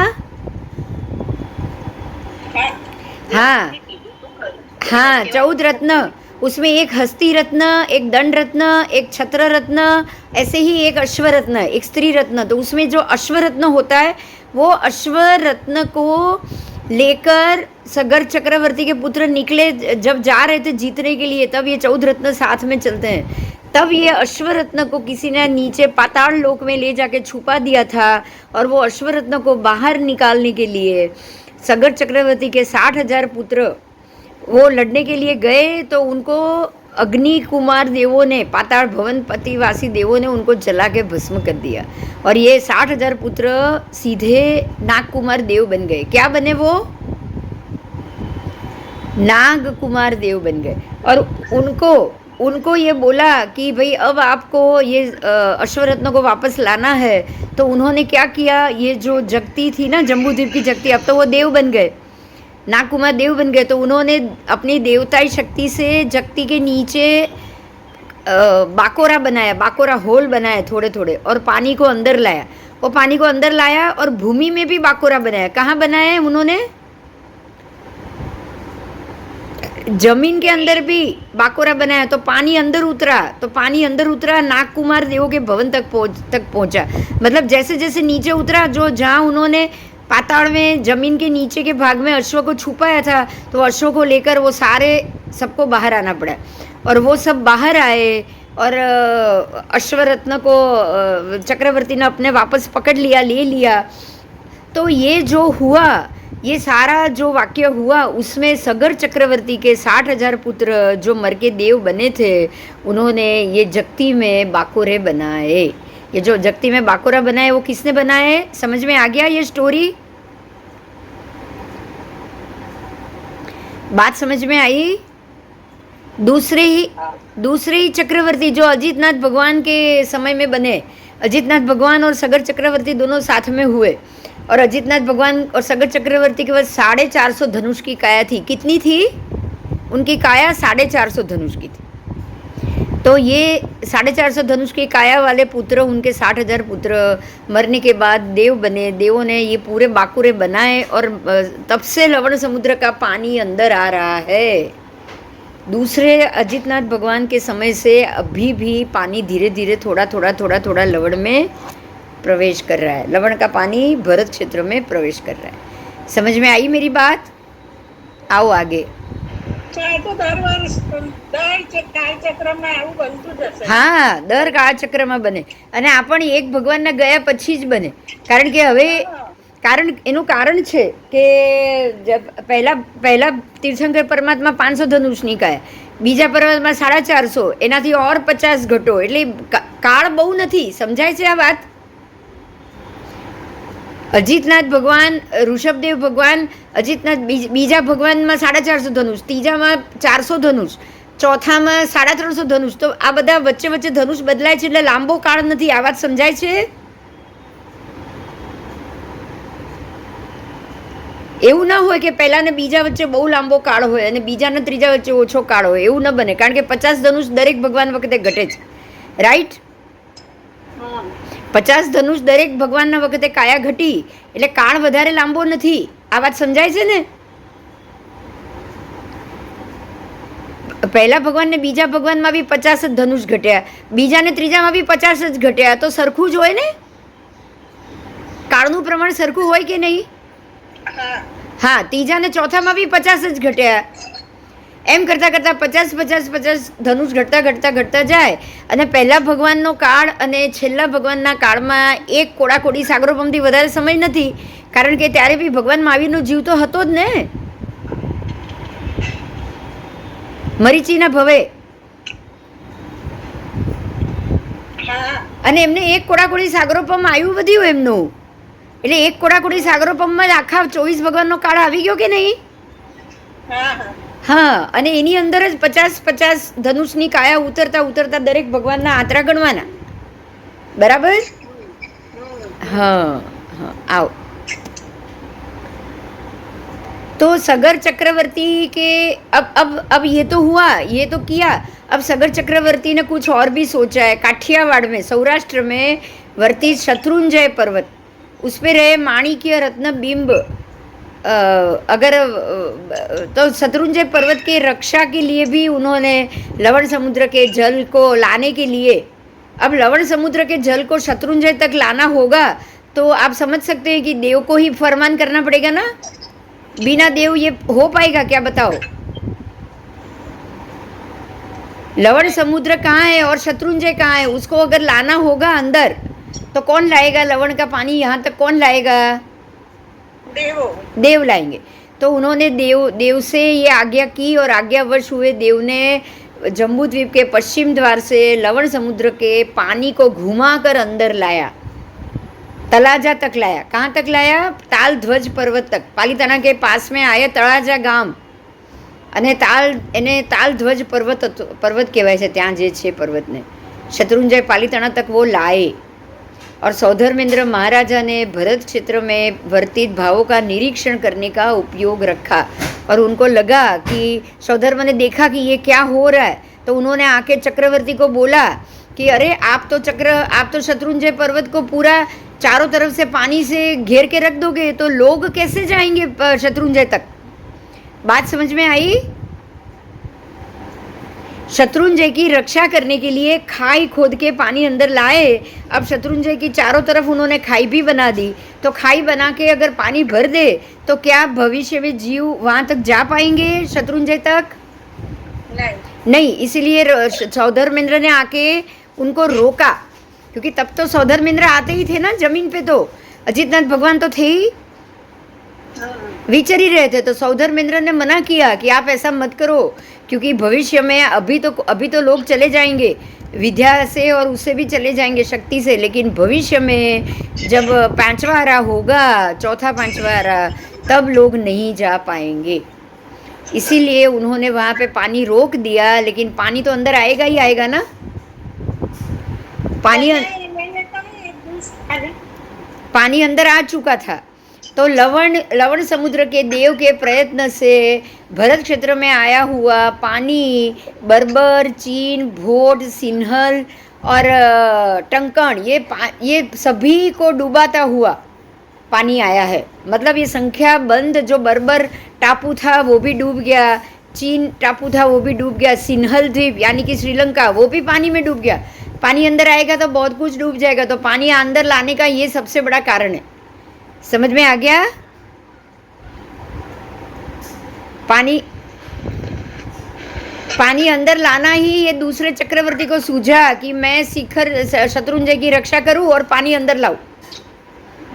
हाँ हाँ, 14 रत्न। उसमें एक हस्ती रत्न, एक दंड रत्न, एक छत्र रत्न, ऐसे ही एक अश्वरत्न, एक स्त्री रत्न। तो उसमें जो अश्वरत्न होता है, वो अश्वरत्न को लेकर सगर चक्रवर्ती के पुत्र निकले, जब जा रहे थे जीतने के लिए, तब ये 14 रत्न साथ में चलते हैं। तब ये अश्वरत्न को किसी ने नीचे पाताल लोक में ले जाके छुपा दिया था, और वो अश्वरत्न को बाहर निकालने के लिए सगर चक्रवर्ती के 60,000 पुत्र वो लड़ने के लिए गए, तो उनको अग्नि कुमार देवों ने, पाताल भवन पतिवासी देवों ने उनको जला के भस्म कर दिया, और ये 60,000 पुत्र सीधे नाग कुमार देव बन गए। क्या बने वो? नाग कुमार देव बन गए। और उनको ये बोला कि भाई अब आपको ये अश्वरत्न को वापस लाना है। तो उन्होंने क्या किया, ये जो जगती थी ना, जम्बूद्वीप की जगती, अब तो वो देव बन गए, नाग कुमार देव बन गए। तो उन्होंने अपनी देवताई शक्ति से जगती के नीचे बाकोरा बनाया, बाकोरा होल बनाए थोड़े थोड़े, और पानी को अंदर लाया। वो पानी को अंदर लाया और भूमि में भी बाकोरा बनाया। कहाँ बनाया है उन्होंने? जमीन के अंदर भी बाकोरा बनाया। तो पानी अंदर उतरा, नाग कुमार देवों के भवन तक पहुंचा। मतलब जैसे जैसे नीचे उतरा, जो जहाँ उन्होंने पाताल में जमीन के नीचे के भाग में अश्व को छुपाया था, तो अश्व को लेकर वो सारे सबको बाहर आना पड़ा, और वो सब बाहर आए, और अश्वरत्न को चक्रवर्ती ने अपने वापस पकड़ लिया, ले लिया। तो ये जो हुआ, ये सारा जो वाक्य हुआ, उसमें सगर चक्रवर्ती के 60,000 पुत्र जो मर के देव बने थे, उन्होंने ये जगती में बाकोरे बनाए। ये जो जगती में बाकोरा बनाए, वो किसने बनाए? समझ में आ गया ये स्टोरी? बात समझ में आई? दूसरे ही चक्रवर्ती जो अजितनाथ भगवान के समय में बने, अजितनाथ भगवान और सगर चक्रवर्ती दोनों साथ में हुए, और अजितनाथ भगवान और सगर चक्रवर्ती के पास 450 धनुष की काया थी। कितनी थी उनकी काया? 450 धनुष की थी। तो ये 450 धनुष की काया वाले पुत्र, उनके 60,000 पुत्र मरने के बाद देव बने। देवों ने ये पूरे बाकुरे बनाए, और तब से लवण समुद्र का पानी अंदर आ रहा है। दूसरे अजितनाथ भगवान के समय से अभी भी पानी धीरे धीरे थोड़ा लवण में प्रवेश कर रहा है। लवण का पानी भरत क्षेत्र में प्रवेश कर रहा है। समझ में आई मेरी बात? आओ आगे। હા, દર કાળચક્રમાં બને, અને આ પણ એક ભગવાનના ગયા પછી જ બને. કારણ કે હવે એનું કારણ છે કે પહેલા તીર્થંકર પરમાત્મા 500 ધનુષની કાયા, બીજા પરમાત્મા 450, એનાથી ઓર 50 ઘટો, એટલે કાળ બહુ નથી. સમજાય છે આ વાત? અજીતનાથ ભગવાન, ઋષભદેવ ભગવાન, અજીતનાથ બીજા ભગવાનમાં 450 ધનુષ, ત્રીજામાં 400 ધનુષ, ચોથામાં 350 ધનુષ. તો આ બધા વચ્ચે વચ્ચે ધનુષ બદલાય છે, એટલે લાંબો કાળ નથી. આ વાત સમજાય છે? એવું ના હોય કે પહેલા ને બીજા વચ્ચે બહુ લાંબો કાળ હોય અને બીજા ને ત્રીજા વચ્ચે ઓછો કાળ હોય, એવું ન બને. કારણ કે 50 ધનુષ દરેક ભગવાન વખતે ઘટે છે, રાઈટ? 50 ધનુષ દરેક ભગવાનના વખતે કાયા ઘટી, એટલે કાળ વધારે લાંબો નથી. આ વાત સમજાય છે ને? પહેલા ભગવાન ને બીજા ભગવાનમાં બી 50 જ ધનુષ ઘટ્યા, બીજા ને ત્રીજામાં બી 50 જ ઘટ્યા. તો સરખું જ હોય ને? કાળનું પ્રમાણ સરખું હોય કે નહીં? હા, ત્રીજા ને ચોથામાં બી 50 જ ઘટ્યા. એમ કરતાં કરતાં 50 ધનુષ ઘટતા જાય. અને પહેલા ભગવાનનો કાળ અને છેલ્લા ભગવાનના કાળમાં એક કોડાકોડી સાગરોપમથી વધારે સમય નથી. કારણ કે ત્યારે બી ભગવાન મહાવીરનો જીવ તો હતો જ ને, મરીચીના ભવે. અને એમને એક કોડાકોડી સાગરોપમ આયુ વધ્યું એમનું. એટલે એક કોડાકોડી સાગરોપમમાં જ આખા 24 ભગવાનનો કાળ આવી ગયો કે નહીં? હા હા હા, અને એની અંદર જ 50 ધનુષની કાયા ઉતરતા ઉતરતા દરેક ભગવાનના આંતરા ગણવાના. બરાબર? हाँ हाँ आओ. तो सगर चक्रवर्ती के अब ये तो हुआ, ये तो किया. अब सगर चक्रवर्ती ने कुछ और भी सोचा है. काठियावाड़ में, सौराष्ट्र में वर्ती शत्रुंजय पर्वत, उस पे रहे माणिक्य रत्न बिंब. अगर तो शत्रुंजय पर्वत की रक्षा के लिए भी उन्होंने लवण समुद्र के जल को लाने के लिए, अब लवण समुद्र के जल को शत्रुंजय तक लाना होगा तो आप समझ सकते हैं कि देव को ही फरमान करना पड़ेगा ना. बिना देव ये हो पाएगा क्या, बताओ? लवण समुद्र कहाँ है और शत्रुंजय कहाँ है, उसको अगर लाना होगा अंदर तो कौन लाएगा लवण का पानी यहाँ तक? कौन लाएगा? देव लाएंगे. तो उन्होंने देव से ये आज्ञा की और आज्ञावश हुए देव ने जम्बू द्वीप के पश्चिम द्वार से लवण समुद्र के पानी को घुमाकर अंदर लाया, तलाजा तक लाया. कहाँ तक लाया? ताल ध्वज पर्वत तक. पालीताना के पास में आया तळाजा ગામ અને એને તાલ ધ્વજ पर्वत કહેવાય છે ત્યાં જે છે पर्वतને. शत्रुंजय पालीताना तक वो लाए और सौधर्मेंद्र महाराजा ने भरत क्षेत्र में वर्तित भावों का निरीक्षण करने का उपयोग रखा. और उनको लगा कि सौधर्म ने देखा कि ये क्या हो रहा है, तो उन्होंने आके चक्रवर्ती को बोला कि अरे आप तो शत्रुंजय पर्वत को पूरा चारों तरफ से पानी से घेर के रख दोगे तो लोग कैसे जाएंगे शत्रुंजय तक. बात समझ में आई? शत्रुंजय की रक्षा करने के लिए खाई खोद के पानी अंदर लाए. अब शत्रुंजय की चारों तरफ उन्होंने खाई भी बना दी. तो खाई बना के अगर पानी भर दे तो क्या भविष्य में जीव वहाँ तक जा पाएंगे शत्रुंजय तक? नहीं. इसीलिए सौधर्मेंद्र ने आके उनको रोका, क्योंकि तब तो सौधर्मेंद्र आते ही थे ना जमीन पे. तो अजितनाथ भगवान तो थे ही, विचर ही रहे थे. तो सौधर्मेंद्र ने मना किया कि आप ऐसा मत करो, क्योंकि भविष्य में अभी तो लोग चले जाएंगे विद्या से और उससे भी चले जाएंगे शक्ति से, लेकिन भविष्य में जब 5वां आरा होगा, चौथा 5वां आरा, तब लोग नहीं जा पाएंगे. इसीलिए उन्होंने वहाँ पे पानी रोक दिया. लेकिन पानी तो अंदर आएगा ही आएगा ना. पानी अंदर आ चुका था. तो लवण समुद्र के देव के प्रयत्न से भरत क्षेत्र में आया हुआ पानी बर्बर, चीन, भोट, सिन्हल और टंकण, ये सभी को डुबाता हुआ पानी आया है. मतलब ये संख्या बंद जो बर्बर टापू था वो भी डूब गया, चीन टापू था वो भी डूब गया, सिन्हल द्वीप यानी कि श्रीलंका वो भी पानी में डूब गया. पानी अंदर आएगा तो बहुत कुछ डूब जाएगा. तो पानी अंदर लाने का ये सबसे बड़ा कारण है. समझ में आ गया? पानी अंदर लाना ही ये दूसरे चक्रवर्ती को सूझा कि मैं शिखर शत्रुंजय की रक्षा करूं और पानी अंदर लाऊं.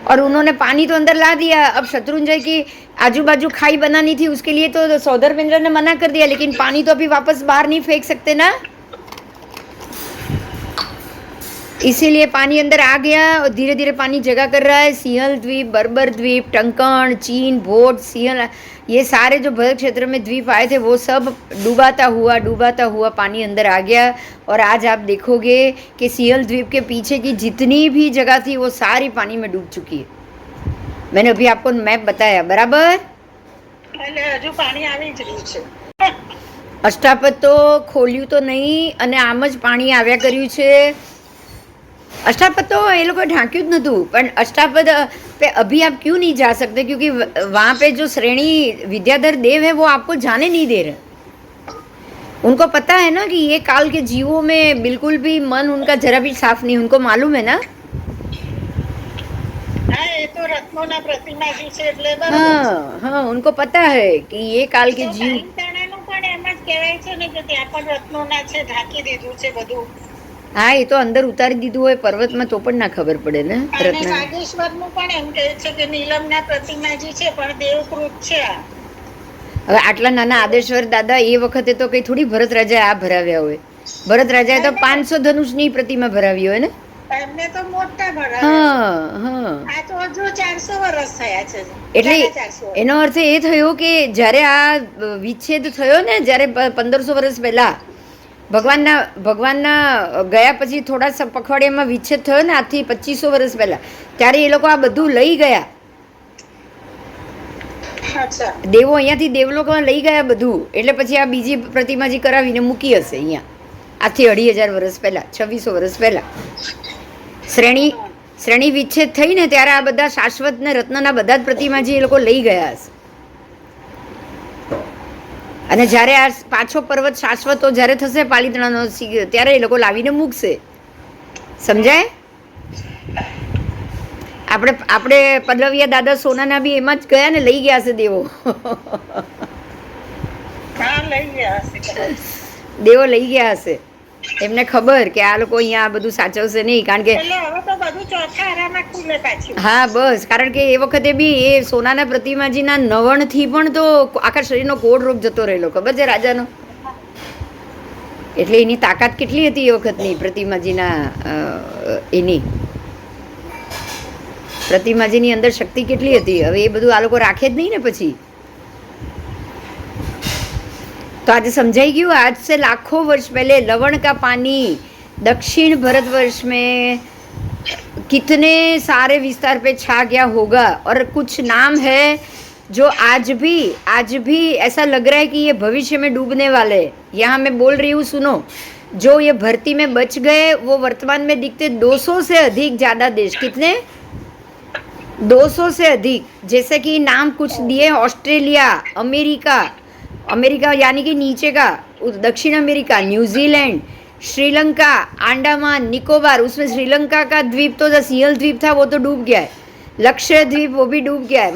और उन्होंने पानी तो अंदर ला दिया. अब शत्रुंजय की आजू बाजू खाई बनानी थी, उसके लिए तो सौधर्मेंद्र ने मना कर दिया, लेकिन पानी तो अभी वापस बाहर नहीं फेंक सकते ना. इसीलिए पानी अंदर आ गया और धीरे धीरे पानी जगह कर रहा है. सिंहल द्वीप, बर्बर द्वीप, टंकण, चीन, भोट, सिंहल, ये सारे जो भरत क्षेत्र में द्वीप आए थे वो सब डूबाता हुआ पानी अंदर आ गया. और आज आप देखोगे कि सिंहल द्वीप के पीछे की जितनी भी जगह थी वो सारी पानी में डूब चुकी है. मैंने अभी आपको मैप बताया, बराबर? અષ્ટાપદ તો ખોલ્યું તો નહીં અને આમ જ પાણી આવ્યા કર્યું છે. अष्टापद तो ये लोग ढांक्યું જ नहोતું, પણ अष्टापद पे अभी आप क्यों नहीं जा सकते? क्योंकि वहाँ पे जो श्रेणी विद्याधर देव है वो आपको जाने नहीं दे रहे. उनको पता है ना कि ये काल के जीवों में बिल्कुल भी मन उनका जरा भी साफ नहीं. उनको मालूम है ना. हाँ, उनको पता है कि ये काल के जीव. હા, એ તો અંદર ઉતારી દીધું હોય પર્વતમાં તો પણ ના ખબર પડે ને. હવે આટલા નાના આદેશ્વર દાદા એ વખતે તો કઈ થોડી ભરત રાજાએ આ ભરાવ્યા હોય. ભરત રાજાએ તો 500 ધનુષની પ્રતિમા ભરાવી હોય ને. એમને તો મોટા ભરાવે છે. હા હા આ તો હજુ 400 વર્ષ થયા છે. એટલે 400 વર્ષ. એનો અર્થ એ થયો કે જ્યારે આ વિચ્છેદ થયો ને, જ્યારે 1500 વર્ષ પહેલા ભગવાનના ગયા પછી થોડા પખવાડિયામાં વિચ્છેદ થયો ને, આજથી 2500 વર્ષ પહેલા, ત્યારે એ લોકો આ બધું લઈ ગયા. અચ્છા. દેવો અહીંયાથી દેવલોકમાં લઈ ગયા બધું. એટલે પછી આ બીજી પ્રતિમાજી કરાવીને મૂકી હશે અહીંયા, આજથી 2500 વર્ષ પહેલા, 2600 વર્ષ પહેલા. શ્રેણી વિચ્છેદ થઈ ને ત્યારે આ બધા શાશ્વત ને રત્નના બધા જ પ્રતિમાજી એ લોકો લઈ ગયા હશે. અને જ્યારે આ પાછો પર્વત શાશ્વતો જ્યારે થશે પાલિતાણાનો, ત્યારે એ લોકો લાવીને મૂકશે. સમજાય? આપણે પલ્લવિયા દાદા સોનાના બી એમાં જ ગયા ને, લઈ ગયા હશે દેવો. હા, લઈ ગયા હશે. દેવો લઈ ગયા હશે. એમને ખબર કે આ લોકો અહીંયા આ બધું સાચવશે નહીં, કારણ કે એટલે હવે તો બધું ચોથા આરામાં ખુલે પાછું. હા બસ, કારણ કે એ વખતે બી એ સોનાના પ્રતિમાજીના નવણથી પણ તો આખા શરીરનો કોડ રોગ જતો રહેલો, ખબર છે રાજાનો? એટલે એની તાકાત કેટલી હતી એ વખતની પ્રતિમાજીના, એની પ્રતિમાજીની અંદર શક્તિ કેટલી હતી. હવે એ બધું આ લોકો રાખે જ નહીં ને પછી. तो आज समझाई गયું. आज से लाखों वर्ष पहले लवण का पानी दक्षिण भारतवर्ष में कितने सारे विस्तार पे छा गया होगा, और कुछ नाम है जो आज भी ऐसा लग रहा है कि ये भविष्य में डूबने वाले. यहाँ मैं बोल रही हूँ, सुनो. जो ये भर्ती में बच गए वो वर्तमान में दिखते 200 से अधिक ज़्यादा देश. कितने? 200 से अधिक. जैसे कि नाम कुछ दिए, ऑस्ट्रेलिया, अमेरिका यानी कि नीचे का, दक्षिण अमेरिका, न्यूजीलैंड, श्रीलंका, अंडमान निकोबार. उसमें श्रीलंका का द्वीप तो सिंहल द्वीप था, वो तो डूब गया है. लक्षद्वीप वो भी डूब गया है.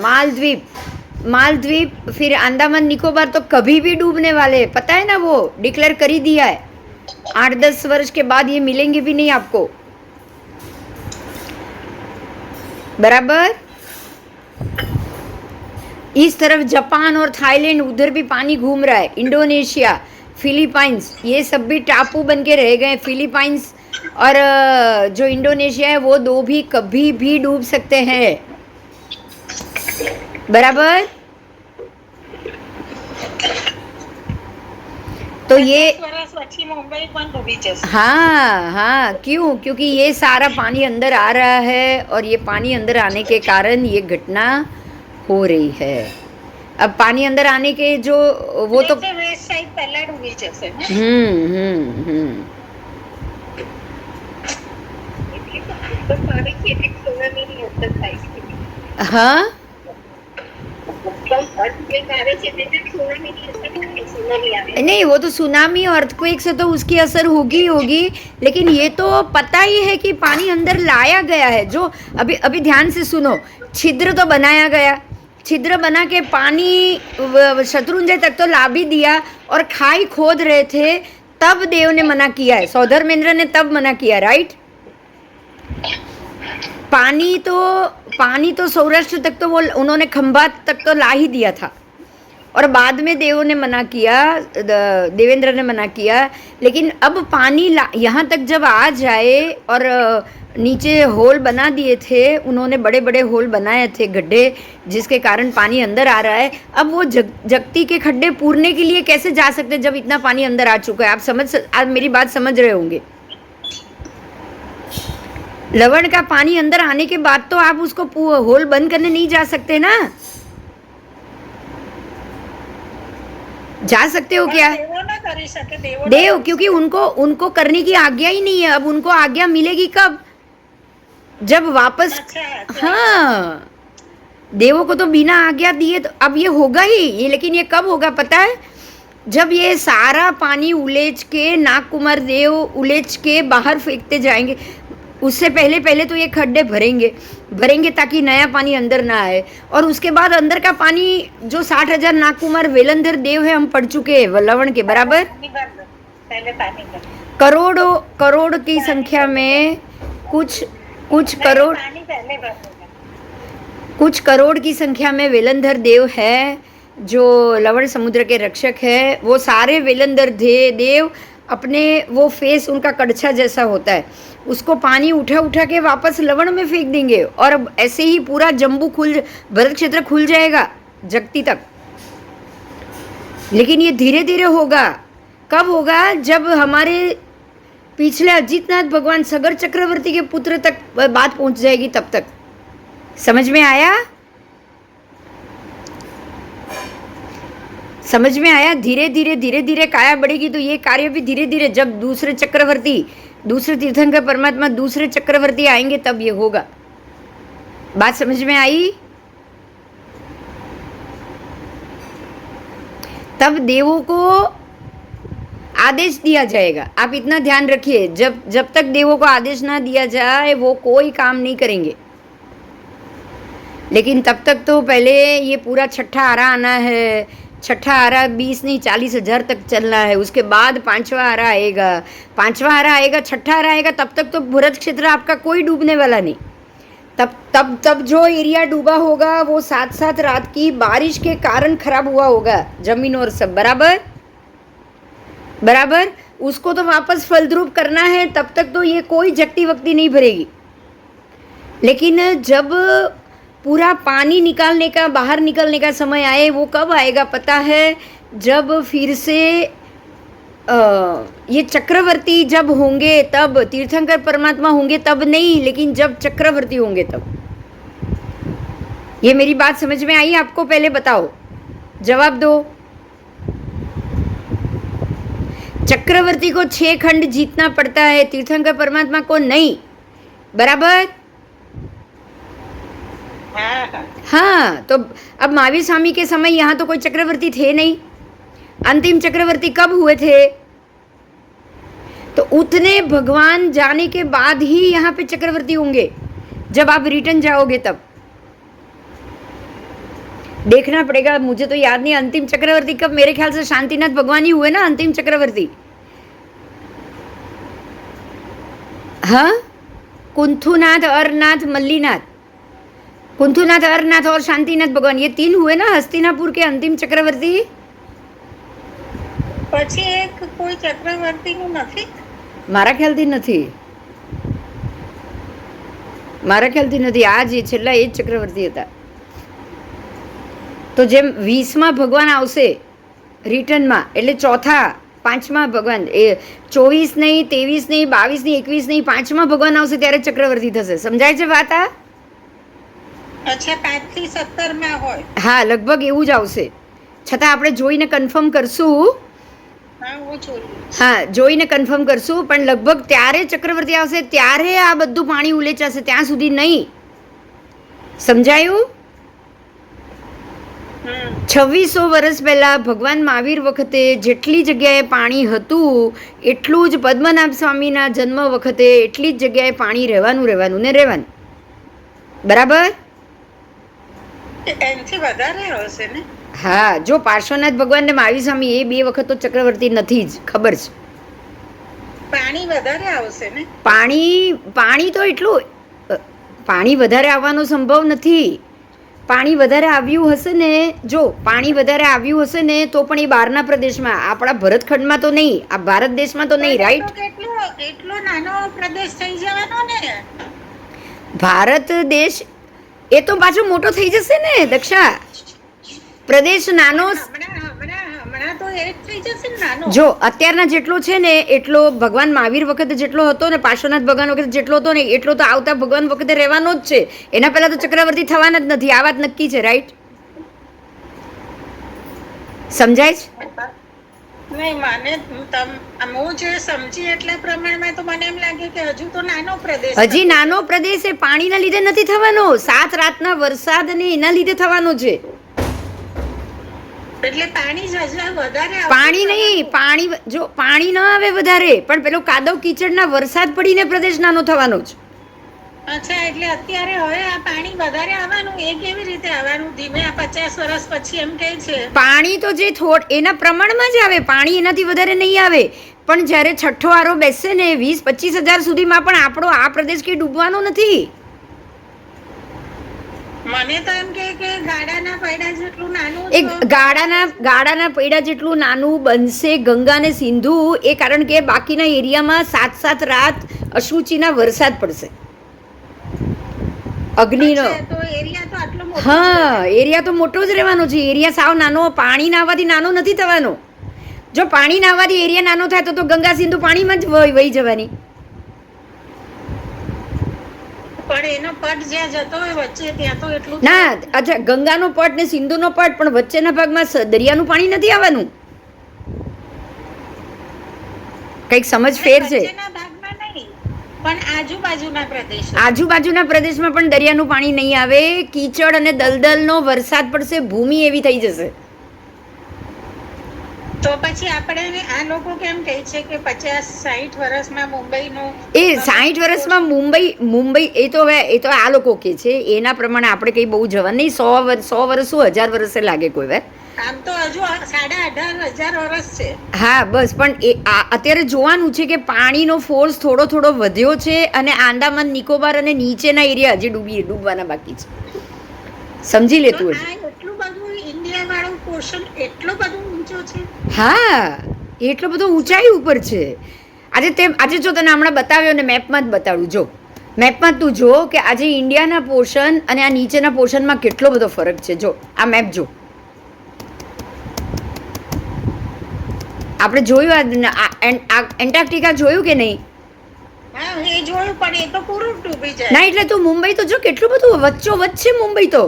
मालद्वीप, फिर अंडमान निकोबार तो कभी भी डूबने वाले हैं, पता है ना? वो डिक्लेयर कर ही दिया है. 8-10 वर्ष के बाद ये मिलेंगे भी नहीं आपको. बराबर. इस तरफ जापान और थाईलैंड, उधर भी पानी घूम रहा है. इंडोनेशिया, फिलीपाइंस, ये सब भी टापू बन के रह गए. फिलीपाइंस और जो इंडोनेशिया है वो दो भी कभी भी डूब सकते हैं. बराबर. तो ये हाँ, क्यों? क्योंकि ये सारा पानी अंदर आ रहा है, और ये पानी अंदर आने के कारण ये घटना हो रही है. अब पानी अंदर आने के जो वो तो वेस्ट साइड पहला डूबी जैसे. हाँ, नहीं, वो तो सुनामी और अर्थक्वेक से तो उसकी असर होगी ही होगी, लेकिन ये तो पता ही है कि पानी अंदर लाया गया है. जो अभी ध्यान से सुनो. छिद्र तो बनाया गया, छिद्र बना के पानी शत्रुंजय तक तो ला भी दिया, और खाई खोद रहे थे, तब देव ने मना किया है. सौधर्मेंद्र ने तब मना किया, राइट? पानी तो सौराष्ट्र तक तो वो उन्होंने खंभात तक तो ला ही दिया था, और बाद में देवों ने मना किया, देवेंद्र ने मना किया. लेकिन अब पानी यहाँ तक जब आ जाए, और नीचे होल बना दिए थे उन्होंने, बड़े बड़े होल बनाए थे, गड्ढे, जिसके कारण पानी अंदर आ रहा है. अब वो जगती के खड्डे पूरने के लिए कैसे जा सकते जब इतना पानी अंदर आ चुका है? आप मेरी बात समझ रहे होंगे. लवण का पानी अंदर आने के बाद तो आप उसको होल बंद करने नहीं जा सकते ना. जा सकते हो क्या? देव, क्योंकि उनको करने की आज्ञा ही नहीं है. अब उनको आज्ञा मिलेगी कब? जब वापस. हाँ, देवों को तो बिना आज्ञा दिए तो अब ये होगा ही. लेकिन ये कब होगा पता है? जब ये सारा पानी उलेच के, नागकुमार देव उलेच के बाहर फेंकते जाएंगे, उससे पहले तो ये खड्डे भरेंगे ताकि नया पानी अंदर ना आए. और उसके बाद अंदर का पानी जो 60,000 नागकुमार वेलंधर देव है, हम पढ़ चुके हैं लवण के. बराबर. करोड़ की संख्या में कुछ करोड़ की संख्या में वेलंधर देव है, जो लवण समुद्र के रक्षक है. वो सारे वेलंधर देव अपने वो फेस उनका कड़छा जैसा होता है, उसको पानी उठा उठा के वापस लवण में फेंक देंगे और अब ऐसे ही पूरा जम्बू भरत क्षेत्र खुल जाएगा जगती तक। लेकिन ये धीरे धीरे होगा। कब होगा? जब हमारे पिछले अजितनाथ भगवान सगर चक्रवर्ती के पुत्र तक बात पहुंच जाएगी, तब तक। समझ में आया? समझ में आया? धीरे धीरे धीरे धीरे काया बढ़ेगी तो ये कार्य भी धीरे धीरे, जब दूसरे चक्रवर्ती, दूसरे तीर्थंकर परमात्मा, दूसरे चक्रवर्ती आएंगे तब ये होगा। बात समझ में आई? तब देवों को आदेश दिया जाएगा। आप इतना ध्यान रखिए, जब तक देवों को आदेश ना दिया जाए वो कोई काम नहीं करेंगे। लेकिन तब तक तो पहले ये पूरा छठा आरा आना है। छठा आरा 20 नहीं 40 हजार तक चलना है। उसके बाद 5वां आरा आएगा। 5वां आरा आएगा, छठा आरा आएगा, तब तक तो भरत क्षेत्र आपका कोई डूबने वाला नहीं। तब जो एरिया डूबा होगा वो 7 रात की बारिश के कारण खराब हुआ होगा, जमीन और सब। बराबर बराबर। उसको तो वापस फलद्रूप करना है, तब तक तो ये कोई जगती वक्ती नहीं भरेगी। लेकिन जब पूरा पानी निकालने का, बाहर निकलने का समय आए, वो कब आएगा पता है? जब फिर से ये चक्रवर्ती जब होंगे, तब तीर्थंकर परमात्मा होंगे तब नहीं, लेकिन जब चक्रवर्ती होंगे तब। ये मेरी बात समझ में आई आपको? पहले बताओ, जवाब दो। चक्रवर्ती को 6 खंड जीतना पड़ता है, तीर्थंकर परमात्मा को नहीं। बराबर? हाँ। तो अब महावीर स्वामी के समय यहाँ तो कोई चक्रवर्ती थे नहीं। अंतिम चक्रवर्ती कब हुए थे? तो उतने भगवान जाने के बाद ही यहाँ पे चक्रवर्ती होंगे, जब आप रिटर्न जाओगे तब। देखना पड़ेगा, मुझे तो याद नहीं अंतिम चक्रवर्ती कब। मेरे ख्याल से शांतिनाथ भगवान ही हुए ना अंतिम चक्रवर्ती। हाँ, कुंथुनाथ, अरनाथ, मल्लीनाथ। कुंथुनाथ, अरनाथ और शांतिनाथ भगवान, ये 3 हुए ना हस्तिनापुर के अंतिम चक्रवर्ती। પછી એક કોઈ ચક્રવર્તીનું નથી? મારા ખ્યાલથી નથી, મારા ખ્યાલથી નથી. આ જે છેલ્લા એ જ ચક્રવર્તી હતા. તો જેમ 20મા ભગવાન આવશે રિટર્નમાં, એટલે ચોથા 5મા ભગવાન, એ 24 નહીં, 23 નહીં, 22 નહીં, 21 નહીં, 5મા ભગવાન આવશે ત્યારે ચક્રવર્તી થશે. સમજાય છે વાત? આ અચ્છા, 5 થી 17 માં હોય. હા, લગભગ એવું જ આવશે. છતાં આપણે જોઈને કન્ફર્મ કરશું. હા, હું જોયું. હા, જોઈને કન્ફર્મ કરશું. પણ લગભગ ત્યારે ચક્રવર્તી આવશે, ત્યારે આ બધું પાણી ઉલેચાશે, ત્યાં સુધી નહીં. સમજાયું? 2600 વર્ષ પહેલા ભગવાન મહાવીર વખતે જેટલી જગ્યાએ પાણી હતું, એટલું જ પદ્મનાભ સ્વામીના જન્મ વખતે એટલી જ જગ્યાએ પાણી રહેવાનું ને રહેવાનું. બરાબર? એનથી વધારે હશે ને? હા, જો પાર્શ્વનાથ ભગવાન ને મહાવીર સ્વામી એ 2 વખત તો ચક્રવર્તી નથી જ, ખબર છે. પાણી વધારે આવશે ને? પાણી તો એટલું, પાણી વધારે આવવાનો સંભવ નથી. પાણી વધારે આવ્યું હશે ને, જો પાણી વધારે આવ્યું હશે ને તો પણ એ બહારના પ્રદેશમાં, આપણા ભરતખંડમાં તો નહીં, આ ભારત દેશમાં તો નહીં. રાઈટ? એટલો નાનો પ્રદેશ થઈ જવાનો ને. ભારત દેશ એ તો પાછો મોટો થઈ જશે ને દક્ષા. પ્રદેશ નાનો, હમણાં તો એ થઈ જશે ને નાનો. જો અત્યારના જેટલો છે ને એટલો ભગવાન મહાવીર વખતે જેટલો હતો ને, પાર્શ્વનાથ ભગવાન વખતે જેટલો હતો ને એટલો તો આવતા ભગવાન વખતે રહેવાનો જ છે. એના પહેલા તો ચક્રવર્તી થવાના જ નથી. આ વાત નક્કી છે. રાઈટ? સમજાય છે? નહીં, હું જે સમજી એટલા પ્રમાણમાં તો મને એમ લાગે કે હજુ તો નાનો પ્રદેશ. હજી નાનો પ્રદેશ એ પાણીના લીધે નથી થવાનો. 7 રાતના વરસાદ ને એના લીધે થવાનો છે. એટલે પાણી વધારે પાણી નહીં, પાણી ન આવે વધારે, પણ પેલો કાદવ કીચડના વરસાદ પડીને પ્રદેશ નાનો થવાનો છે. અચ્છા, એટલે અત્યારે હવે આ પાણી વધારે આવવાનું, એ કેવી રીતે આવવાનું? ધીમે, આ 50 વર્ષ પછી એમ કહે છે. પાણી તો જે એના પ્રમાણમાં જ આવે, પાણી એનાથી વધારે નહીં આવે. પણ જ્યારે છઠ્ઠો આરો બેસશે ને 20-25 હજાર સુધીમાં પણ આપણો આ પ્રદેશ કે ડૂબવાનો નથી. મને તો એમ કે ગાડાના પૈડા જેટલું નાનું એ ગાડાના પૈડા જેટલું નાનું બનશે ગંગા ને સિંધુ, એ કારણ કે બાકીના એરિયામાં 7 રાત અશુચિના વરસાદ પડશે અગ્નિનો. અચ્છા, તો એરિયા તો આટલો મોટો હા, એરિયા તો મોટો જ રહેવાનો છે. એરિયા સાવ નાનો, પાણી ના આવવાથી નાનો નથી થવાનો. જો પાણી ના આવવાથી એરિયા નાનો થાય તો ગંગા સિંધુ પાણીમાં જ વહી જવાની. પણ એનો પટ જ્યાં જતો હોય વચ્ચે ત્યાં તો એટલું ના, અચ્છા, ગંગાનો પટ ને સિંધુનો પટ, પણ વચ્ચેના ભાગમાં દરિયાનું પાણી નથી આવવાનું. કઈક સમજ ફેર છે. વચ્ચેના ભાગમાં નહીં, પણ આજુબાજુના પ્રદેશો. આજુબાજુના પ્રદેશમાં પણ દરિયાનું પાણી નહીં આવે. કીચડ અને દલદલનો વરસાદ પડશે, ભૂમિ એવી થઈ જશે. તો પછી આપણે આ લોકો કેમ કહે છે કે 50-60 વર્ષમાં મુંબઈનું એ 60 વર્ષમાં મુંબઈ એ તો આ લોકો કે છે, એના પ્રમાણે આપણે કંઈ બહુ જવાનું નહીં. 100 વર્ષ શું 1000 વર્ષે લાગે કોઈ વાર. આમ તો હજુ 18,500 વર્ષ છે. હા, બસ, પણ અત્યારે જોવાનું છે કે પાણીનો ફોર્સ થોડો વધ્યો છે અને આંદામાન નિકોબાર અને નીચેના એરિયા હજી ડૂબવાના બાકી છે. સમજી તો લેતું આ એટલું બધું ઇન્ડિયા વાળું પોર્શન એટલું બધું ઊંચો છે. હા, એટલો બધો ઊંચાઈ ઉપર છે. આજે જો તને હમણાં બતાવ્યો ને મેપમાં જ બતાડું. જો મેપમાં તું જો કે આજે ઇન્ડિયાના પોર્શન અને આ નીચેના પોર્શનમાં કેટલો બધો ફરક છે. જો આ મેપ જો, આપણે જોયું એન્ટાર્કટિકા જોયું કે નહીં? હા, એ જોયું, પણ એ તો પૂરું ડૂબી જાય. ના, એટલે તું મુંબઈ તો જો કેટલું બધું વચ્ચોવચ્ચ છે મુંબઈ તો.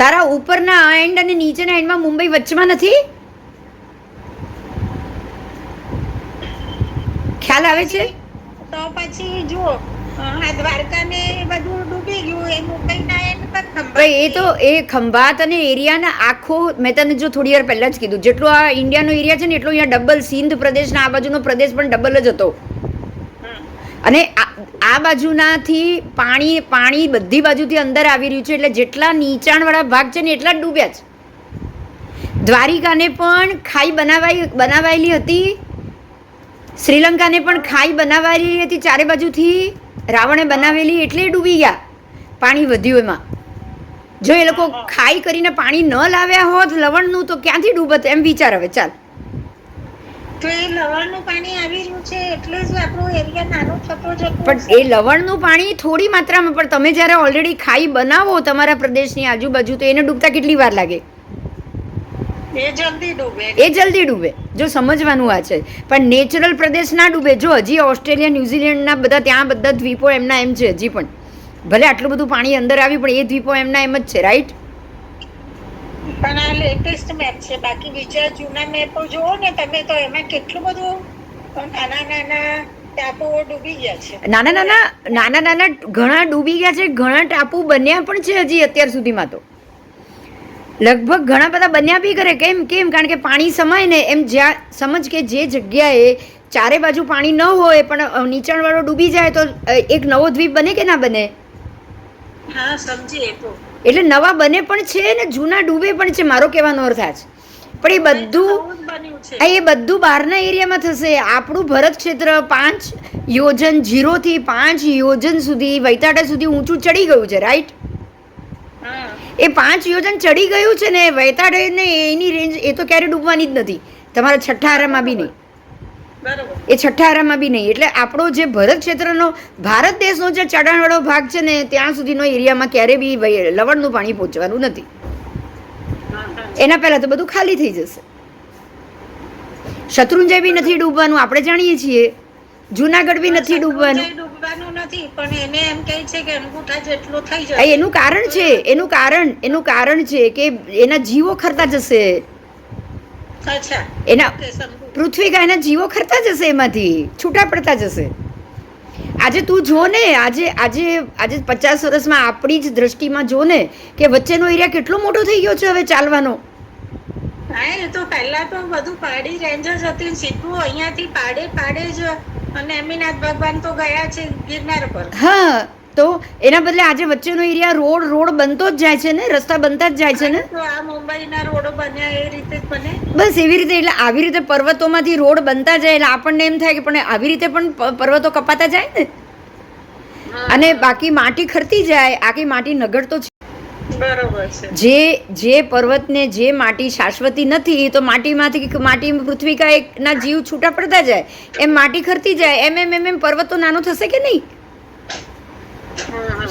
તારા ઉપરના એન્ડ અને નીચેના એન્ડમાં મુંબઈ વચ્ચમાં નથી. ખ્યાલ આવે છે? તો પછી જુઓ, આ દ્વારકા ને બધું ડૂબી ગયું, એ મુંબઈના એન્ડ પર ખંભાત. ભાઈ, એ તો એ ખંભાત અને એરિયાના આખો, મેં તને જો થોડી વાર પહેલા જ કીધું, જેટલો આ ઇન્ડિયાનો એરિયા છે ને એટલો અહીંયા ડબલ સિંધ પ્રદેશના આ બાજુનો પ્રદેશ પણ ડબલ જ હતો. અને આ બાજુનાથી પાણી બધી બાજુથી અંદર આવી રહ્યું છે, એટલે જેટલા નીચાણવાળા ભાગ છે ને એટલા જ ડૂબ્યા છે. દ્વારિકાને પણ ખાઈ બનાવાયેલી હતી, શ્રીલંકાને પણ ખાઈ બનાવાયેલી હતી ચારે બાજુથી, રાવણે બનાવેલી, એટલે ડૂબી ગયા. પાણી વધ્યું એમાં. જો એ લોકો ખાઈ કરીને પાણી ન લાવ્યા હોત લવણનું તો ક્યાંથી ડૂબત, એમ વિચાર હવે. ચાલ, તો એ લવણનું પાણી આવી રહ્યું છે એટલે જ આપણો એરિયા નાનો થતો જતો. પણ એ લવણનું પાણી થોડી માત્રામાં, પણ તમે જ્યારે ઓલરેડી ખાઈ બનાવો તમારા પ્રદેશની આજુબાજુ તો એને ડૂબતા કેટલી વાર લાગે? એ જલ્દી ડૂબે. એ જલ્દી ડૂબે. જો સમજવાનું આ છે. પણ નેચરલ પ્રદેશ ના ડૂબે. જો હજી ઓસ્ટ્રેલિયા ન્યુઝીલેન્ડના ત્યાં બધા દ્વીપો એમના એમ છે હજી પણ. ભલે આટલું બધું પાણી અંદર આવ્યું પણ એ દ્વીપો એમના એમ જ છે, રાઈટ? પણ આ લેટેસ્ટ મેપ છે, બાકી બીજા જૂના મેપો જુઓ ને તમે તો એમાં કેટલું બધું નાના ટાપુઓ ડૂબી ગયા છે. નાના ઘણા ડૂબી ગયા છે. ઘણા ટાપુ બન્યા પણ છે હજી અત્યાર સુધીમાં. તો લગભગ ઘણા બધા બન્યા બી કરે. કેમ? કારણ કે પાણી સમાય ને એમ. જ્યાં સમજ કે જે જગ્યાએ ચારે બાજુ પાણી ન હોય પણ નીચાણવાળો ડૂબી જાય તો એક નવો દ્વીપ બને કે ના બને? હા, સમજીએ તો. એટલે નવા બને પણ છે ને જૂના ડૂબે પણ છે. મારો કહેવાનો અર્થ આ છે. પણ એ બધું બહારના એરિયામાં થશે. આપણું ભરત ક્ષેત્ર 5 યોજન 0 થી 5 યોજન સુધી વૈતાડા સુધી ઊંચું ચડી ગયું છે, રાઈટ? એ 5 યોજન ચડી ગયું છે ને વૈતાડે ને એની રેન્જ એ તો ક્યારે ડૂબવાની જ નથી. તમારા છઠ્ઠા આરામાં બી નહીં. એ છઠ્ઠા આરામાં બી નહીં. એટલે આપણો જે ભરત ક્ષેત્રનો ભારત દેશનો જે ચઢાણવાળો ભાગ છે ને ત્યાં સુધીનો એરિયામાં ક્યારે બી લવણનું પાણી પહોંચવાનું નથી. એના પહેલા તો બધું ખાલી થઈ જશે. શત્રુંજય બી નથી ડૂબવાનું, આપણે જાણીએ છીએ. જુનાગઢ બી નથી ડૂબવાનું. નથી, પણ એને એમ કહે છે કે અંગૂઠા જેટલો થઈ જાય. એનું કારણ છે કે એના જીવો ખરતા જશે. અચ્છા, એના પૃથ્વીકા એના જીવો ખરતા જશે, એમાંથી છૂટા પડતા જશે. આજે તું જો ને, આજે 50 વર્ષમાં આપણી જ દ્રષ્ટિમાં જો ને કે વચ્ચેનો એરિયા કેટલો મોટો થઈ ગયો છે હવે ચાલવાનો. હા, એ તો પહેલા તો બધું પાડી રેન્જ જ હતી. સીધું અહીંયાથી પાડે જ અને અમીનાથ ભગવાન તો ગયા છે ગિરનાર પર. હા, તો એના બદલે આજે વચ્ચેનો એરિયા રોડ બનતો જ જાય છે ને, રસ્તા બનતા જ જાય છે ને. તો આ મુંબઈના રોડો બન્યા એ રીતે જ બને. બસ એવી રીતે. એટલે આવી રીતે પર્વતોમાંથી રોડ બનતા જાય એટલે આપણને એમ થાય કે પણ આવી રીતે પણ પર્વતો કપાતા જાય ને. અને બાકી માટી ખરતી જાય. આખી માટી નગર તો છે. બરોબર છે. જે પર્વતને જે માટી શાશ્વતી નથી, તો માટી પૃથ્વી કા એકના જીવ છૂટા પડતા જાય, એમ માટી ખરતી જાય, એમ પર્વત તો નાનો થશે કે નહીં?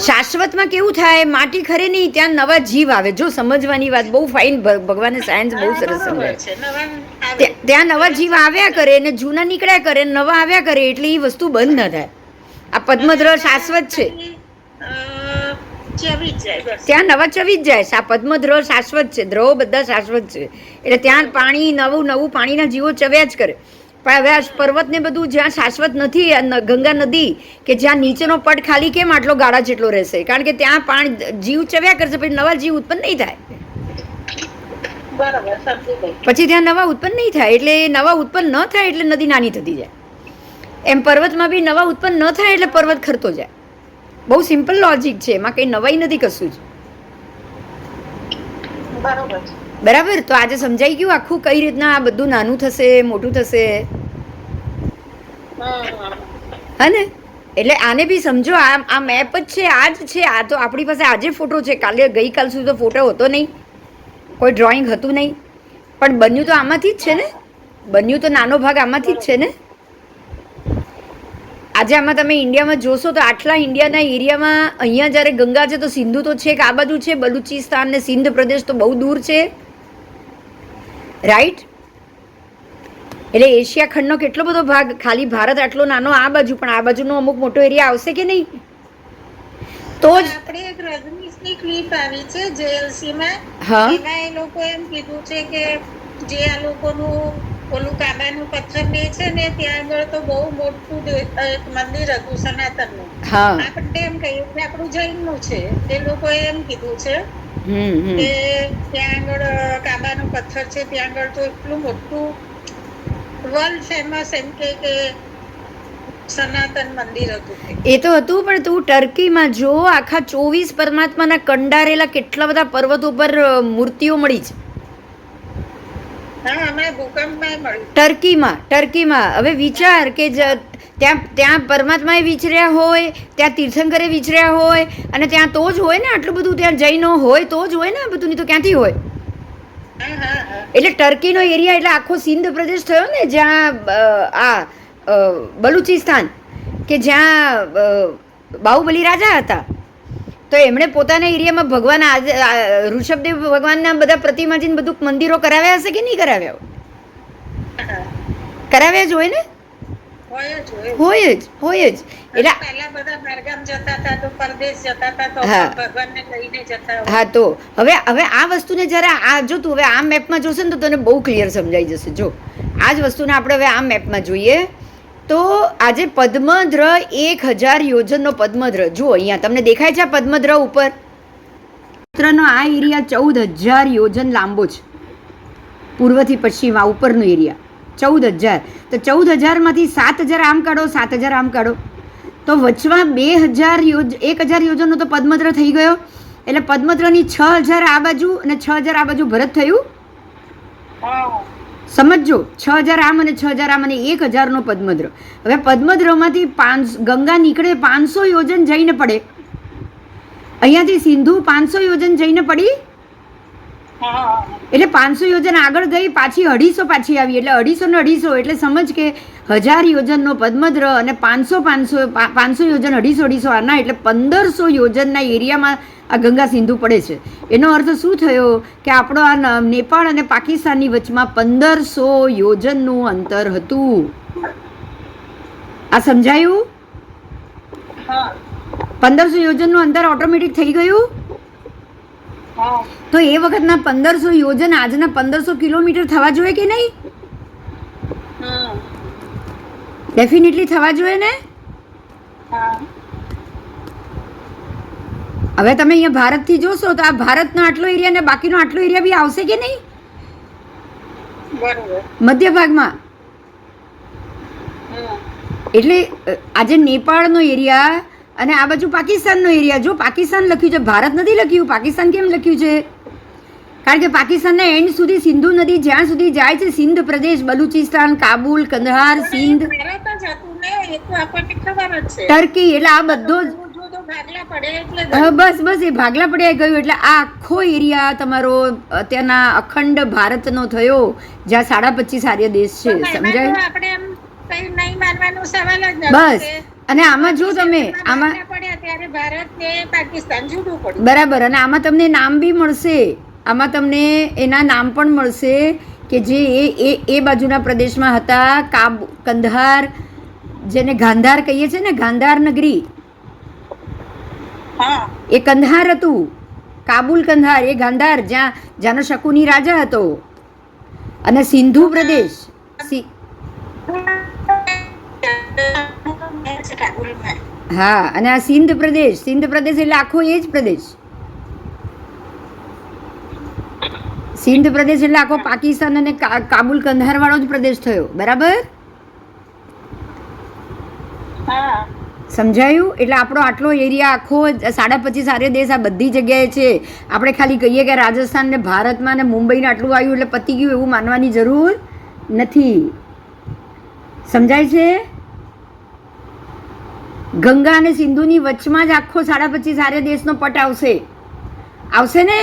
શાશ્વતમાં કેવું થાય, માટી ખરે નહીં, ત્યાં નવા જીવ આવે. જો સમજવાની વાત બહુ ફાઇન, ભગવાને સાયન્સ બહુ સરસ સમજાય. ત્યાં નવા જીવ આવ્યા કરે ને જૂના નીકળ્યા કરે, નવા આવ્યા કરે, એટલે એ વસ્તુ બંધ ન થાય. આ પદ્મદ્ર શાશ્વત છે, ત્યાં નવા ચવી જ જાય. પદ્મદ્રવ શાશ્વત છે, દ્રવ બધા શાશ્વત છે, એટલે ત્યાં પાણી નવું પાણીના જીવો ચવ્યા જ કરે. પણ હવે આ પર્વત ને બધું જ્યાં શાશ્વત નથી, ગંગા નદી કે જ્યાં નીચેનો પટ ખાલી કેમ આટલો ગાળા જેટલો રહેશે? કારણ કે ત્યાં પાણી જીવ ચવ્યા કરશે, પછી નવા જીવ ઉત્પન્ન નહીં થાય. પછી ત્યાં નવા ઉત્પન્ન નહીં થાય, એટલે નવા ઉત્પન્ન ન થાય એટલે નદી નાની થતી જાય. એમ પર્વતમાં બી નવા ઉત્પન્ન ન થાય એટલે પર્વત ખરતો જાય. બહુ સિમ્પલ લોજિક છે, એમાં કંઈ નવાઈ નથી કશું જ. બરાબર? તો આજે સમજાઈ ગયું આખું કઈ રીતના આ બધું નાનું થશે, મોટું થશે, હા ને? એટલે આને બી સમજો, આ મેપ જ છે, આ જ છે. આ તો આપણી પાસે આજે ફોટો છે, ગઈકાલ સુધી તો ફોટો હતો નહીં, કોઈ ડ્રોઈંગ હતું નહીં, પણ બન્યું તો આમાંથી જ છે ને. બન્યું તો નાનો ભાગ આમાંથી જ છે ને. આજે આમાં તમે ઇન્ડિયામાં જોશો તો આટલા ઇન્ડિયાના એરિયામાં અહીંયા જ્યારે ગંગા છે તો સિંધુ તો છે કે આ બાજુ છે, બલુચિસ્તાન ને સિંધ પ્રદેશ તો બહુ દૂર છે, રાઈટ? એટલે એશિયા ખંડનો કેટલો બધો ભાગ, ખાલી ભારત આટલો નાનો આ બાજુ, પણ આ બાજુનો અમુક મોટો એરિયા આવશે કે નહીં? તો જ આપણે એક રજનીશની ક્લિપ આવી છે JLC માં, હા, એમાં એ લોકો એમ કીધું છે કે જે આ લોકોનું ઓલું કાબાનું પથ્થર ને છે ને, ત્યાં આગળ તો બહુ મોટું એક મંદિર હતું સનાતનનું. હા, આપણે એમ કહ્યું કે આપણું જૈનનું છે, એ લોકોએ એમ કીધું છે કે ત્યાં આગળ કાબાનું પથ્થર છે, ત્યાં આગળ તો એટલું મોટું વર્લ્ડ ફેમસ એમ કે સનાતન મંદિર હતું. એ તો હતું, પણ તું ટર્કીમાં જો, આખા 24 પરમાત્માના કંડારેલા કેટલા બધા પર્વતો પર મૂર્તિઓ મળી છે. ટર્કીમાં હવે વિચાર કે ત્યાં પરમાત્માએ વિચર્યા હોય, ત્યાં તીર્થંકરે વિચર્યા હોય, અને ત્યાં તો જ હોય ને આટલું બધું, ત્યાં જૈનો હોય તો જ હોય ને આ બધું, નહીં તો ક્યાંથી હોય? એટલે ટર્કીનો એરિયા એટલે આખો સિંધ પ્રદેશ થયો ને, જ્યાં આ બલુચિસ્તાન કે જ્યાં બાહુબલી રાજા હતા, તો એમણે પોતાના એરિયામાં ભગવાન ઋષભદેવ ભગવાનના બધા પ્રતિમાજીને બધું મંદિરો કરાવ્યા હશે કે નહીં કરાવ્યા? કરાવ્યા જ હોય ને, હોય જ. એટલે હા, તો હવે આ વસ્તુને જયારે આ જો તું હવે આ મેપમાં જોશે ને તો તને બહુ ક્લિયર સમજાઈ જશે. જો આ જ વસ્તુને આપણે હવે આ મેપમાં જોઈએ તો આજે પદ્મદ્ર 1000 યોજનનો પદ્મદ્ર, જુઓ અહીંયા તમને દેખાય છે પદ્મદ્ર ઉપર, નો આ એરિયા 14000 યોજન લાંબો છે, પૂર્વથી પશ્ચિમ આ ઉપરનો એરિયા 14000. તો 14000માંથી 7000 આમ કાઢો, 7000 આમ કાઢો, તો વચમાં 1000 યોજનનો તો પદ્મદ્ર થઈ ગયો. એટલે પદ્મદ્રની 6000 આ બાજુ અને 6000 આ બાજુ ભરત થયું. સમજો, 6000 આમ અને 6000 આમ અને 1000નો પદ્મદ્ર. હવે પદ્મદ્રમાંથી ગંગા નીકળે 500 યોજન જઈને પડે, અહીંયાથી સિંધુ 500 યોજન જઈને પડી, એટલે 500 યોજન આગળ ગઈ, પાછી 250 પાછી આવી, એટલે 250 ને 250, એટલે સમજ કે 1000 યોજનનો પદ્મદ્ર અને 500 યોજન 250 આના, એટલે 1500 યોજનના એરિયામાં આ ગંગા સિંધુ પડે છે. એનો અર્થ શું થયો કે આપણો આ નેપાળ અને પાકિસ્તાનની વચમાં 1500 યોજનનું અંતર હતું. આ સમજાયું? 1500 યોજનનું અંતર ઓટોમેટિક થઈ ગયું. તો એ વખતના 1500 યોજન આજના 1500 કિલોમીટર થવા જોઈએ કે નહીં? ડેફિનેટલી થવા જોઈએ ને. હવે તમે અહીંયા ભારતથી જોશો તો આ ભારતનો આટલો એરિયા ને બાકીનો આટલો એરિયા બી આવશે કે નહીં? મધ્ય ભાગમાં. એટલે આજે નેપાળનો એરિયા અને આ બાજુ પાકિસ્તાનનો એરિયા, જો પાકિસ્તાન લખ્યું છે, ભારત નથી લખ્યું. પાકિસ્તાન કેમ લખ્યું છે? કારણ કે પાકિસ્તાનના એન્ડ સુધી સિંધુ નદી જ્યાં સુધી જાય છે, સિંધ પ્રદેશ, બલુચિસ્તાન, કાબુલ, કંદહાર, સિંધ, ટર્કી, એટલે આ બધો જ ભાગલા પડે એટલે બસ બસ એ ભાગલા પડ્યા ગયું એટલે આ આખો એરિયા તમારો અત્યારના અખંડ ભારતનો થયો, જ્યાં 25.5 આર્ય દેશ છે. સમજાય? આપણે એમ કઈ નહીં માનવાનો સવાલ જ નથી. બસ. અને આમાં જો તમે આમાં પડ્યા ત્યારે ભારત ને પાકિસ્તાન જુદું પડ્યું. બરાબર. અને આમાં તમને નામ બી મળશે, આમાં તમને એના નામ પણ મળશે કે જે એ બાજુના પ્રદેશમાં હતા. કંધાર, જેને ગાંધાર કહીએ છીએ ને, ગાંધાર નગરી, એ કંધાર હતું. કાબુલ કંધાર એ ગાંધાર, જ્યાંનો શકુની રાજા હતો. અને સિંધુ પ્રદેશ, હા, અને આ સિંધ પ્રદેશ એટલે આખો એ જ પ્રદેશ. સિંધ પ્રદેશ એટલે આખો પાકિસ્તાન અને કાબુલ કંધાર વાળો જ પ્રદેશ થયો. બરાબર? સમજાયું? એટલે આપણો આટલો એરિયા આખો 25.5 આર્ય દેશ આ બધી જગ્યાએ છે. આપણે ખાલી કહીએ કે રાજસ્થાન ને ભારતમાં ને મુંબઈને આટલું આવ્યું એટલે પતી ગયું એવું માનવાની જરૂર નથી. સમજાય છે? ગંગા અને સિંધુની વચમાં જ આખો 25.5 આર્ય દેશનો પટ આવશે ને?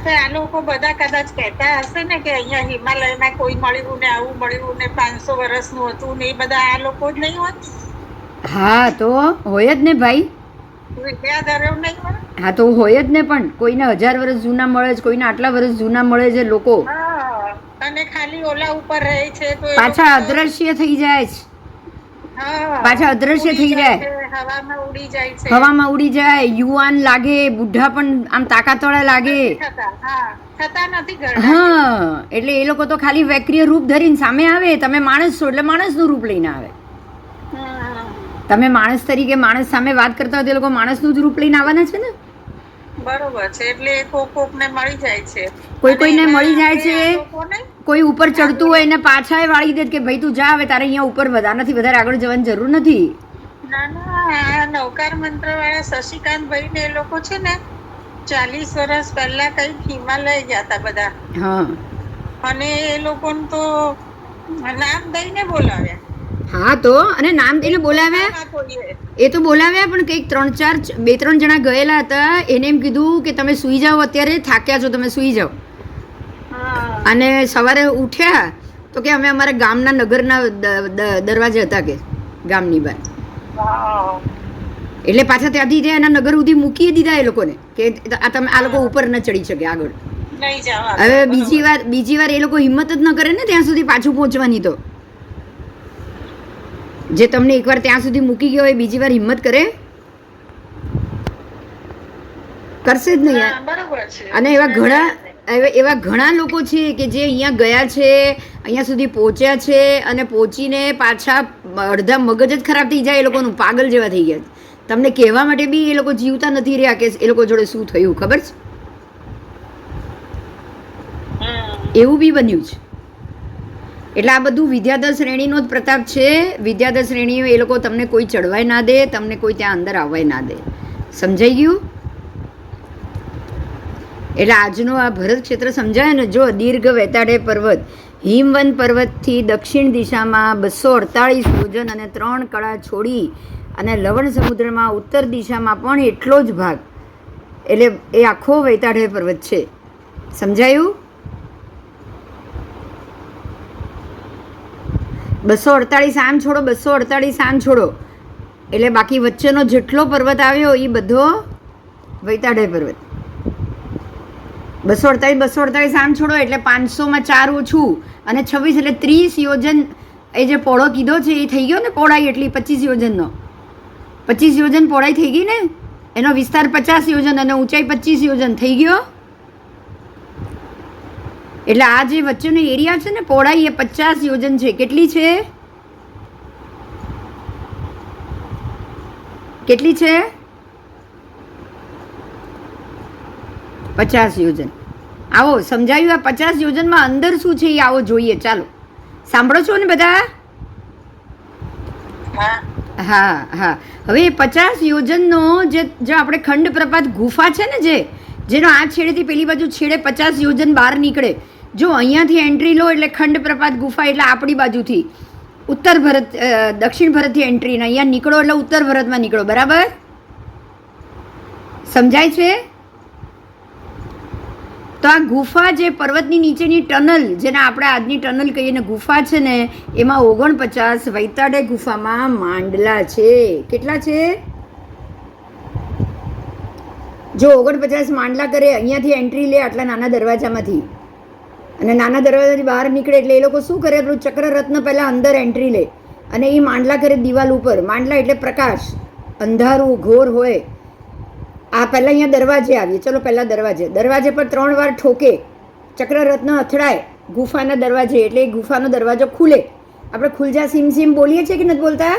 આ લોકો બધા કદાચ કહેતા હશે ને કે અહીંયા હિમાલયમાં કોઈ મળ્યું ને આવું મળ્યું ને 500 વર્ષનું હતું ને, એ બધા આ લોકો જ નહીં હોત? હા, તો હોય જ ને ભાઈ. વિદ્યાધરો નહીં હોય? હા, તો હોય જ ને. પણ કોઈને 1000 વર્ષ જૂના મળે છે, કોઈને આટલા વર્ષ જૂના મળે છે લોકો. અને ખાલી ઓલા ઉપર રહે છે તો પાછા અદ્રશ્ય થઈ જાય છે. હવામાં ઉડી જાય, યુવાન લાગે, બુઢા પણ આમ તાકાતવાળા લાગે. હા, એટલે એ લોકો તો ખાલી વૈક્રિય રૂપ ધરીને સામે આવે. તમે માણસ છો એટલે માણસનું રૂપ લઈને આવે. તમે માણસ તરીકે માણસ સામે વાત કરતા હોય તો એ લોકો માણસનું જ રૂપ લઈને આવવાના છે ને. બરોબર છે. એટલે કોકને મળી જાય છે, કોઈને મળી જાય છે. કોઈ ઉપર ચડતું હોય એને પાછા વાળી દે કે ભાઈ તું જા, હવે તારે અહીંયા ઉપર આનાથી વધારે આગળ જવાની જરૂર નથી. ના, નૌકાર મંત્ર વાળા શશિકાંતભાઈ ને એ લોકો છે ને 40 વર્ષ પહેલા કઈ હિમાલય ગયા હતા બધા. હા, અને એ લોકોને તો નામ દઈને બોલાવ્યા. હા, તો અને નામ દઈને બોલાવ્યા, એ તો બોલાવ્યા, પણ કંઈક 2-3 જણા ગયેલા હતા. એને એમ કીધું કે તમે સૂઈ જાઓ, અત્યારે થાક્યા છો, તમે સૂઈ જાઓ. અને સવારે ઉઠ્યા તો કે અમે અમારા ગામના નગરના દરવાજે હતા કે ગામની બહાર. એટલે પાછા ત્યાંથી એના નગર સુધી મૂકી દીધા એ લોકોને કે આ લોકો ઉપર ન ચડી શકે આગળ. હવે બીજી વાર એ લોકો હિંમત જ ન કરે ને ત્યાં સુધી પાછું પહોંચવાની. તો જે તમને એકવાર ત્યાં સુધી મૂકી ગયો એ બીજી વાર હિંમત કરે? કરશે જ નહીં. અને એવા ઘણા લોકો છે કે જે અહીંયા ગયા છે, અહીંયા સુધી પહોંચ્યા છે, અને પહોંચીને પાછા અડધા મગજ જ ખરાબ થઈ જાય એ લોકોનું, પાગલ જેવા થઈ ગયા. તમને કહેવા માટે બી એ લોકો જીવતા નથી રહ્યા કે એ લોકો જોડે શું થયું. ખબર છે? એવું બી બન્યું છે. એટલે આ બધું વિદ્યાધર શ્રેણીનો જ પ્રતાપ છે. વિદ્યાધર શ્રેણીઓ એ લોકો તમને કોઈ ચડવાય ના દે, તમને કોઈ ત્યાં અંદર આવવાય ના દે. સમજાઈ ગયું? એટલે આજનો આ ભરત ક્ષેત્ર સમજાય ને. જો દીર્ઘ વેતાળે પર્વત, હિમવંત પર્વતથી દક્ષિણ દિશામાં 248 યોજન અને 3 કળા છોડી અને લવણ સમુદ્રમાં ઉત્તર દિશામાં પણ એટલો જ ભાગ, એટલે એ આખો વૈતાળે પર્વત છે. સમજાયું? 248 આમ છોડો, 248 આમ છોડો, એટલે બાકી વચ્ચેનો જેટલો પર્વત આવ્યો એ બધો વૈતાળે પર્વત. 248 આમ છોડો એટલે 500માં 4 ઓછું અને 26 એટલે 30 યોજન. એ જે પહોળો કીધો છે એ થઈ ગયો ને, પહોળાઈ એટલી 25 યોજનનો. 25 યોજન પહોળાઈ થઈ ગઈ ને, એનો વિસ્તાર 50 યોજન અને ઊંચાઈ 25 યોજન થઈ ગયો. એટલે આ જે વચ્ચેનો એરિયા છે ને, પહોળાઈ એ 50 યોજન છે. કેટલી છે? કેટલી છે? 50 યોજન. આવો સમજાયું? આ 50 યોજનમાં અંદર શું છે એ આવો જોઈએ. ચાલો, સાંભળો છો ને બધા? હા હા. હવે 50 યોજનનો જે આપણે ખંડ પ્રપાત ગુફા છે ને, જેનો આ છેડેથી પેલી બાજુ છેડે 50 યોજન બહાર નીકળે. જો અહીંયાથી એન્ટ્રી લો એટલે ખંડ પ્રપાત ગુફા, એટલે આપણી બાજુથી ઉત્તર ભારત દક્ષિણ ભારતથી એન્ટ્રી ને અહીંયા નીકળો એટલે ઉત્તર ભારતમાં નીકળો, બરાબર? સમજાય છે? તો આ ગુફા જે પર્વતની નીચેની ટનલ, જેને આપણે આજની ટનલ કહીએ ને ગુફા છે ને, એમાં 49 વૈતાડે ગુફામાં માંડલા છે. કેટલા છે? જો 49 માંડલા કરે, અહીંયાથી એન્ટ્રી લે આટલા નાના દરવાજામાંથી, અને નાના દરવાજાથી બહાર નીકળે એટલે એ લોકો શું કરે, પેલું ચક્રરત્ન પહેલાં અંદર એન્ટ્રી લે અને એ માંડલા કરે દિવાલ ઉપર. માંડલા એટલે પ્રકાશ, અંધારું ઘોર હોય. આ પહેલાં અહીંયા દરવાજે આવીએ, ચલો પહેલાં દરવાજે પર 3 વાર ઠોકે, ચક્રરત્ન અથડાય ગુફાના દરવાજે એટલે એ ગુફાનો દરવાજો ખુલે. આપણે ખુલજા સીમ સીમ બોલીએ છીએ કે નથી બોલતા?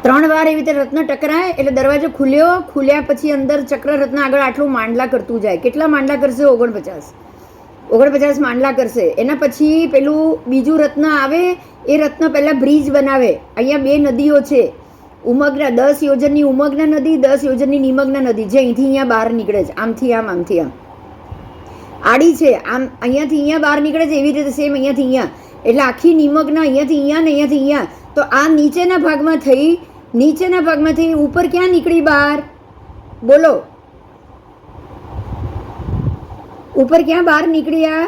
3 વાર એવી રીતે રત્ન ટકરાય એટલે દરવાજો ખુલ્યો. ખુલ્યા પછી અંદર ચક્રરત્ન આગળ આટલું માંડલા કરતું જાય. કેટલા માંડલા કરશે? 49 માંડલા કરશે. એના પછી પેલું બીજું રત્ન આવે, એ રત્ન પહેલાં બ્રિજ બનાવે. અહીંયા 2 નદીઓ છે, ઉમગના 10 યોજનની ઉમગના નદી, 10 યોજનની નિમગ્ના નદી, જે અહીંથી અહીંયા બહાર નીકળે છે, આમથી આમ આડી છે, આમ અહીંયાથી અહીંયા બહાર નીકળે છે, એવી રીતે સેમ અહીંયાથી અહીંયા. એટલે આખી નિમગ્ના અહીંયાથી અહીંયા ને અહીંયાથી અહીંયા. તો આ નીચેના ભાગમાં થઈ ઉપર ક્યાં નીકળી બહાર? બોલો, ઉપર ક્યાં બહાર નીકળી? આ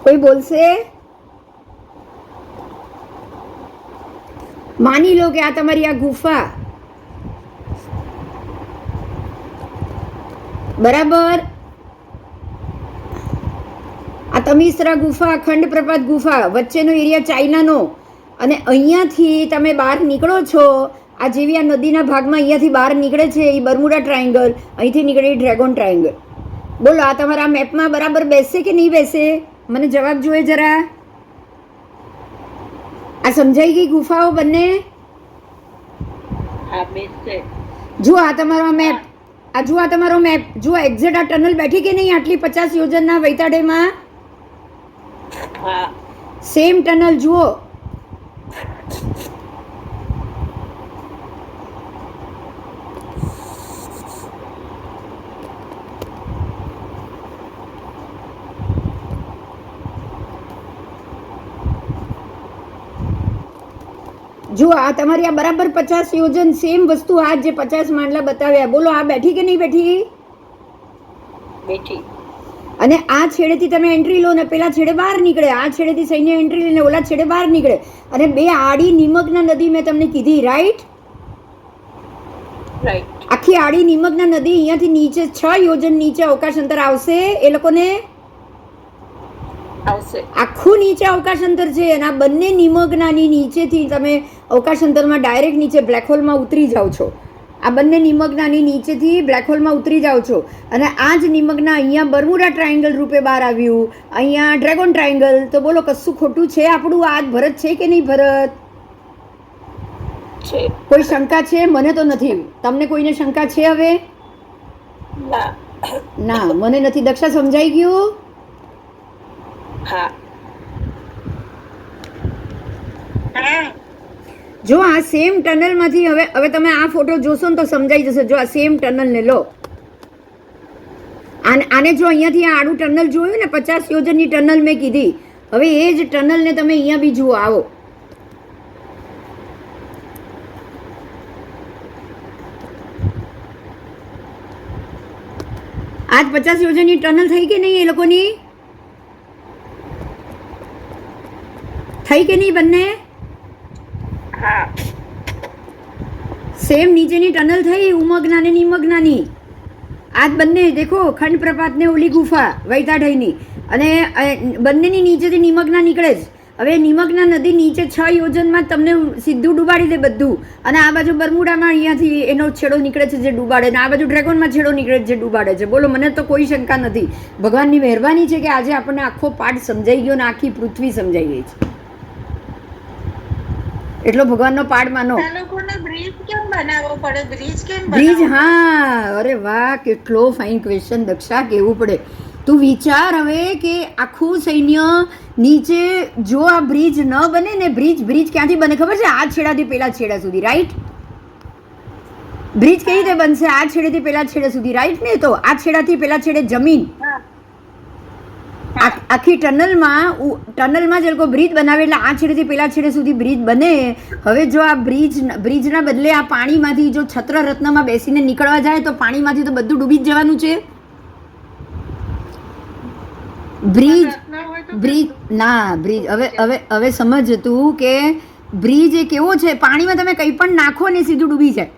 કોઈ બોલશે? માની લો કે આ તમારી આ ગુફા, બરાબર? આ તમિશ્રા ગુફા, ખંડ પ્રપાત ગુફા, વચ્ચેનો એરિયા ચાઇનાનો, અને અહીંયાથી તમે બહાર નીકળો છો. આ જેવી આ નદીના ભાગમાં અહીંયાથી બહાર નીકળે છે એ બર્મુડા ટ્રાયંગલ, અહીંથી નીકળે ડ્રેગન ટ્રાયંગલ. બોલો, આ તમારા મેપમાં બરાબર બેસે કે નહીં બેસે? મને જવાબ જોઈએ જરા. આ સમજાઈ ગઈ ગુફાઓ બંને? જો આ તમારો મેપ, જો એક્ઝેક્ટ આ ટનલ બેઠી કે નહીં આટલી 50 યોજનના વૈતાડેમાં? સેમ ટનલ જુઓ. જો આ તમારી આ બરાબર 50 યોજન સેમ વસ્તુ, આ જે 50 માંડલા બતાવ્યા, બોલો આ બેઠી કે નહીં બેઠી? બેઠી. અને આ છેડેથી તમે એન્ટ્રી લો ને પેલા છેડે બહાર નીકળે, આ છેડેથી સૈન્ય એન્ટ્રી લઈને ઓલા છેડે બહાર નીકળે, અને 2 આડી નિમગ્ના નદી મેં તમને કીધી, રાઈટ? આખી આડી નિમગ્ના નદી અહીંયાથી નીચે 6 યોજન નીચે અવકાશ અંતર આવશે એ લોકોને. આખું નીચે અવકાશ અંતર છે, અને આ બંને નિમગ્નાની નીચેથી તમે અવકાશ અંતરમાં ડાયરેક્ટ નીચે બ્લેક હોલમાં ઉતરી જાઓ છો. આ બંને નિમગ્નાની નીચેથી બ્લેક હોલમાં ઉતરી જાઓ છો, અને આ જ નિમગ્ના અહીંયા બર્મુડા ટ્રાયંગલ રૂપે બહાર આવ્યું, અહીંયા ડ્રેગન ટ્રાયંગલ. તો બોલો, કશું ખોટું છે આપણું? આ ભરત છે કે નહીં ભરત? કોઈ શંકા છે? મને તો નથી. તમને કોઈને શંકા છે હવે? ના, મને નથી. દક્ષા, સમજાઈ ગયું? જો આ સેમ ટનલમાંથી હવે તમે આ ફોટો જોશો ને તો સમજાઈ જશે. જો આ સેમ ટનલને લો, આને જો અહીંયાથી આ આડું ટનલ જોયું ને, 50 યોજનની ટનલ મેં કીધી, હવે એ જ ટનલને તમે અહીંયા બી જુઓ. આવો, આજ 50 યોજનની ટનલ થઈ કે નહીં? એ લોકોની થઈ કે નહીં બંને? સેમ નીચેની ટનલ થઈ, ઉમગ્ના ને નિમગ્નાની. આજ બંને દેખો, ખંડ પ્રપાત ને ઓલી ગુફા વૈતાઢઈની, અને બંનેની નીચેથી નિમગ્ના નીકળે જ. હવે નિમગ્ના નદી નીચે 6 યોજનમાં તમને સીધું ડૂબાડી દે બધું, અને આ બાજુ બર્મુડામાં અહીંયાથી એનો છેડો નીકળે છે જે ડૂબાડે, ને આ બાજુ ડ્રેગનમાં છેડો નીકળે છે જે ડૂબાડે છે. બોલો, મને તો કોઈ શંકા નથી. ભગવાનની મહેરબાની છે કે આજે આપણને આખો પાઠ સમજાઈ ગયો ને આખી પૃથ્વી સમજાઈ ગઈ છે. એટલો ભગવાનનો પાડ માનો. બ્રિજ, હા, અરે વાહ, કેટલો ફાઇન ક્વેશ્ચન દક્ષા, કેવું પડે. તું વિચાર હવે કે આખું સૈન્ય નીચે, જો આ બ્રિજ ન બને ને, બ્રિજ ક્યાંથી બને ખબર છે? આ છેડાથી પેલા છેડા સુધી, રાઈટ? બ્રિજ કઈ રીતે બનશે? આ છેડેથી પેલા છેડે સુધી, રાઈટ ને? તો આ છેડાથી પેલા છેડે જમીન, આખી ટનલમાં જે લોકો બ્રિજ બનાવે એટલે આ છેડેથી પેલા છેડે સુધી બ્રિજ બને. હવે જો આ બ્રિજના બદલે આ પાણીમાંથી જો છત્ર રત્નમાં બેસીને નીકળવા જાય તો પાણીમાંથી તો બધું ડૂબી જ જવાનું છે. બ્રિજ હવે સમજ તું કે બ્રિજ એ કેવો છે, પાણીમાં તમે કંઈ પણ નાખો ને સીધું ડૂબી જાય.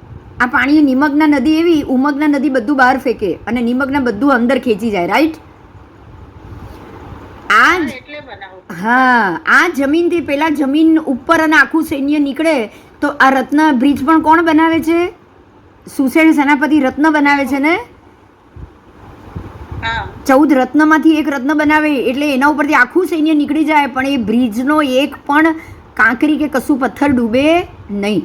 આ પાણી નિમગ્ના નદી એવી, ઉમગ્ના નદી બધું બહાર ફેંકે અને નિમગ્ના બધું અંદર ખેંચી જાય, રાઈટ? આ જમીનથી પેલા જમીન ઉપર અને આખું સૈન્ય નીકળે તો આ રત્ન બ્રિજ પણ કોણ બનાવે છે? સુસેન સેનાપતિ રત્ન બનાવે છે ને. 14 રત્નમાંથી એક રત્ન બનાવે એટલે એના ઉપરથી આખું સૈન્ય નીકળી જાય, પણ એ બ્રિજનો એક પણ કાંકરી કે કશું પથ્થર ડૂબે નહીં.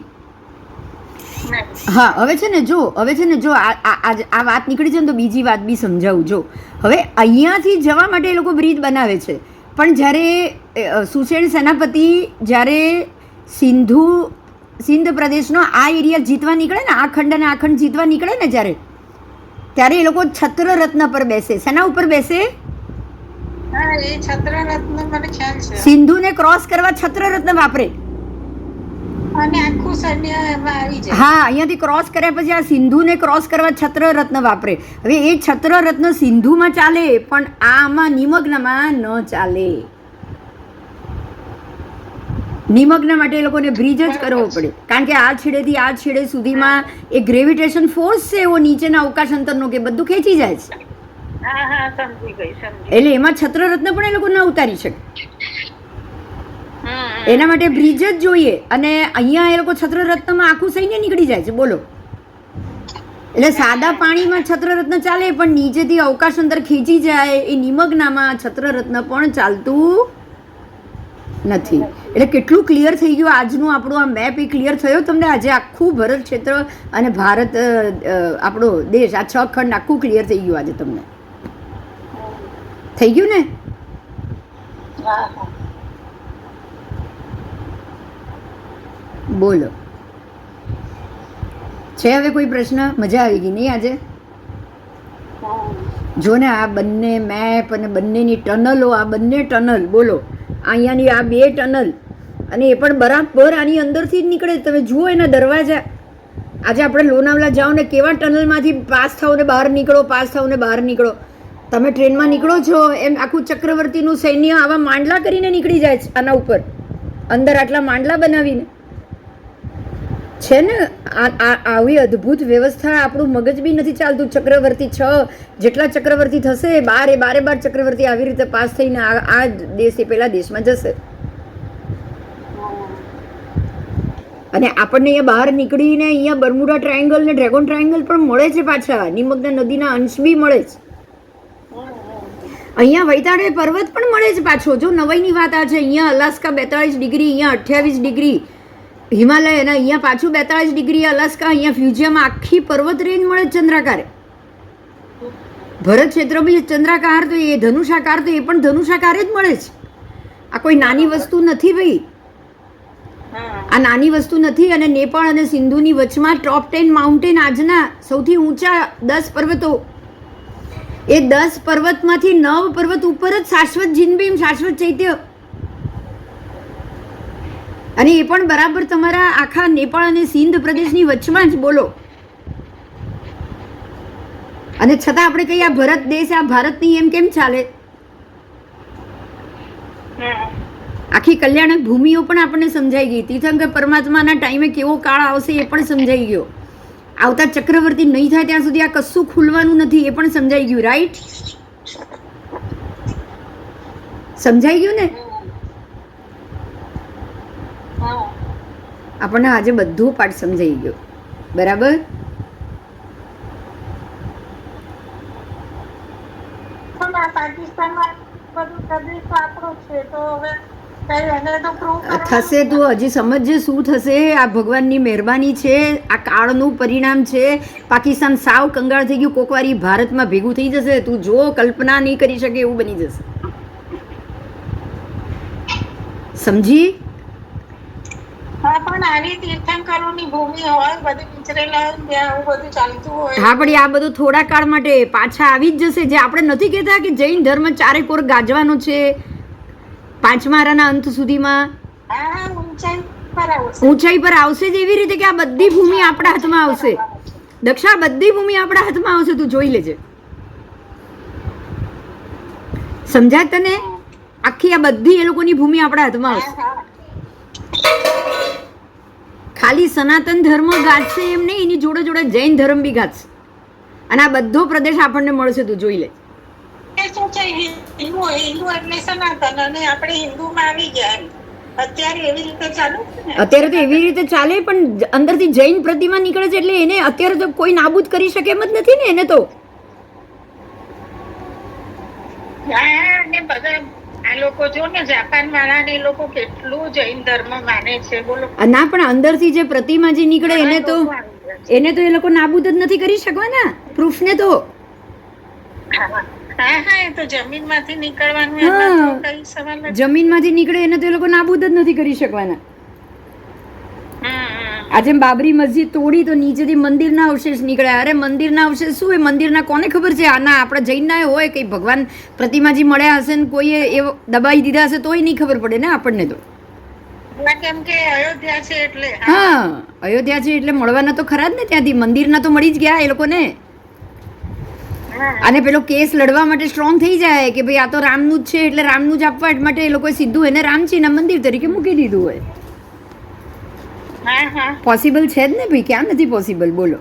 હા, હવે છે ને જો આ વાત નીકળી છે ને તો બીજી વાત બી સમજાવું. જો હવે અહીંયાથી જવા માટે એ લોકો બ્રિજ બનાવે છે, પણ જ્યારે સુસેન સેનાપતિ જ્યારે સિંધ પ્રદેશનો આ એરિયા જીતવા નીકળે ને, આ ખંડ અને આ ખંડ જીતવા નીકળે ને ત્યારે એ લોકો છત્ર રત્ન પર બેસે. શેના ઉપર બેસે? સિંધુને ક્રોસ કરવા છત્ર રત્ન વાપરે. હા, અહીંયાથી ક્રોસ કર્યા પછી આ સિંધુને ક્રોસ કરવા છત્ર રત્ન વાપરે. હવે એ છત્ર રત્ન સિંધુમાં ચાલે પણ આમાં નિમગ્નમાં ન ચાલે. નિમગ્ન માટે એ લોકોને બ્રિજ જ કરવો પડે, કારણ કે આ છેડેથી આ છેડે સુધીમાં એ ગ્રેવિટેશન ફોર્સ છે એવો નીચેના અવકાશ અંતરનો કે બધું ખેંચી જાય છે. એટલે એમાં છત્ર રત્ન પણ એ લોકો ના ઉતારી શકે. એના માટે બ્રિજ જ જોઈએ. અને અહીંયા એ લોકો છત્ર રત્નમાં આખું સૈન્ય નીકળી જાય છે, બોલો. એટલે સાદા પાણીમાં છત્ર રત્ન ચાલે પણ નીચેથી અવકાશ અંતર ખેંચી જાય એ નિમગ્નામાં છત્ર રત્ન પણ ચાલતું નથી. એટલે કેટલું ક્લિયર થઈ ગયું આજનું આપણું આ મેપ. એ ક્લિયર થયો તમને આજે? આખું ભરત ક્ષેત્ર અને ભારત આપણો દેશ, આ 6 ખંડ આખું ક્લિયર થઈ ગયું આજે તમને. થઈ ગયું ને? બોલો, છે હવે કોઈ પ્રશ્ન? મજા આવી ગઈ નહીં આજે? જો ને આ બંને મેપ અને બંનેની ટનલો, આ બંને ટનલ, બોલો, અહીંયાની આ 2 ટનલ અને એ પણ બરાબર આની અંદરથી જ નીકળે. તમે જુઓ એના દરવાજા. આજે આપણે લોનાવલા જાઓ ને કેવા ટનલમાંથી પાસ થાવ ને બહાર નીકળો, પાસ થાવ ને બહાર નીકળો. તમે ટ્રેનમાં નીકળો છો એમ આખું ચક્રવર્તીનું સૈન્ય આવા માંડલા કરીને નીકળી જાય છે આના ઉપર, અંદર આટલા માંડલા બનાવીને છે ને. આવી અદ્ભુત વ્યવસ્થા આપણું મગજ બી નથી ચાલતું. ચક્રવર્તી 6 જેટલા ચક્રવર્તી થશે, 12 ચક્રવર્તી આવી રીતે પાસ થઈને આ દેશથી પેલા દેશમાં જશે. અને આપણને અહીંયા બહાર નીકળીને અહીંયા બર્મુડા ટ્રાયેંગલ ને ડ્રેગન ટ્રાયેંગલ પણ મળે છે પાછા. નિમગ્ના નદીના અંશ બી મળે છે. અહીંયા વૈતાડે પર્વત પણ મળે છે પાછો. જો નવાઈની વાત આ છે, અહીંયા અલાસ્કા 42 ડિગ્રી, અહીંયા 28 ડિગ્રી હિમાલય, અને અહીંયા પાછું 42 ડિગ્રી અલાસ્કા. અહીંયા ફ્યુજિયામાં આખી પર્વત રેન્જ મળે છે ચંદ્રાકારે. ભરત ક્ષેત્ર બી ચંદ્રાકાર, તો એ ધનુષાકાર, તો એ પણ ધનુષાકાર જ મળે છે. આ કોઈ નાની વસ્તુ નથી ભાઈ, આ નાની વસ્તુ નથી. અને નેપાળ અને સિંધુની વચમાં ટોપ 10 માઉન્ટેન, આજના સૌથી ઊંચા 10 પર્વતો. એ 10 પર્વતમાંથી 9 પર્વત ઉપર જ શાશ્વત જીનબીમ, શાશ્વત ચૈત્ય. અને એ પણ બરાબર તમારા આખા નેપાળ અને સિંધ પ્રદેશની વચમાં જ, બોલો. અને છતાં આપણે કહીએ આ ભરત દેશ, આ ભારતની એમ કેમ ચાલે? આખી કલ્યાણક ભૂમિઓ પણ આપણને સમજાઈ ગઈ. તીર્થંકર પરમાત્માના ટાઈમે કેવો કાળ આવશે એ પણ સમજાઈ ગયો. આવતા ચક્રવર્તી નહીં થાય ત્યાં સુધી આ કશું ખુલવાનું નથી એ પણ સમજાઈ ગયું, રાઈટ? સમજાઈ ગયું ને? આપણને આજે બધું પાઠ સમજાઈ ગયો, બરાબર? થશે તો હજી સમજજે શું થશે. આ ભગવાનની મહેરબાની છે, આ કાળનું પરિણામ છે. પાકિસ્તાન સાવ કંગાળ થઈ ગયું, કોકવારી ભારતમાં ભેગું થઈ જશે. તું જો, કલ્પના નહીં કરી શકે એવું બની જશે. સમજી? હા, પણ આવી તીર્થંકરોની ભૂમિ હોય, બધી વિચરેલા હોય, ત્યાં આવું બધું ચાલતું હોય. હા, પણ આ બધું થોડા કાળ માટે પાછા આવી જ જશે. જે આપણે નથી કહેતા કે જૈન ધર્મ ચારે કોર ગાજવાનો છે 5મા આરાના અંત સુધીમાં. હા, ઊંચાઈ પર આવશે. ઊંચાઈ પર આવશે જ એવી રીતે કે આ બધી ભૂમિ આપણા હાથમાં આવશે. દક્ષા, બધી ભૂમિ આપણા હાથમાં આવશે, તું જોઈ લેજે. સમજાય તને? આખી આ બધી એ લોકોની ભૂમિ આપણા હાથમાં આવશે. ખાલી સનાતન ધર્મ ગાજશે એમ નહીં, એની જોડે જોડે જૈન ધર્મ બી ગાજશે. અને આ બધો પ્રદેશ આપણને મળશે, તું જોઈ લે. શું છે, હિન્દુ એટલે સનાતન, અને આપણે હિન્દુમાં આવી ગયા. અત્યારે એવી રીતે ચાલુ છે ને. અત્યારે તો એવી રીતે ચાલે, પણ અંદરથી જૈન પ્રતિમા નીકળે છે એટલે એને અત્યારે તો કોઈ નાબૂદ કરી શકે એમ જ નથી ને એને તો. અને બધા આ લોકો જો ને, જાપાન વાળા ને લોકો કેટલું જૈન ધર્મ માને છે, બોલો. ના, પણ અંદરથી જે પ્રતિમા જે નીકળે એને તો એ લોકો નાબૂદ જ નથી કરી શકવાના. પ્રૂફ ને તો હા, એ તો જમીનમાંથી નીકળવાનું, એમાં તો કઈ સવાલ નથી. જમીનમાંથી નીકળે એને તો એ લોકો નાબૂદ જ નથી કરી શકવાના. આજે બાબરી મસ્જિદ તોડી તો નીચેથી મંદિરના અવશેષ નીકળ્યા. અરે મંદિરના અવશેષ શું? એ મંદિરના કોને ખબર છે? આના આપણા જૈનના હોય કઈ ભગવાન પ્રતિમાજી મળ્યા હશે ને કોઈએ એ દબાઈ દીધા હશે તોય નહીં ખબર પડે ને આપણને તો. કેમ કે અયોધ્યા છે એટલે. હા, અયોધ્યા છે એટલે મળવાના તો ખરા જ ને. ત્યાંથી મંદિરના તો મળી જ ગયા એ લોકોને. અને પેલો કેસ લડવા માટે સ્ટ્રોંગ થઈ જાય કે ભાઈ આ તો રામનું જ છે એટલે રામનું જ આપવા માટે એ લોકોએ સીધું એને રામજીના મંદિર તરીકે મૂકી દીધું હોય. પોસિબલ છે જ ને ભાઈ, ક્યાં નથી પોસિબલ? બોલો.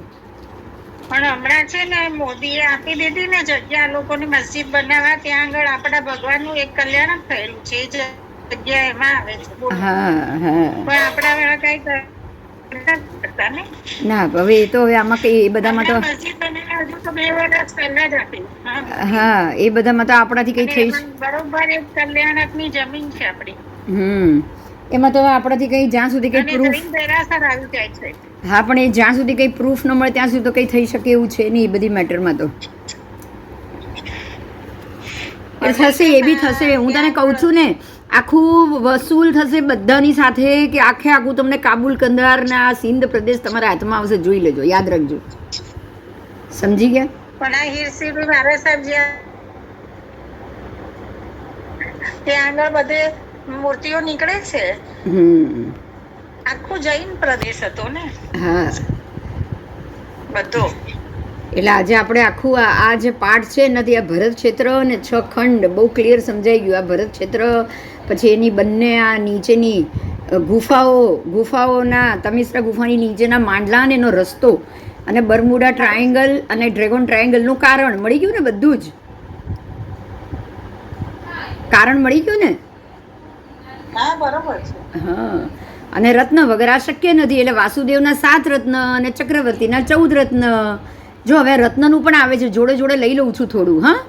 પણ હમણાં છે ને મોદીએ આપી દીધી ને જગ્યા લોકોની મસ્જિદ બનાવવા, ત્યાં આગળ આપણા ભગવાનનું એક કલ્યાણ જ થયેલું છે. એ જગ્યા એમાં આવે છે. પણ આપણા વાળા કઈ કરતા ને. ના, હવે એ તો હવે આમાં કઈ એ બધામાં તો મસ્જિદ બનાવ્યા હજુ તો 2 વર્ષ પહેલા જ આપી. હા, એ બધામાં તો આપણાથી કઈ થઈ બરોબર એક કલ્યાણકની જમીન છે આપણી. એમાં તો આપણાથી કઈ જ્યાં સુધી કઈ પ્રૂફ આવી જાય છે. હા, પણ એ જ્યાં સુધી કઈ પ્રૂફ ન મળે ત્યાં સુધી તો કઈ થઈ શકે એવું છે નહીં એ બધી મેટરમાં તો. એ થશે, એ બી થશે. હું તને કહું છું ને, આખું વસૂલ થશે બધાની સાથે કે આખું તમને કાબુલ, કંદહાર ને આ સિંધ પ્રદેશ તમારા હાથમાં આવશે. જોઈ લેજો, યાદ રાખજો. સમજી ગયા? પણ આ હીરસિંહ મારા સાહેબ ત્યાં આગળ બધે મૂર્તિઓ નીકળે છે. આખું જૈન પ્રદેશ હતો ને. હા, બધો. એટલે આજે આપણે આખું આ જે પાઠ છે નથી, આ ભરત ક્ષેત્ર અને 6 ખંડ બહુ ક્લિયર સમજાઈ ગયું. આ ભરત ક્ષેત્ર, પછી એની બંને આ નીચેની ગુફાઓના તમિશ્રા ગુફાની નીચેના માંડલા અને એનો રસ્તો, અને બરમુડા ટ્રાયેંગલ અને ડ્રેગન ટ્રાયેંગલનું કારણ મળી ગયું ને. બધું જ કારણ મળી ગયું ને. હા, બરોબર છે. હા, અને રત્ન વગર આ શક્ય નથી. એટલે વાસુદેવના 7 રત્ન અને ચક્રવર્તીના 14 રત્ન. જો હવે રત્નનું પણ આવે છે, જોડે જોડે લઈ લઉં છું થોડું. હા,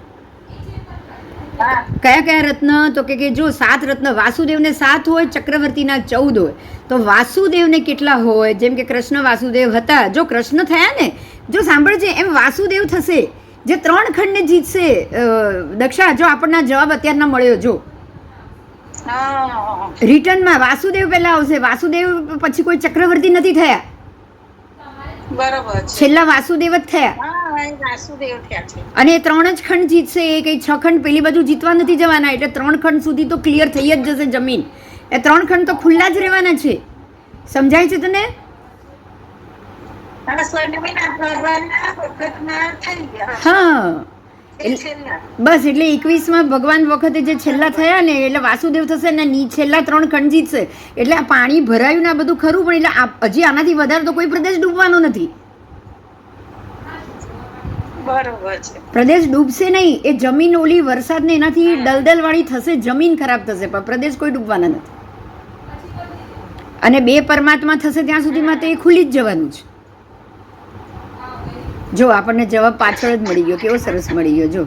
કયા કયા રત્ન? તો કે જો 7 રત્ન વાસુદેવને 7 હોય, ચક્રવર્તીના 14 હોય. તો વાસુદેવને કેટલા હોય? જેમ કે કૃષ્ણ વાસુદેવ હતા. જો કૃષ્ણ થયા ને, જો સાંભળજે, એમ વાસુદેવ થશે જે 3 ખંડને જીતશે. દક્ષા, જો આપણને જવાબ અત્યારના મળ્યો. જો રિટર્નમાં વાસુદેવ પહેલા આવશે. વાસુદેવ પછી કોઈ ચક્રવર્તી નથી થયા. બરોબર છે. છેલ્લા વાસુદેવ જ થયા. વાસુદેવ થયા છે. અને 3 જ ખંડ જીતશે. એ કઈ 6 ખંડ પેલી બાજુ જીતવા નથી જવાના. એટલે 3 ખંડ સુધી તો ક્લિયર થઈ જ જશે જમીન. એ 3 ખંડ તો ખુલ્લા જ રહેવાના છે. સમજાય છે તને? હા, બસ. એટલે 21માં ભગવાન વખતે જે છેલ્લા થયા ને, એટલે વાસુદેવ થશે ને છેલ્લા 3 ખંડ જીતશે. એટલે આ પાણી ભરાયું ને આ બધું ખરું, પણ એટલે હજી આનાથી વધારે તો કોઈ પ્રદેશ ડૂબવાનો નથી. બરોબર છે. પ્રદેશ ડૂબશે નહીં. એ જમીન ઓલી વરસાદ ને એનાથી દલદલ વાળી થશે, જમીન ખરાબ થશે, પણ પ્રદેશ કોઈ ડૂબવાના નથી. અને 2 પરમાત્મા થશે ત્યાં સુધીમાં તો એ ખુલી જ જવાનું છે. જો આપણને જવાબ પાછળ જ મળી ગયો. કેવો સરસ મળી ગયો. જો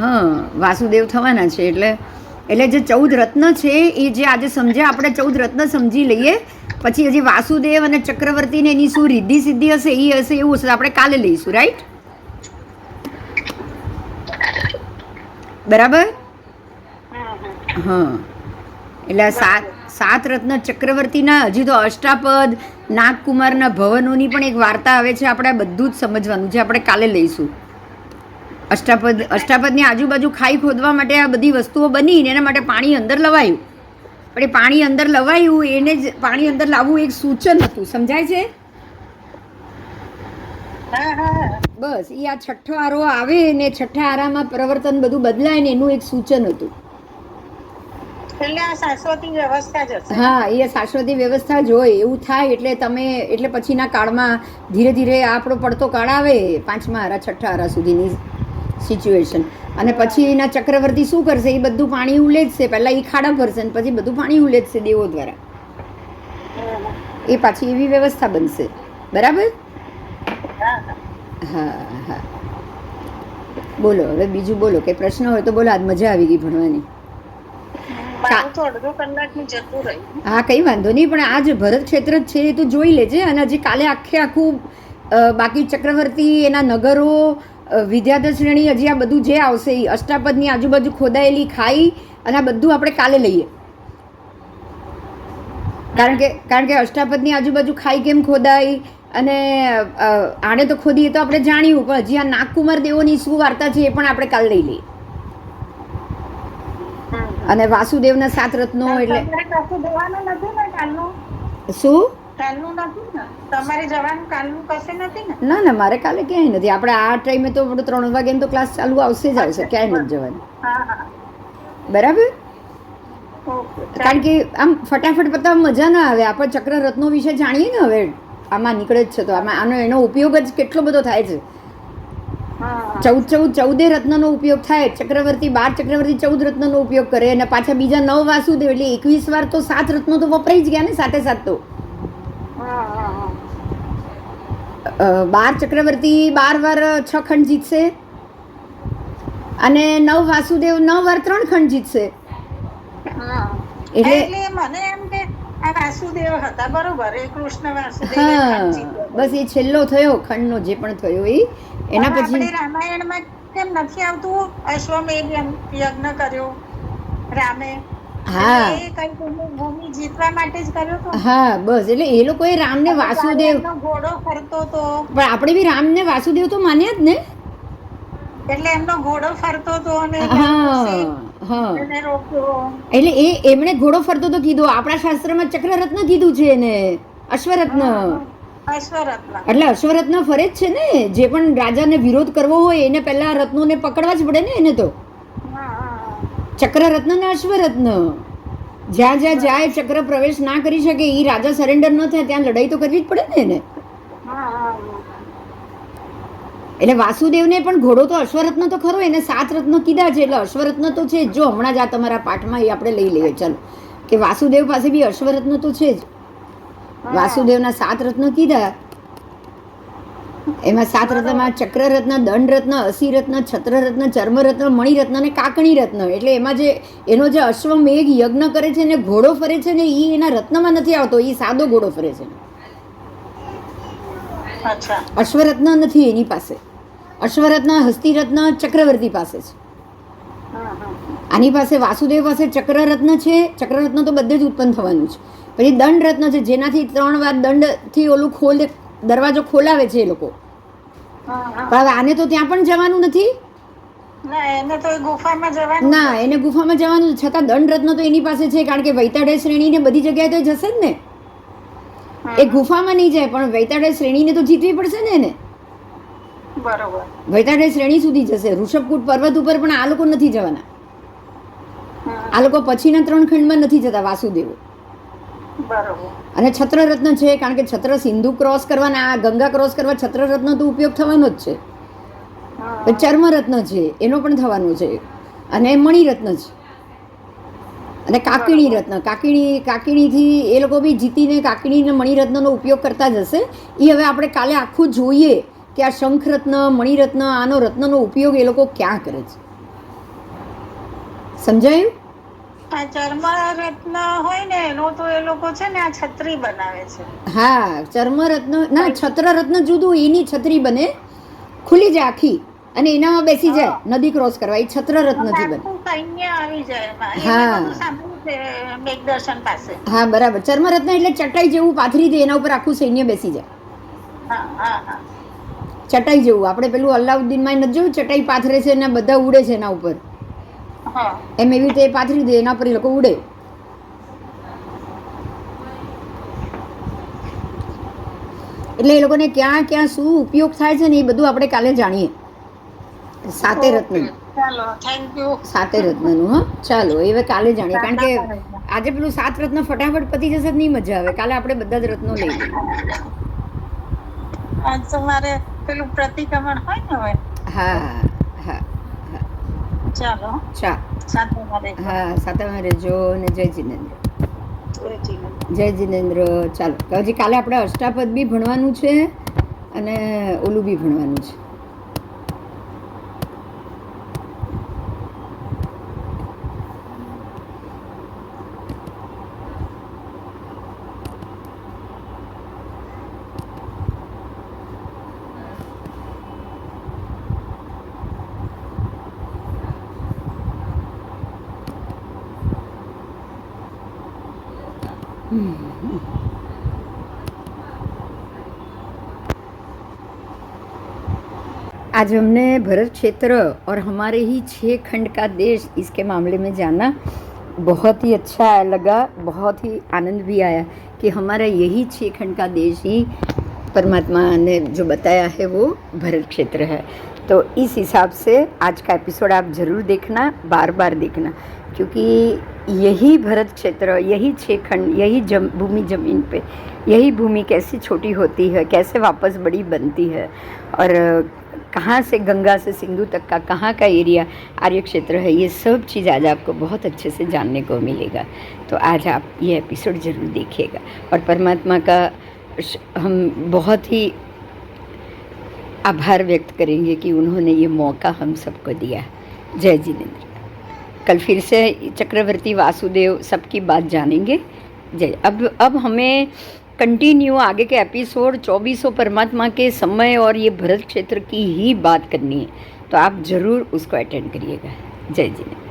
હા, વાસુદેવ થવાના છે. એટલે જે 14 રત્ન છે એ જે આજે સમજ્યા આપણે, 14 રત્ન સમજી લઈએ. પછી હજી વાસુદેવ અને ચક્રવર્તીને એની શું રિદ્ધિ સિદ્ધિ હશે એ હશે, એવું હશે આપણે કાલે લઈશું. રાઈટ? બરાબર. હા, એટલે સાત રત્ન ચક્રવર્તીના હજી તો અષ્ટાપદ નાગકુમારના ભવનોની પણ એક વાર્તા આવે છે. આપણે બધું જ સમજવાનું છે, આપણે કાલે લઈશું. અષ્ટાપદની આજુબાજુ ખાઈ ખોદવા માટે આ બધી વસ્તુઓ બની ને એના માટે પાણી અંદર લવાયું. પણ એ પાણી અંદર લવાયું એને જ પાણી અંદર લાવવું એક સૂચન હતું. સમજાય છે? બસ એ આ છઠ્ઠો આરો આવે ને છઠ્ઠા આરામાં પ્રવર્તન બધું બદલાય ને એનું એક સૂચન હતું. હા, એ શાશ્વતી વ્યવસ્થા જ હોય એવું થાય એટલે તમે એટલે પછીના કાળમાં ધીરે ધીરે આપણો પડતો કાળ આવે 5મા આરા 6ઠ્ઠા આરા સુધીની સિચ્યુએશન. અને પછી એના ચક્રવર્તી શું કરશે? એ બધું પાણી ઉલેચશે. પહેલાં એ ખાડા ભરશે ને પછી બધું પાણી ઉલેચશે દેવો દ્વારા. એ પાછી એવી વ્યવસ્થા બનશે. બરાબર? હા હા, બોલો હવે બીજું બોલો. કે પ્રશ્ન હોય તો બોલો. આજ મજા આવી ગઈ ભણવાની. હા, કંઈ વાંધો નહીં. પણ આજ ભરત ક્ષેત્ર જ છે એ તું જોઈ લેજે. અને હજી કાલે આખું બાકી ચક્રવર્તી એના નગરો વિદ્યાધર શ્રેણી હજી આ બધું જે આવશે એ અષ્ટાપદની આજુબાજુ ખોદાયેલી ખાઈ અને આ બધું આપણે કાલે લઈએ. કારણ કે અષ્ટાપદની આજુબાજુ ખાઈ કેમ ખોદાઈ અને આને તો ખોદીએ તો આપણે જાણ્યું, પણ હજી આ નાગકુમાર દેવોની શું વાર્તા છે એ પણ આપણે કાલે લઈ લઈએ. અને વાસુદેવના 7 રત્નો એટલે શું? ના ના, મારે કાલે ક્યાંય નથી. આપણે આ ટાઈમે તો 3 વાગ્યાનો તો ક્લાસ ચાલુ આવશે જ આવશે. ક્યાંય નથી જવાનું. બરાબર? કારણ કે આમ ફટાફટ પતા મજા ના આવે. આપણે ચક્ર રત્નો વિશે જાણીએ ને હવે આમાં નીકળે જ છે તો આનો એનો ઉપયોગ જ કેટલો બધો થાય છે. 14 રત્નનો ઉપયોગ થાય. ચક્રવર્તી 12 ચક્રવર્તી 14 રત્નનો ઉપયોગ કરે અને પાછા બીજા 9 વાસુદેવ એટલે 21 વાર તો 7 રત્નો તો વપરાઈ જ ગયા ને સાથે સાથ. તો 12 ચક્રવર્તી 12 વાર 6 ખંડ જીતશે અને 9 વાસુદેવ 9 વાર 3 ખંડ જીતશે. એટલે મને એમ કે આ વાસુદેવ હતા બરોબર, એ કૃષ્ણ વાસુદેવ. હા, બસ એ છેલ્લો થયો ખંડનો જે પણ થયો એ. એના પછી રામાયણમાં કેમ નથી આવતું અશ્વમેધ યજ્ઞ કર્યો રામે? હા, ભૂમિ જીતવા માટે જ કર્યો તો. હા, બસ એટલે એ લોકોએ રામને વાસુદેવ ઘોડો ફરતો તો. પણ આપણે બી રામને વાસુદેવ તો માન્યા જ ને. એટલે એમનો ઘોડો ફરતો તો અને એને રોક્યો. એટલે એમણે ઘોડો ફરતો તો કીધું. આપણા શાસ્ત્રમાં ચક્રરત્ન કીધું છે એને, અશ્વરત્ન. એટલે અશ્વરત્ન ફરે જ છે ને. જે પણ રાજાને વિરોધ કરવો હોય એને પહેલા રત્નોને પકડવા જ પડે ને એને તો. ચક્રરત્ન ને અશ્વરત્ન જ્યાં જ્યાં જાય ચક્ર પ્રવેશ ના કરી શકે, એ રાજા સરેન્ડર ન થાય ત્યાં લડાઈ તો કરવી જ પડે ને એને. એટલે વાસુદેવને પણ ઘોડો તો અશ્વરત્ન તો ખરો, એને 7 રત્ન કીધા છે એટલે અશ્વરત્ન તો છે. જો હમણાં જ આ તમારા પાઠમાં એ આપણે લઈ લઈએ. ચાલો કે વાસુદેવ પાસે બી અશ્વરત્ન તો છે જ. વાસુદેવના 7 રત્ન કીધા. એમાં 7 રત્નમાં ચક્રરત્ન, દંડરત્ન, અસીરત્ન, છત્રરત્ન, ચર્મરત્ન, મણિરત્ન અને કાકણી રત્ન. એટલે એમાં જે એનો જે અશ્વમેઘ યજ્ઞ કરે છે ને ઘોડો ફરે છે ને એ એના રત્નમાં નથી આવતો, એ સાદો ઘોડો ફરે છે. અશ્વરત્ન નથી એની પાસે. અશ્વરત્ન હસ્તિરત્ન ચક્રવર્તી પાસે છે. આની પાસે વાસુદેવ પાસે ચક્રરત્ન છે. ચક્રરત્ન તો બધે જ ઉત્પન્ન થવાનું છે. પછી દંડરત્ન છે જેનાથી 3 વાર દંડથી ઓલું દરવાજો ખોલાવે છે એ લોકો. પણ આને તો ત્યાં પણ જવાનું નથી. ના, એને ગુફામાં જવાનું છતાં દંડરત્ન તો એની પાસે છે. કારણ કે વૈતાડય શ્રેણીને બધી જગ્યાએ તો જશે જ ને. એ ગુફામાં નહીં જાય પણ વૈતાડય શ્રેણીને તો જીતવી પડશે ને એને. બરોબર, વૈતાડય શ્રેણી સુધી જશે. ઋષભકૂટ પર્વત ઉપર પણ આ લોકો નથી જવાના. આ લોકો પછીના 3 ખંડમાં નથી જતા વાસુદેવો. અને છત્રરત્ન છે કારણ કે છત્ર સિંધુ ક્રોસ કરવાના, ગંગા ક્રોસ કરવા છત્રરત્ન તો ઉપયોગ થવાનો જ છે. ચર્મરત્ન છે એનો પણ થવાનો છે. અને મણિરત્ન છે અને કાકિણી રત્ન. કાકિણીથી એ લોકો બી જીતીને કાકિણી અને મણિરત્નનો ઉપયોગ કરતા જ હશે. એ હવે આપણે કાલે આખું જોઈએ કે આ શંખરત્ન, મણિરત્ન, આનો રત્નનો ઉપયોગ એ લોકો ક્યાં કરે છે. સમજાયું? ચર્મરત્ન હોય ને એનો તો એ લોકો છે ને આ છત્રી બનાવે છે. હા, ચર્મરત્ન ના, છત્રરત્ન જુદું. એની છત્રી બને, ખુલી જાય આખી અને એનામાં બેસી જાય નદી ક્રોસ કરવા. એ છત્રરત્નથી બને. સૈન્ય આવી જાય. હા, છે મેઘદર્શન પાસે. હા બરાબર. ચર્મરત્ન એટલે ચટાઈ જેવું પાથરી દે, એના ઉપર આખું સૈન્ય બેસી જાય. હા હા હા ચટાઈ જેવું. આપણે પેલું અલાઉદ્દીનમાં નથી જોયું, ચટાઈ પાથરે છે ને બધા ઉડે છે એના ઉપર, હા એમ એવી રીતે પાથરી દે, એના પર એ લોકો ઉડે. એટલે એ લોકોને ક્યાં ક્યાં શું ઉપયોગ થાય છે ને એ બધું આપણે કાલે જાણીએ. સાતે રત્ન, ચાલો થેન્ક યુ. સાતે રત્નનું. હા ચાલો હવે કાલે જાણીએ, કારણ કે આજે પેલું 7 રત્ન ફટાફટ પતી જશે તો નહીં મજા આવે. કાલે આપણે બધા જ રત્નો લઈ લઈએ. આજ તો મારે પેલું પ્રતિક્રમણ હોય ને હવે. હા હા ચાલો ચા સાથે મળે. હા સાતમાં રહેજો ને જય જીનેન્દ્ર. જય જીનેન્દ્ર. ચાલો તો હજી કાલે આપણે અષ્ટાપદ બી ભણવાનું છે અને ઓલું બી ભણવાનું છે. आज हमने भरत क्षेत्र और हमारे ही 6 खंड का देश इसके मामले में जाना, बहुत ही अच्छा लगा, बहुत ही आनंद भी आया कि हमारा यही 6 खंड का देश ही परमात्मा ने जो बताया है वो भरत क्षेत्र है. तो इस हिसाब से आज का एपिसोड आप ज़रूर देखना, बार बार देखना, क्योंकि यही भरत क्षेत्र, यही 6 खंड, यही भूमि ज़मीन पे, यही भूमि कैसी छोटी होती है, कैसे वापस बड़ी बनती है, और कहाँ से गंगा से सिंधु तक का कहाँ का एरिया आर्य क्षेत्र है, ये सब चीज़ आज आपको बहुत अच्छे से जानने को मिलेगा. तो आज आप ये एपिसोड ज़रूर देखिएगा. और परमात्मा का हम बहुत ही आभार व्यक्त करेंगे कि उन्होंने ये मौका हम सबको दिया. जय जिनेंद्र. कल फिर से चक्रवर्ती वासुदेव सबकी बात जानेंगे. जय. अब हमें कंटिन्यू आगे के एपिसोड 2400 परमात्मा के समय और ये भरत क्षेत्र की ही बात करनी है, तो आप ज़रूर उसको अटेंड करिएगा. जय जिनेंद्र.